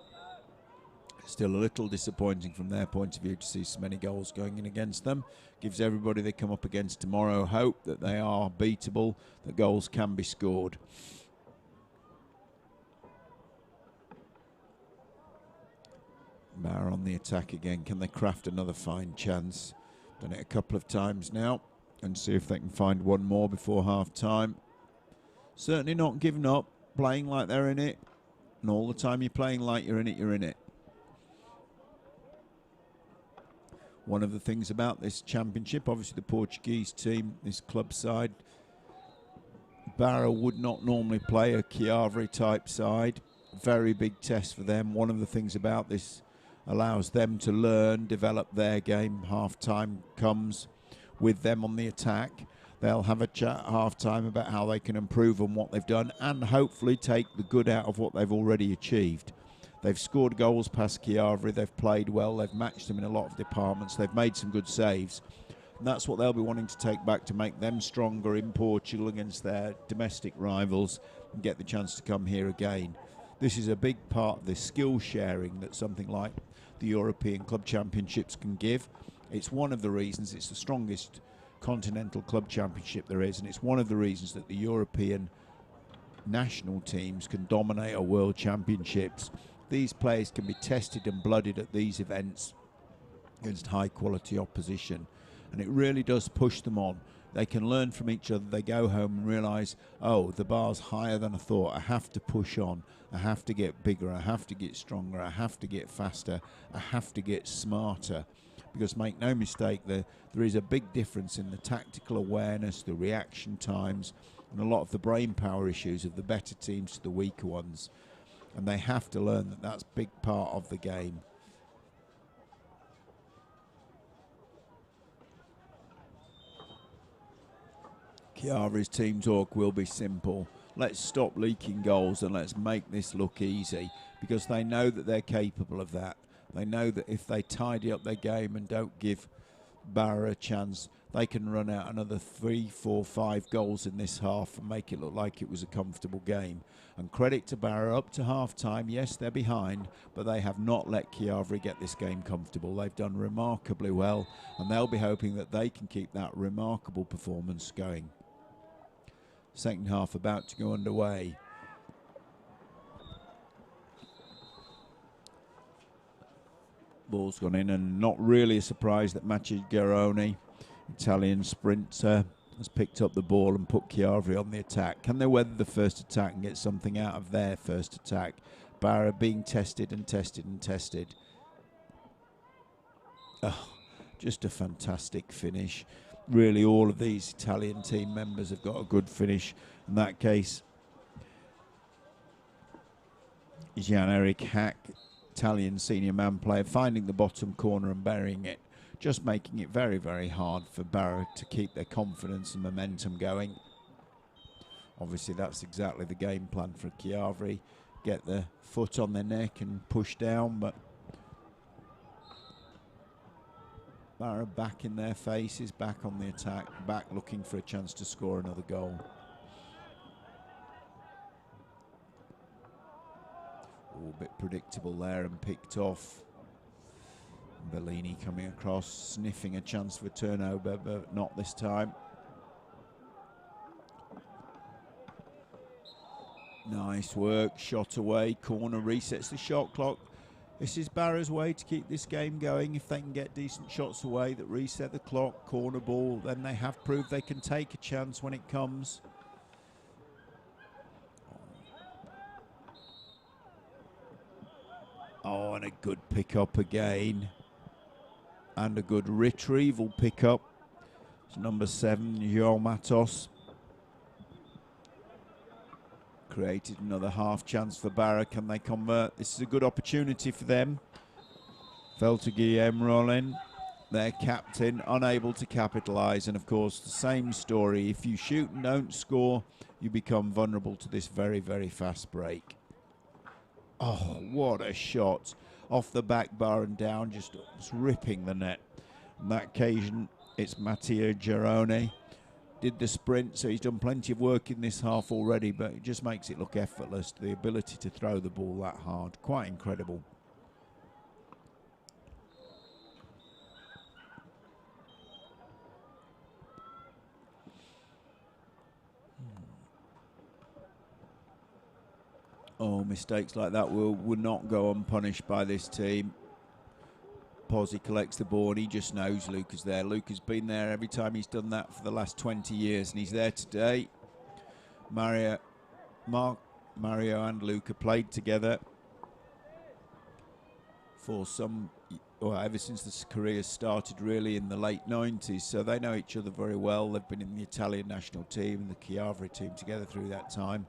Still a little disappointing from their point of view to see so many goals going in against them. Gives everybody they come up against tomorrow hope that they are beatable, that goals can be scored. Berra on the attack again. Can they craft another fine chance? Done it a couple of times now, and see if they can find one more before half time. Certainly not giving up, playing like they're in it, and all the time you're playing like you're in it, you're in it. One of the things about this championship, obviously the Portuguese team, this club side, Berra would not normally play a Kyary type side. Very big test for them. One of the things about this allows them to learn, develop their game. Half time comes with them on the attack. They'll have a chat at half time about how they can improve on what they've done and hopefully take the good out of what they've already achieved. They've scored goals past Kyary, they've played well, they've matched them in a lot of departments, they've made some good saves. And that's what they'll be wanting to take back to make them stronger in Portugal against their domestic rivals and get the chance to come here again. This is a big part of the skill sharing that something like the European Club Championships can give. It's one of the reasons it's the strongest continental club championship there is, and it's one of the reasons that the European national teams can dominate our world championships. These players can be tested and blooded at these events against high quality opposition, and it really does push them on. They can learn from each other. They go home and realise, oh, the bar's higher than I thought. I have to push on. I have to get bigger. I have to get stronger. I have to get faster. I have to get smarter. Because make no mistake, there is a big difference in the tactical awareness, the reaction times, and a lot of the brain power issues of the better teams to the weaker ones. And they have to learn that that's a big part of the game. Kyary's team talk will be simple. Let's stop leaking goals and let's make this look easy, because they know that they're capable of that. They know that if they tidy up their game and don't give Berra a chance, they can run out another 3, 4, 5 goals in this half and make it look like it was a comfortable game. And credit to Berra, up to half-time, yes, they're behind, but they have not let Kyary get this game comfortable. They've done remarkably well, and they'll be hoping that they can keep that remarkable performance going. Second half about to go underway. Ball's gone in, and not really a surprise that Maciej Garoni, Italian sprinter, has picked up the ball and put Kyary on the attack. Can they weather the first attack and get something out of their first attack? Berra being tested and tested and tested. Oh, just a fantastic finish. Really, all of these Italian team members have got a good finish. In that case, Jan-Erik Hack, Italian senior man player, finding the bottom corner and burying it, just making it very, very hard for Berra to keep their confidence and momentum going. Obviously, that's exactly the game plan for Kyary. Get the foot on their neck and push down, but Berra back in their faces, back on the attack, back looking for a chance to score another goal. A bit predictable there and picked off. Bellini coming across, sniffing a chance for turnover, but not this time. Nice work, shot away, corner resets the shot clock. This is Berra's way to keep this game going. If they can get decent shots away that reset the clock, corner ball, then they have proved they can take a chance when it comes. Oh, and a good pick-up again. And a good retrieval pick-up. It's number 7, João Matos. created another half chance for Berra. Can they convert? This is a good opportunity for them. Fell to Guillaume Rollin, their captain, unable to capitalise. And of course, the same story. If you shoot and don't score, you become vulnerable to this very, very fast break. Oh, what a shot. Off the back bar and down, just ripping the net. On that occasion, it's Matteo Girone. Did the sprint, so he's done plenty of work in this half already, but it just makes it look effortless. The ability to throw the ball that hard, quite incredible. Oh, mistakes like that will not go unpunished by this team. Pozzi collects the ball and he just knows Luca's there. Luca's been there every time he's done that for the last 20 years, and he's there today. Mario and Luca played together for ever since this career started, really, in the late 90s. So they know each other very well. They've been in the Italian national team and the Kyary team together through that time.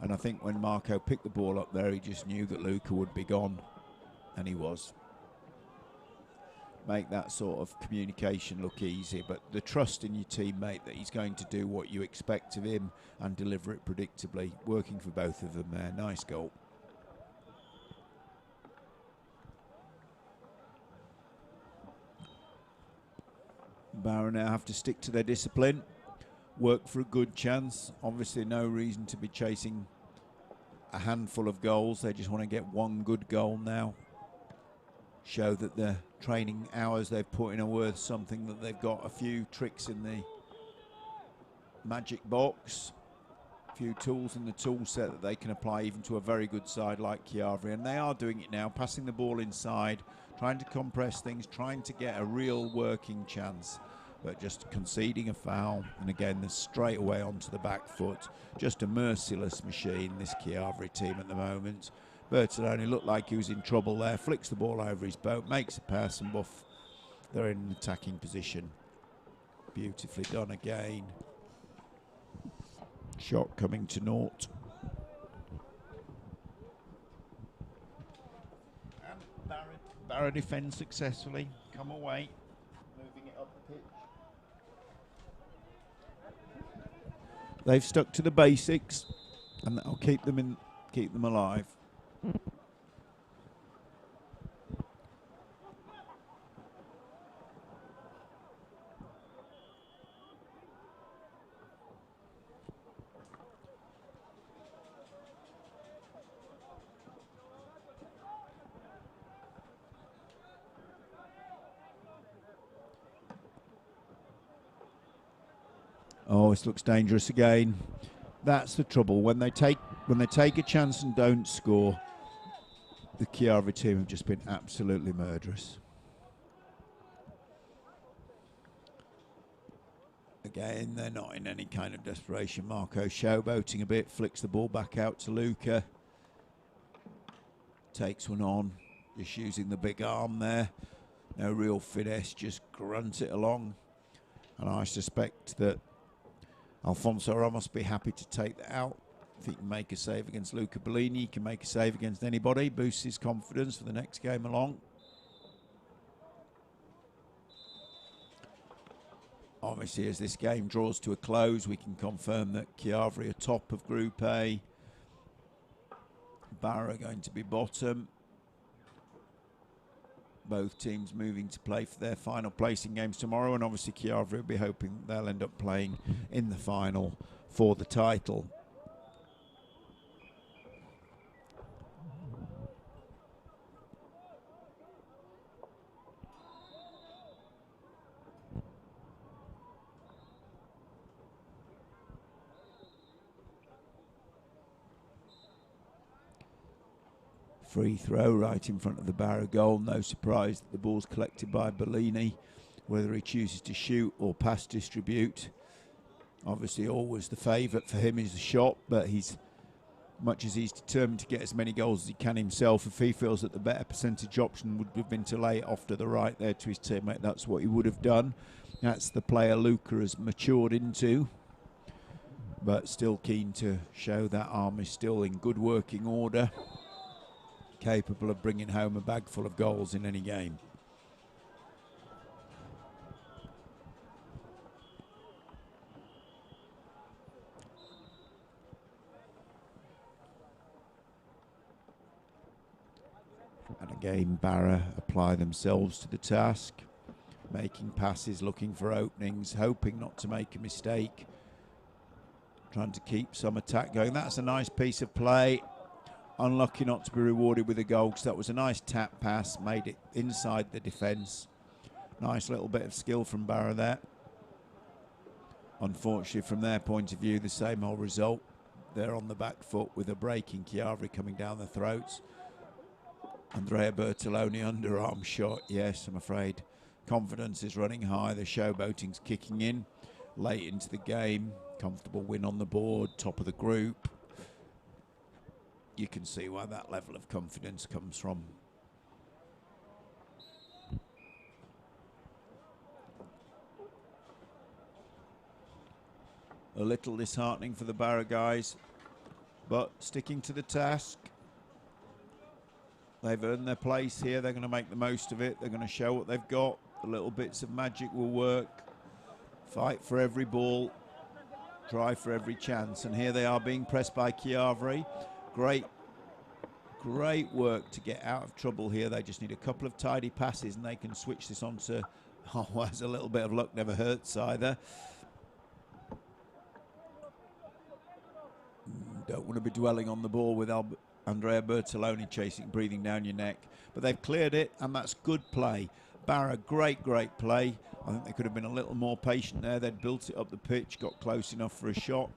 And I think when Marco picked the ball up there, he just knew that Luca would be gone, and he was. Make that sort of communication look easy, but the trust in your teammate that he's going to do what you expect of him and deliver it predictably, working for both of them there. Nice goal. Berra now have to stick to their discipline, work for a good chance. Obviously no reason to be chasing a handful of goals. They just want to get one good goal now. Show that the training hours they've put in are worth something, that they've got a few tricks in the magic box, a few tools in the tool set that they can apply even to a very good side like Kyary. And they are doing it now, passing the ball inside, trying to compress things, trying to get a real working chance, but just conceding a foul. And again, they're straight away onto the back foot. Just a merciless machine, this Kyary team at the moment. Bertoloni looked like he was in trouble there, flicks the ball over his boat, makes a pass, and buff. They're in an attacking position. Beautifully done again. Shot coming to naught. And Berra defends successfully. Come away. Moving it up the pitch. They've stuck to the basics, and that'll keep them alive. Oh, this looks dangerous again. That's the trouble. When they take a chance and don't score, the Kyary team have just been absolutely murderous. Again, they're not in any kind of desperation. Marco showboating a bit, flicks the ball back out to Luca. Takes one on, just using the big arm there. No real finesse, just grunt it along. And I suspect that Alfonso Ramos will be happy to take that out. If he can make a save against Luca Bellini, he can make a save against anybody, boosts his confidence for the next game along. Obviously, as this game draws to a close, we can confirm that Kyary are top of Group A. Berra going to be bottom. Both teams moving to play for their final placing games tomorrow, and obviously Kyary will be hoping they'll end up playing in the final for the title. Free throw right in front of the Berra goal. No surprise that the ball's collected by Bellini, whether he chooses to shoot or pass distribute. Obviously always the favourite for him is the shot, but much as he's determined to get as many goals as he can himself, if he feels that the better percentage option would have been to lay it off to the right there to his teammate, that's what he would have done. That's the player Luca has matured into. but still keen to show that arm is still in good working order, capable of bringing home a bag full of goals in any game. And again, Berra apply themselves to the task, making passes, looking for openings, hoping not to make a mistake, trying to keep some attack going. That's a nice piece of play. Unlucky not to be rewarded with a goal, because that was a nice tap pass, made it inside the defence. Nice little bit of skill from Berra there. Unfortunately, from their point of view, the same old result. They're on the back foot with a breaking Kyary coming down the throats. Andrea Bertoloni underarm shot. Yes, I'm afraid confidence is running high. The showboating's kicking in late into the game. Comfortable win on the board, top of the group. You can see where that level of confidence comes from. A little disheartening for the Berra guys, but sticking to the task. They've earned their place here. They're going to make the most of it. They're going to show what they've got. The little bits of magic will work. Fight for every ball. Try for every chance. And here they are being pressed by Kyary. Great work to get out of trouble here. They just need a couple of tidy passes and they can switch this on to, oh, that's a little bit of luck never hurts either. Don't want to be dwelling on the ball with Andrea Bertoloni chasing, breathing down your neck. But they've cleared it, and that's good play. Berra, great play. I think they could have been a little more patient there. They'd built it up the pitch, got close enough for a shot.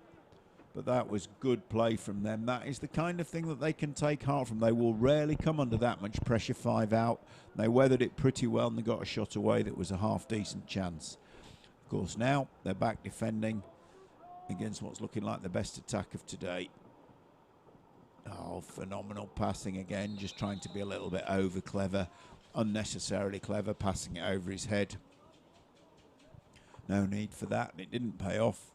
But that was good play from them. That is the kind of thing that they can take heart from. They will rarely come under that much pressure, 5 out. They weathered it pretty well, and they got a shot away that was a half-decent chance. Of course, now they're back defending against what's looking like the best attack of today. Oh, phenomenal passing again, just trying to be a little bit over clever, unnecessarily clever, passing it over his head. No need for that, and it didn't pay off.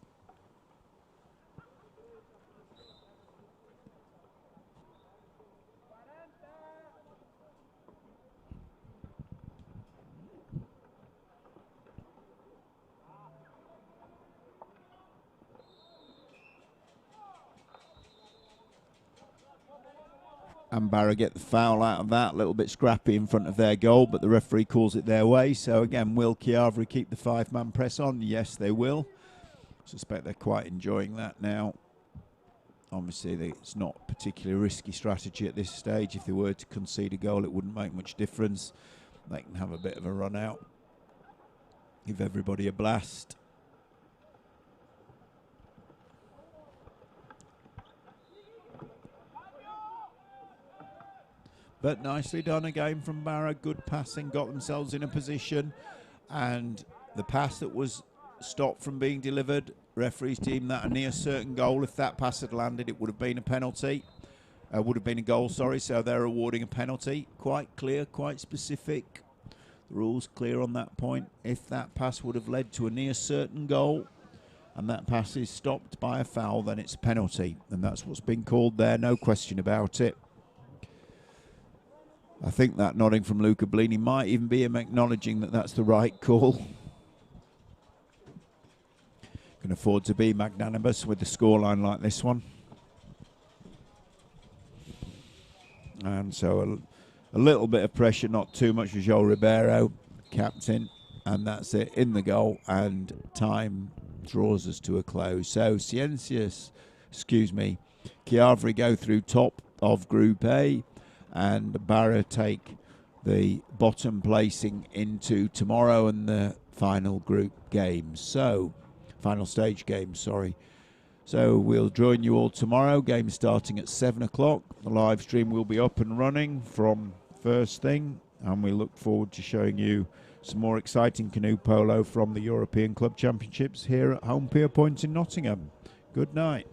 And Berra get the foul out of that, a little bit scrappy in front of their goal, but the referee calls it their way. So again, will Kyary keep the 5-man press on? Yes, they will. Suspect they're quite enjoying that now. Obviously, it's not a particularly risky strategy at this stage. If they were to concede a goal, it wouldn't make much difference. They can have a bit of a run out, give everybody a blast. But nicely done again from Berra. Good passing, got themselves in a position. And the pass that was stopped from being delivered, referees deemed that a near certain goal. If that pass had landed, it would have been a penalty. Would have been a goal, sorry. So they're awarding a penalty. Quite clear, quite specific. The rules clear on that point. If that pass would have led to a near certain goal, and that pass is stopped by a foul, then it's a penalty. And that's what's been called there, no question about it. I think that nodding from Luca Bellini might even be him acknowledging that that's the right call. Can afford to be magnanimous with the scoreline like this one. And so a little bit of pressure, not too much for João Ribeiro, captain. And that's it, in the goal. And time draws us to a close. So Kyary go through top of Group A. And Berra take the bottom placing into tomorrow and the final group games. So, final stage games, sorry. So we'll join you all tomorrow. Game starting at 7 o'clock. The live stream will be up and running from first thing. And we look forward to showing you some more exciting canoe polo from the European Club Championships here at Home Pier Point in Nottingham. Good night.